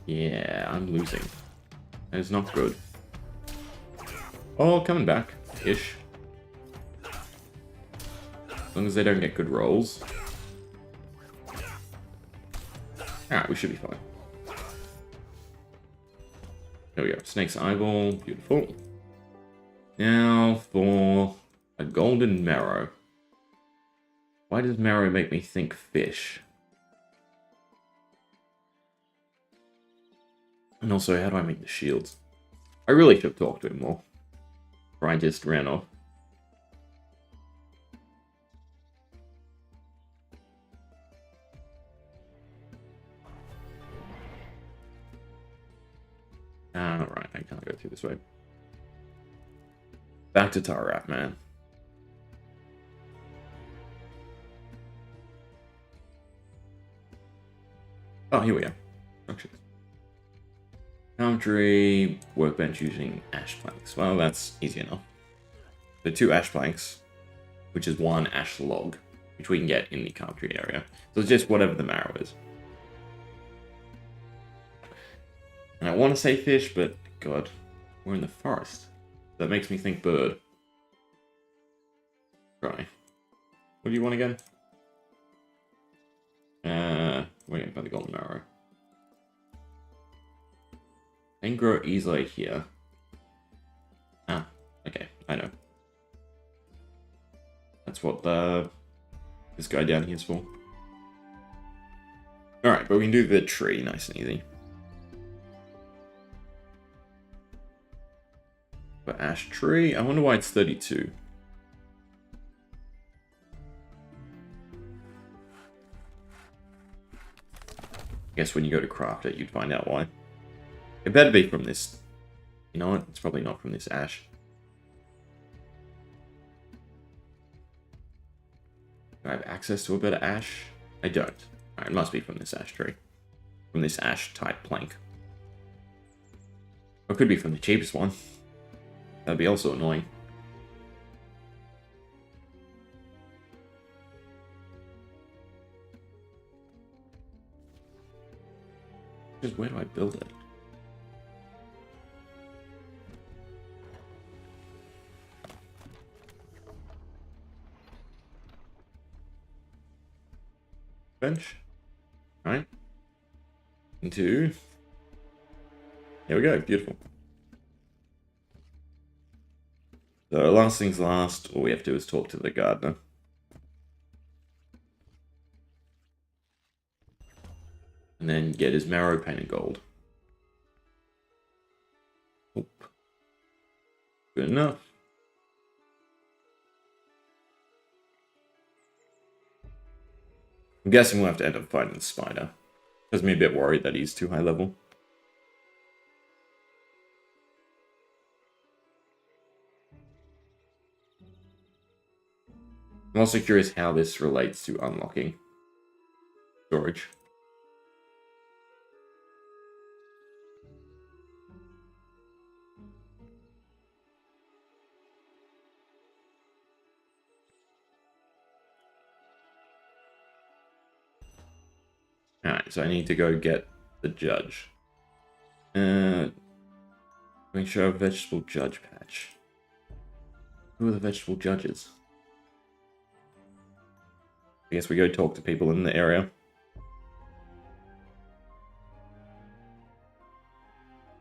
Speaker 1: Yeah, I'm losing. That is not good. Oh, coming back-ish. As long as they don't get good rolls. Alright, we should be fine. There we go. Snake's eyeball. Beautiful. Now for a golden marrow. Why does marrow make me think fish? And also, how do I make the shields? I really should have talked to him more. Or I just ran off. Alright, I can't go through this way. Back to Tarrap, man. Oh, here we are. Structures. Carpentry, workbench using ash planks. Well, that's easy enough. So 2 ash planks, which is 1 ash log, which we can get in the carpentry area. So it's just whatever the marrow is. And I want to say fish, but God, we're in the forest. That makes me think bird. Try. What do you want again? Waiting for the golden marrow. Then grow easily here. Ah, okay, I know. That's what this guy down here is for. Alright, but we can do the tree nice and easy. For ash tree, I wonder why it's 32. I guess when you go to craft it, you'd find out why. It better be from this. You know what? It's probably not from this ash. Do I have access to a bit of ash? I don't. Alright, it must be from this ash tree. From this ash type plank. Or it could be from the cheapest one. That'd be also annoying. Just where do I build it? Bench. Alright. Into. Here we go. Beautiful. So last things last, all we have to do is talk to the gardener. And then get his marrow painted gold. Oop. Good enough. I'm guessing we'll have to end up fighting the spider. Has me a bit worried that he's too high level. I'm also curious how this relates to unlocking storage. Alright, so I need to go get the judge. Going to show a vegetable judge patch. Who are the vegetable judges? I guess we go talk to people in the area.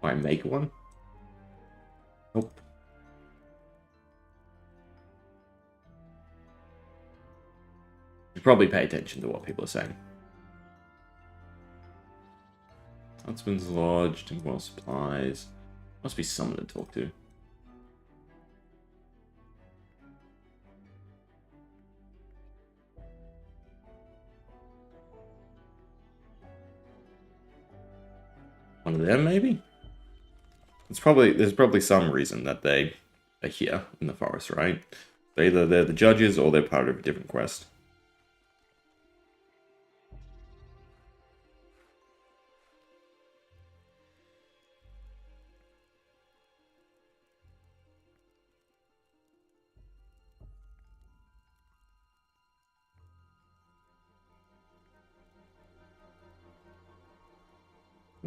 Speaker 1: I make one? Nope. You probably pay attention to what people are saying. Huntsman's lodged and well supplies. Must be someone to talk to. One of them, maybe? There's probably some reason that they are here in the forest, right? Either they're the judges or they're part of a different quest.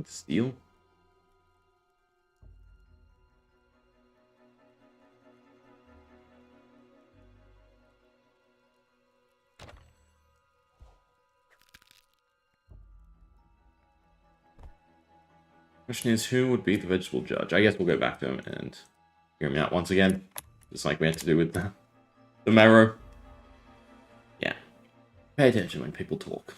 Speaker 1: Steal? Question is, who would be the vegetable judge? I guess we'll go back to him and hear him out once again. Just like we had to do with the marrow. Yeah. Pay attention when people talk.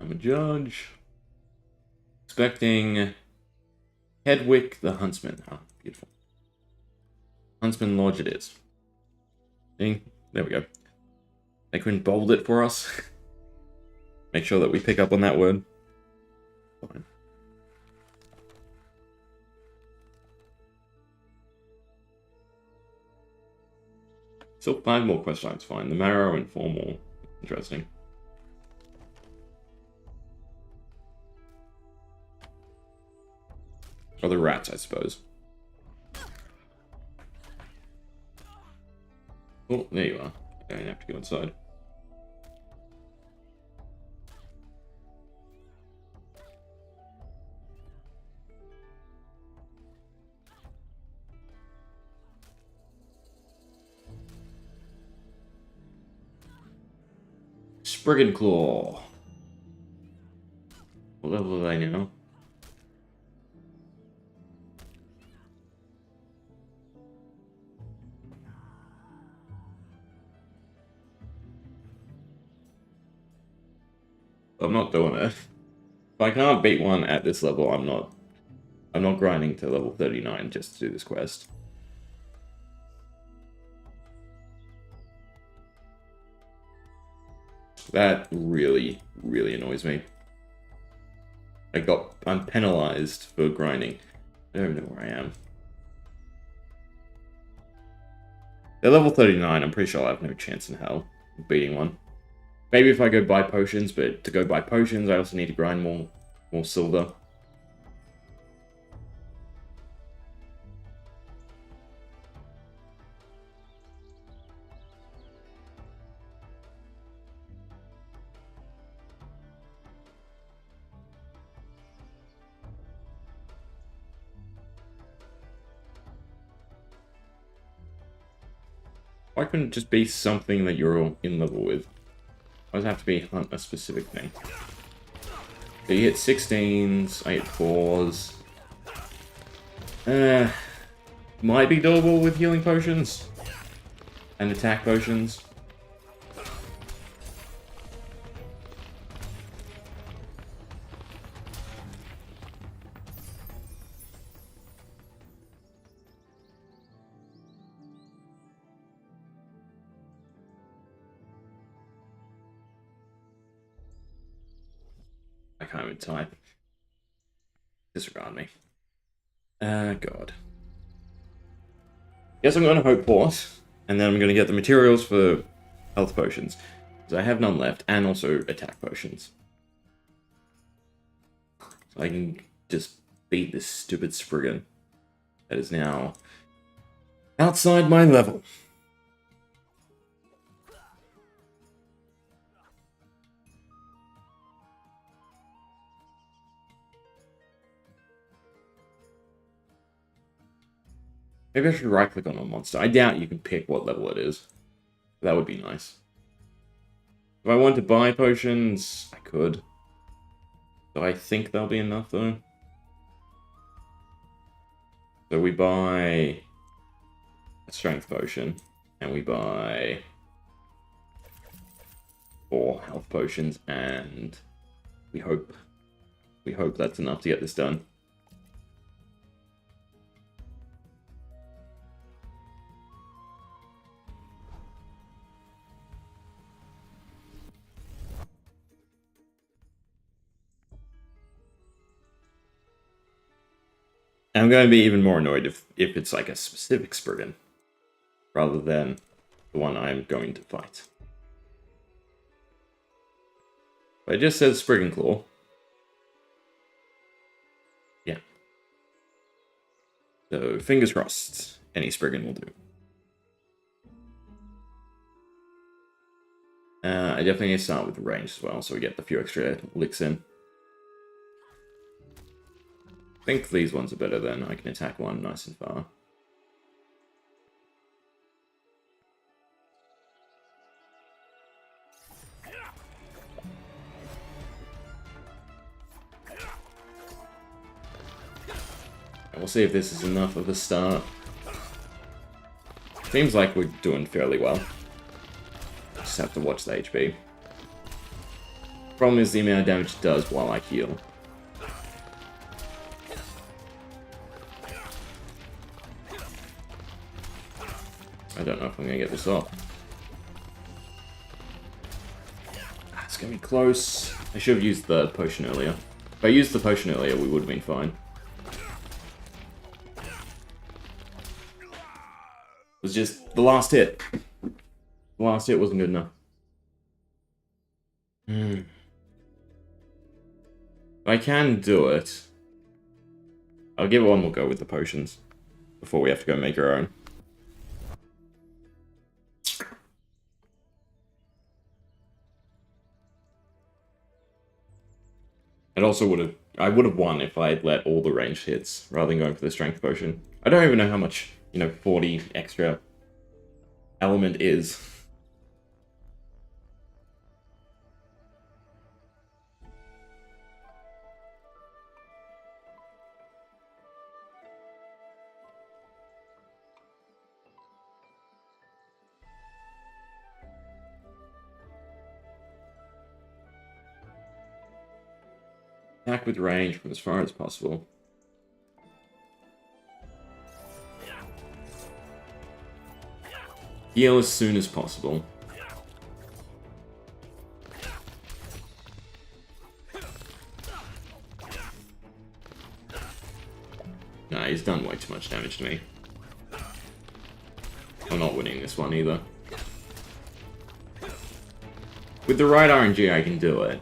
Speaker 1: I'm a judge. Expecting Hedwick the Huntsman. Oh, beautiful. Huntsman Lodge it is. See? There we go. They couldn't bold it for us. Make sure that we pick up on that word. Fine. Still 5 more quest lines, fine. The marrow and 4 more. Interesting. Or the rats, I suppose. Oh, there you are. I don't have to go inside. Spriggan Claw. What level are they now? I'm not doing it. If I can't beat one at this level, I'm not grinding to level 39 just to do this quest. That really, really annoys me. I'm penalized for grinding. I don't know where I am. At level 39, I'm pretty sure I have no chance in hell of beating one. Maybe if I go buy potions, but to go buy potions, I also need to grind more silver. Why couldn't it just be something that you're all in level with? Why does it have to be hunt a specific thing? So you hit 16s, I hit 4s. Might be doable with healing potions. And attack potions. I can't even type. Disregard me. God. Guess I'm going to hope force, and then I'm going to get the materials for health potions. Because I have none left, and also attack potions. So I can just beat this stupid Spriggan that is now outside my level. Maybe I should right-click on a monster. I doubt you can pick what level it is. That would be nice. If I want to buy potions, I could. Do I think they'll be enough, though? So we buy a strength potion, and we buy 4 health potions, and we hope that's enough to get this done. I'm going to be even more annoyed if it's like a specific Spriggan, rather than the one I'm going to fight. But it just says Spriggan Claw. Yeah. So, fingers crossed, any Spriggan will do. I definitely need to start with the range as well, so we get the few extra licks in. I think these ones are better then. I can attack one nice and far. And we'll see if this is enough of a start. Seems like we're doing fairly well. Just have to watch the HP. Problem is the amount of damage it does while I heal. I don't know if I'm going to get this off. It's going to be close. I should have used the potion earlier. If I used the potion earlier, we would have been fine. It was just the last hit. The last hit wasn't good enough. If I can do it, I'll give it one more go with the potions before we have to go make our own. I would have won if I had let all the ranged hits rather than going for the strength potion. I don't even know how much, 40 extra element is. Attack with range from as far as possible. Heal as soon as possible. Nah, he's done way too much damage to me. I'm not winning this one either. With the right RNG, I can do it.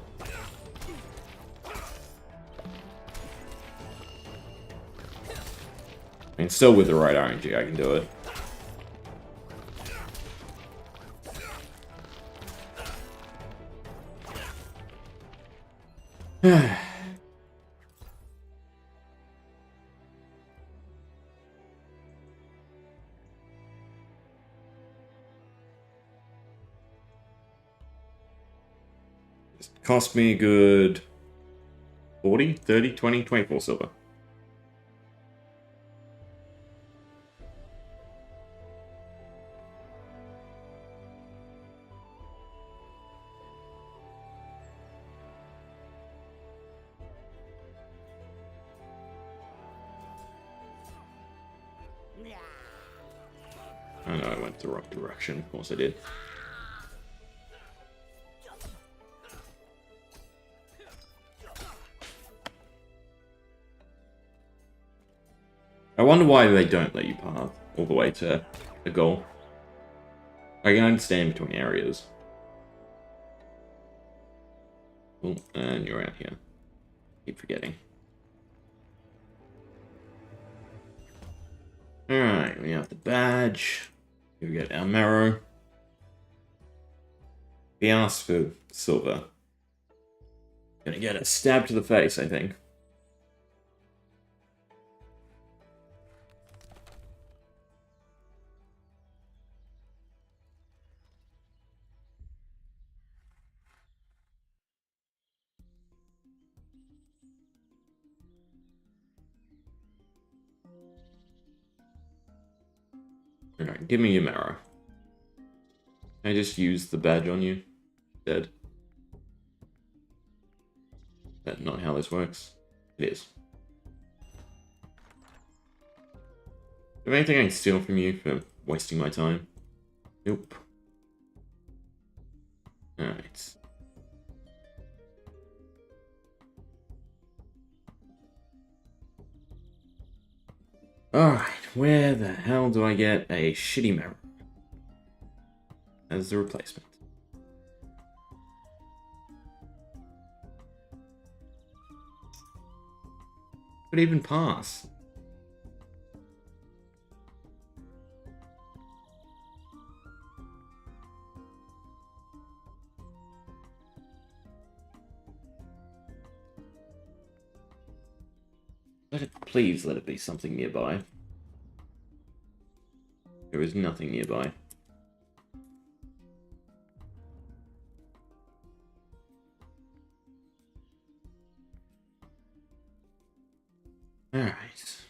Speaker 1: And still with the right RNG, I can do it. It cost me a good 40, 30, 20, 24 silver. I know I went the wrong direction. Of course I did. I wonder why they don't let you path all the way to the goal. I can understand between areas. Oh, and you're out here. Keep forgetting. Alright, we have the badge. Here we get our marrow. We asked for silver. Gonna get a stab to the face, I think. Alright, give me your marrow. Can I just use the badge on you? Dead. That's not how this works. It is. Do you have anything I can steal from you for wasting my time? Nope. Alright. Alright, where the hell do I get a shitty marrow as the replacement? Could even pass. Please let it be something nearby. There is nothing nearby. Alright.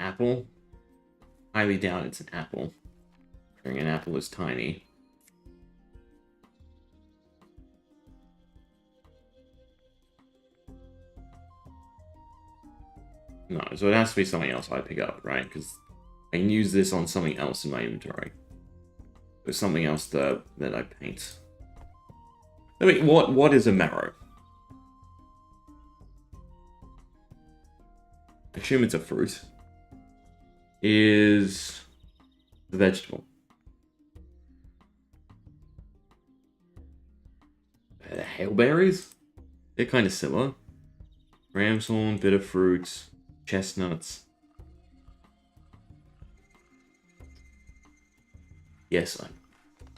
Speaker 1: Apple? Highly doubt it's an apple. An apple is tiny. No, so it has to be something else I pick up, right? Because I can use this on something else in my inventory. There's something else that I paint. I mean, what is a marrow? I assume it's a fruit. Is the vegetable. Hailberries? They're kind of similar. Ram's horn, bitter fruit, chestnuts. Yes,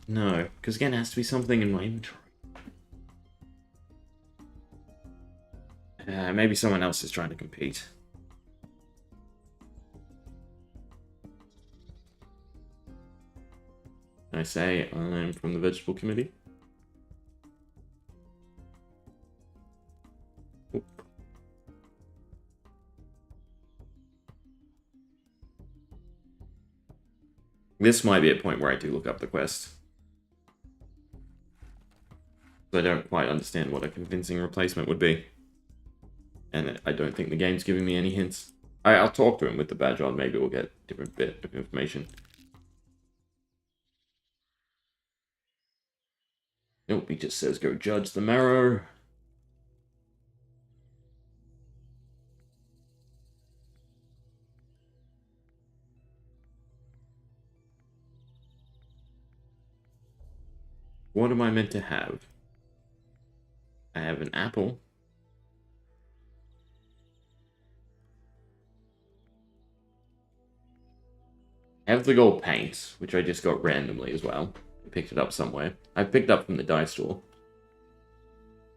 Speaker 1: no, because again, it has to be something in my inventory. Maybe someone else is trying to compete. I say I'm from the vegetable committee. Oop. This might be a point where I do look up the quest. I don't quite understand what a convincing replacement would be. And I don't think the game's giving me any hints. I'll talk to him with the badge on, maybe we'll get a different bit of information. Nope, he just says go judge the marrow. What am I meant to have? I have an apple. I have the gold paint, which I just got randomly as well. I picked it up somewhere. I picked up from the dye store.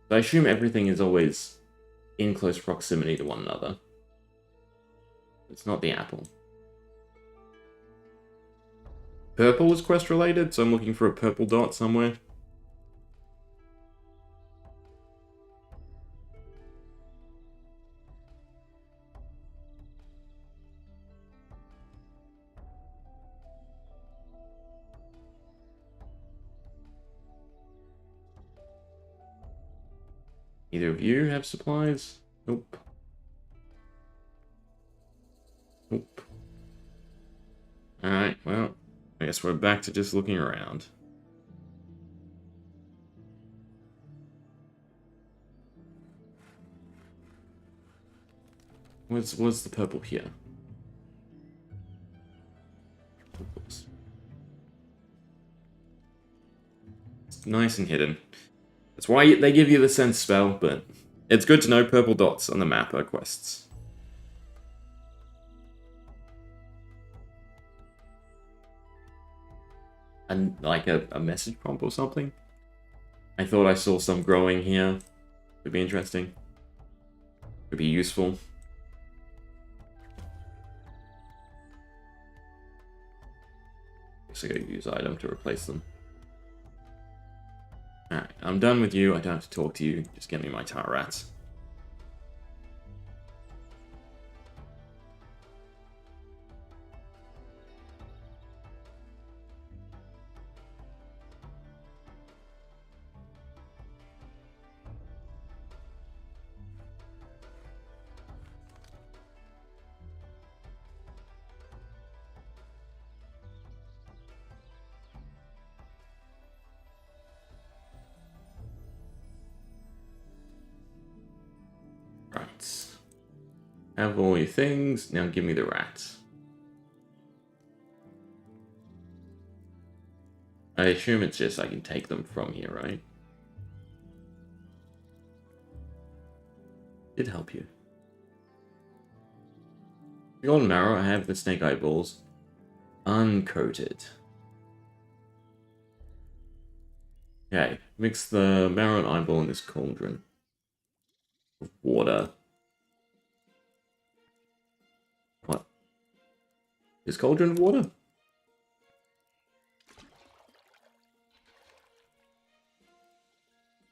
Speaker 1: So I assume everything is always in close proximity to one another. It's not the apple. Purple was quest related, so I'm looking for a purple dot somewhere. Either of you have supplies? Nope. Nope. Alright, well, I guess we're back to just looking around. What's the purple here? It's nice and hidden. That's why they give you the sense spell, but it's good to know purple dots on the map are quests. And like a message prompt or something. I thought I saw some growing here. Could be interesting. Could be useful. Guess I gotta use item to replace them. Alright, I'm done with you. I don't have to talk to you. Just get me my tar rats. Have all your things. Now give me the rats. I assume it's just I can take them from here, right? Did help you. The golden marrow, I have the snake eyeballs. Uncoated. Okay, mix the marrow and eyeball in this cauldron of water. What? Is cauldron of water?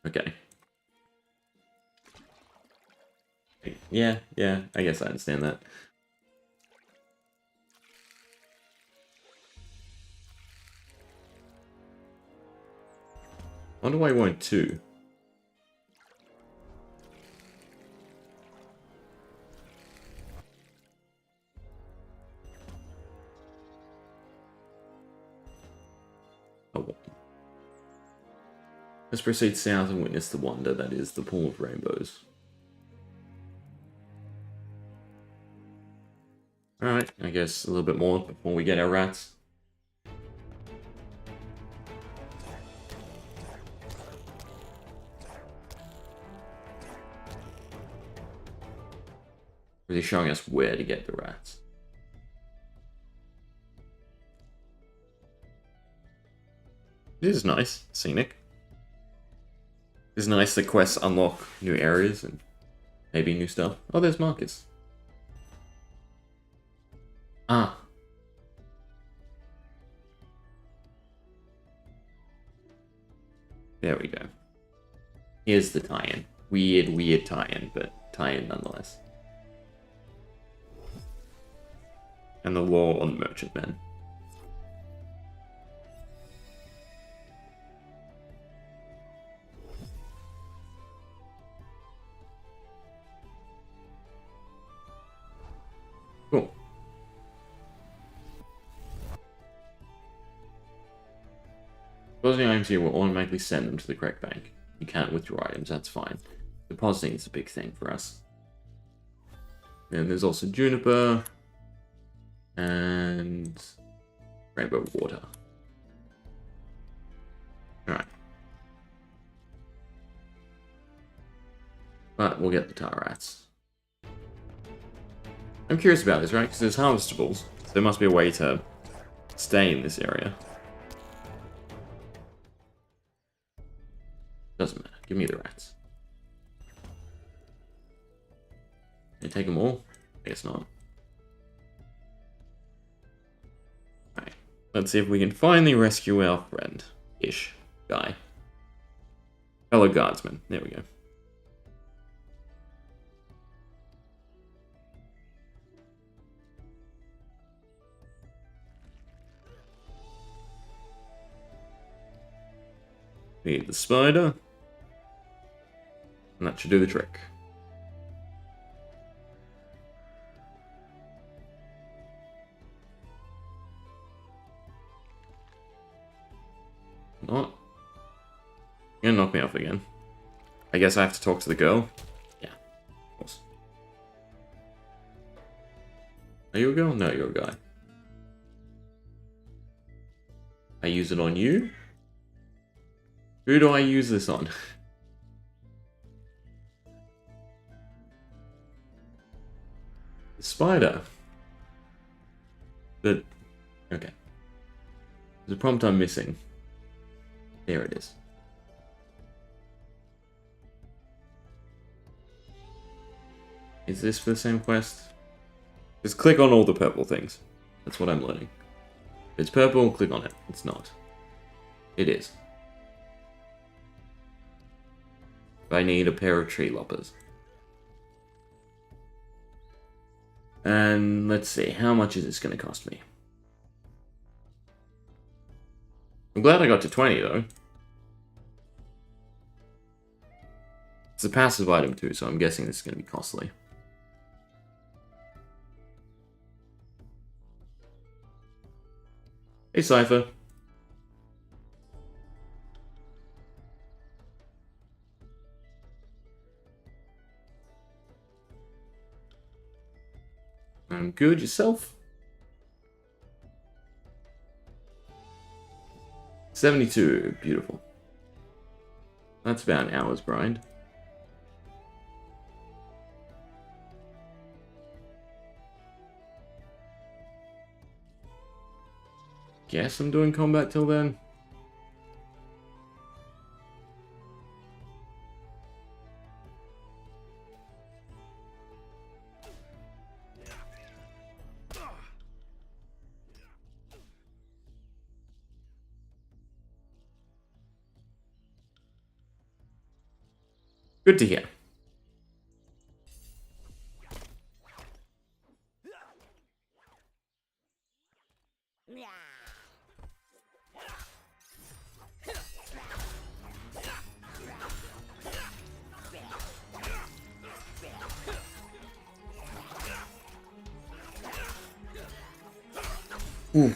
Speaker 1: Okay. Yeah, I guess I understand that. I wonder why I won't 2. Oh. Let's proceed south and witness the wonder that is the pool of rainbows. Alright, I guess a little bit more before we get our rats. Really showing us where to get the rats. This is nice, scenic. It's nice that quests unlock new areas and maybe new stuff. Oh, there's Marcus. Ah. There we go. Here's the tie-in. Weird tie-in, but tie-in nonetheless. And the law on merchantmen. Cool. Depositing items here will automatically send them to the correct bank. You can't withdraw items, that's fine. Depositing is a big thing for us. And there's also juniper and rainbow water. Alright. But we'll get the tar rats. I'm curious about this, right? Because there's harvestables. So there must be a way to stay in this area. Doesn't matter. Give me the rats. Can I take them all? I guess not. Alright. Let's see if we can finally rescue our friend-ish guy. Fellow guardsman. There we go. Need the spider. And that should do the trick. Not. You're gonna knock me off again. I guess I have to talk to the girl. Yeah, of course. Are you a girl? No, you're a guy. I use it on you? Who do I use this on? The spider. But, okay. There's a prompt I'm missing. There it is. Is this for the same quest? Just click on all the purple things. That's what I'm learning. If it's purple, click on it. It's not. It is. I need a pair of tree loppers. And let's see, how much is this going to cost me? I'm glad I got to 20 though. It's a passive item too, so I'm guessing this is going to be costly. Hey Cypher. I'm good. Yourself? 72. Beautiful. That's about an hour's grind. Guess I'm doing combat till then. Good to hear. Ooh.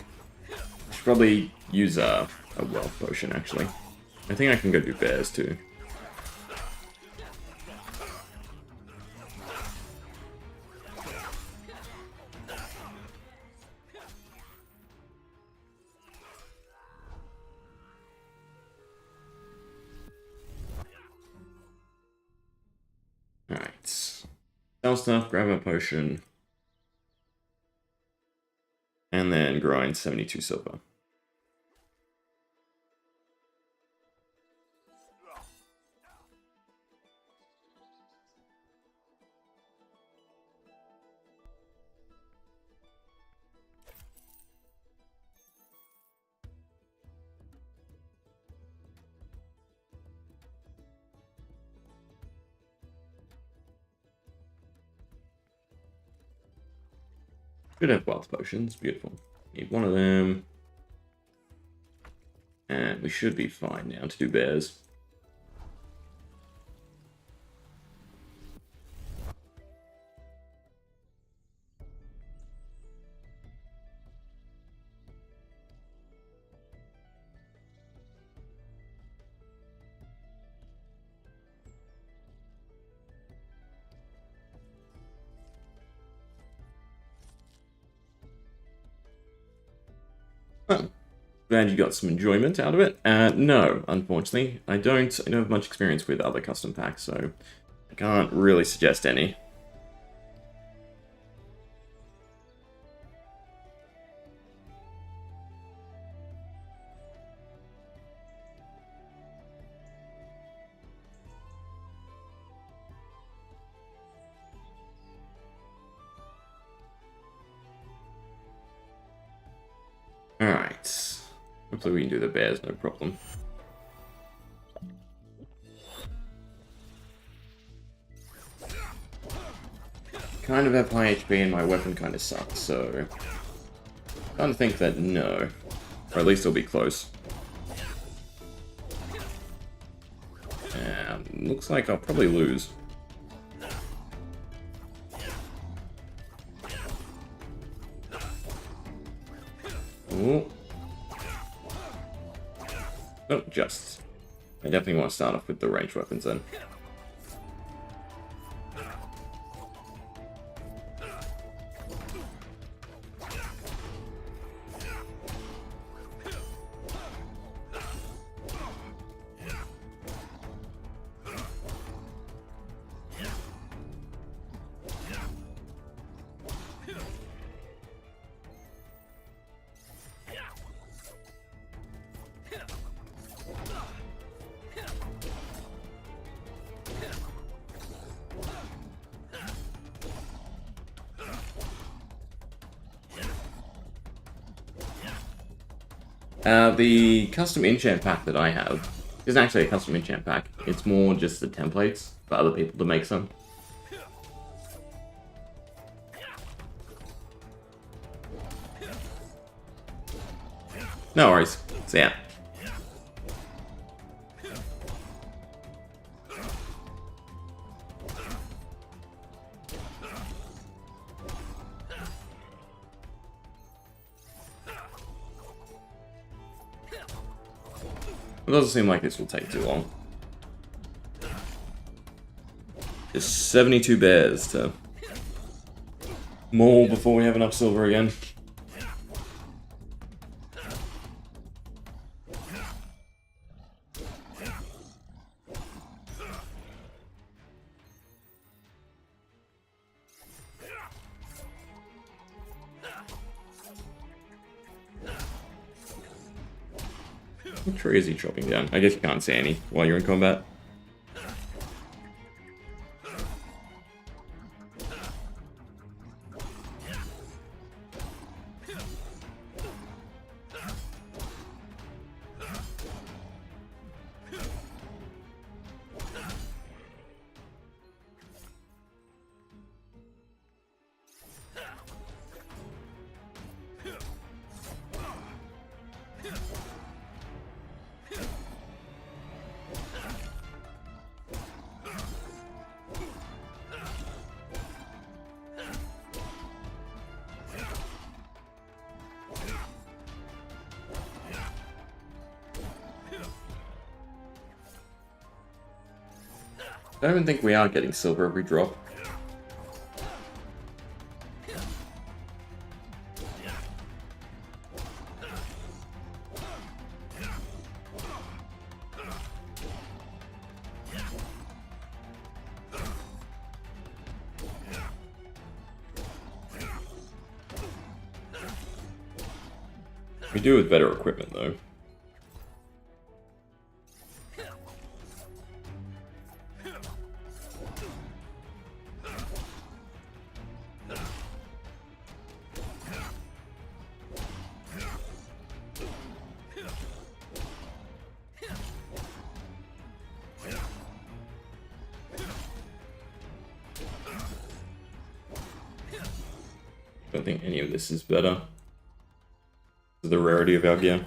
Speaker 1: Should probably use a wealth potion, actually. I think I can go do bears, too. Alright. Sell stuff, grab a potion. And then grind 72 silver. Should have wealth potions. Beautiful. Need one of them. And we should be fine now to do bears. Oh, glad you got some enjoyment out of it. No, unfortunately. I don't have much experience with other custom packs, so I can't really suggest any. Alright. Hopefully we can do the bears, no problem. Kind of have high HP and my weapon kind of sucks, so... I kind of think that no. Or at least it'll be close. Looks like I'll probably lose. Ooh. Oh, just. I definitely want to start off with the ranged weapons then. The custom enchant pack that I have isn't actually a custom enchant pack. It's more just the templates for other people to make some. No worries. So yeah. It doesn't seem like this will take too long. Just 72 bears to more before we have enough silver again. What tree is he chopping down? I guess you can't see any while you're in combat. I don't even think we are getting silver every drop. We do with better equipment, though. Don't think any of this is better. The rarity of our gear.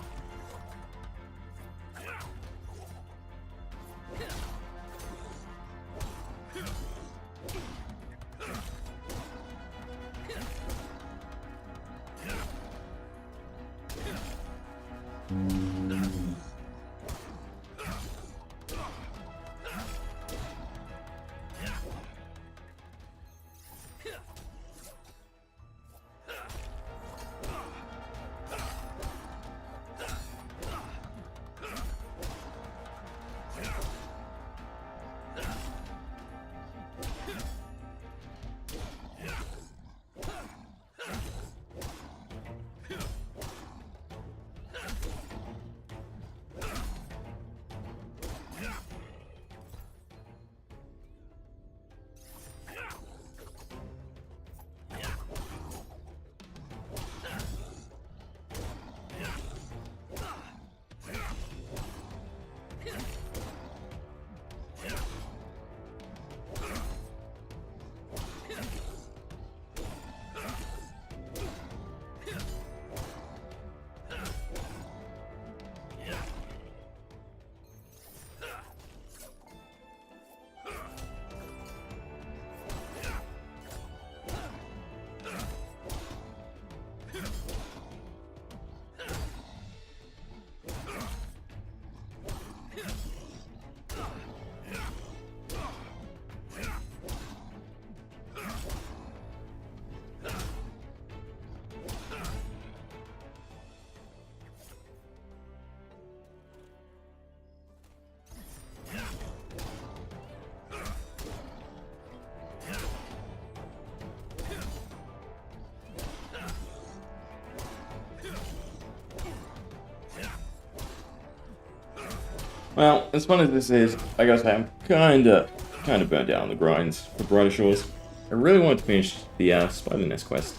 Speaker 1: Well, as fun as this is, I gotta say I'm kinda burnt out on the grinds for Brighter Shores. I really wanted to finish the Spider Nest quest,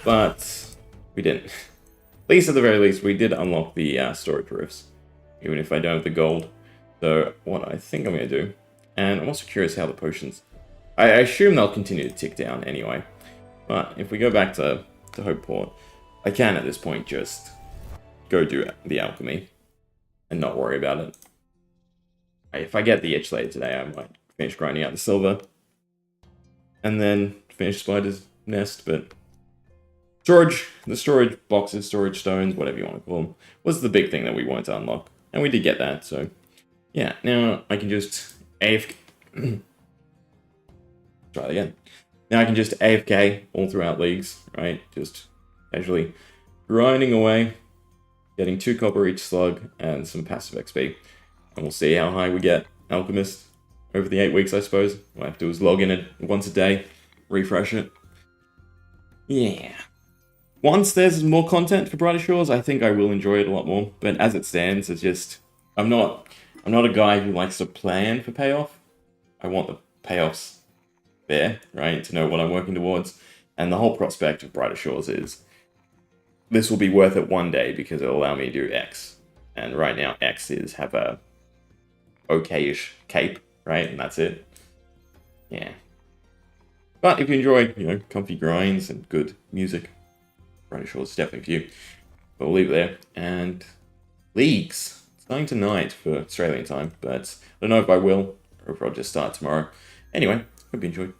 Speaker 1: but we didn't. At least at the very least, we did unlock the storage roofs, even if I don't have the gold. So what I think I'm gonna do, and I'm also curious how the potions. I assume they'll continue to tick down anyway, but if we go back to Hopeport, I can at this point just go do the alchemy and not worry about it. If I get the itch later today, I might finish grinding out the silver and then finish Spider's Nest, but the storage boxes, storage stones, whatever you want to call them, was the big thing that we wanted to unlock, and we did get that, so yeah, now I can just AFK. Try it again. Now I can just AFK all throughout leagues, right? Just casually grinding away, getting 2 copper each slug and some passive XP. And we'll see how high we get Alchemist over the 8 weeks, I suppose. What I have to do is log in it once a day, refresh it. Yeah. Once there's more content for Brighter Shores, I think I will enjoy it a lot more. But as it stands, it's just I'm not a guy who likes to plan for payoff. I want the payoffs there, right? To know what I'm working towards. And the whole prospect of Brighter Shores is this will be worth it one day because it'll allow me to do X. And right now X is have a okay-ish cape, right? And that's it. Yeah. But if you enjoy, comfy grinds and good music, Brighter Shores is definitely for you. But we'll leave it there. And leagues. Starting tonight for Australian time, but I don't know if I will, or if I'll just start tomorrow. Anyway, hope you enjoyed.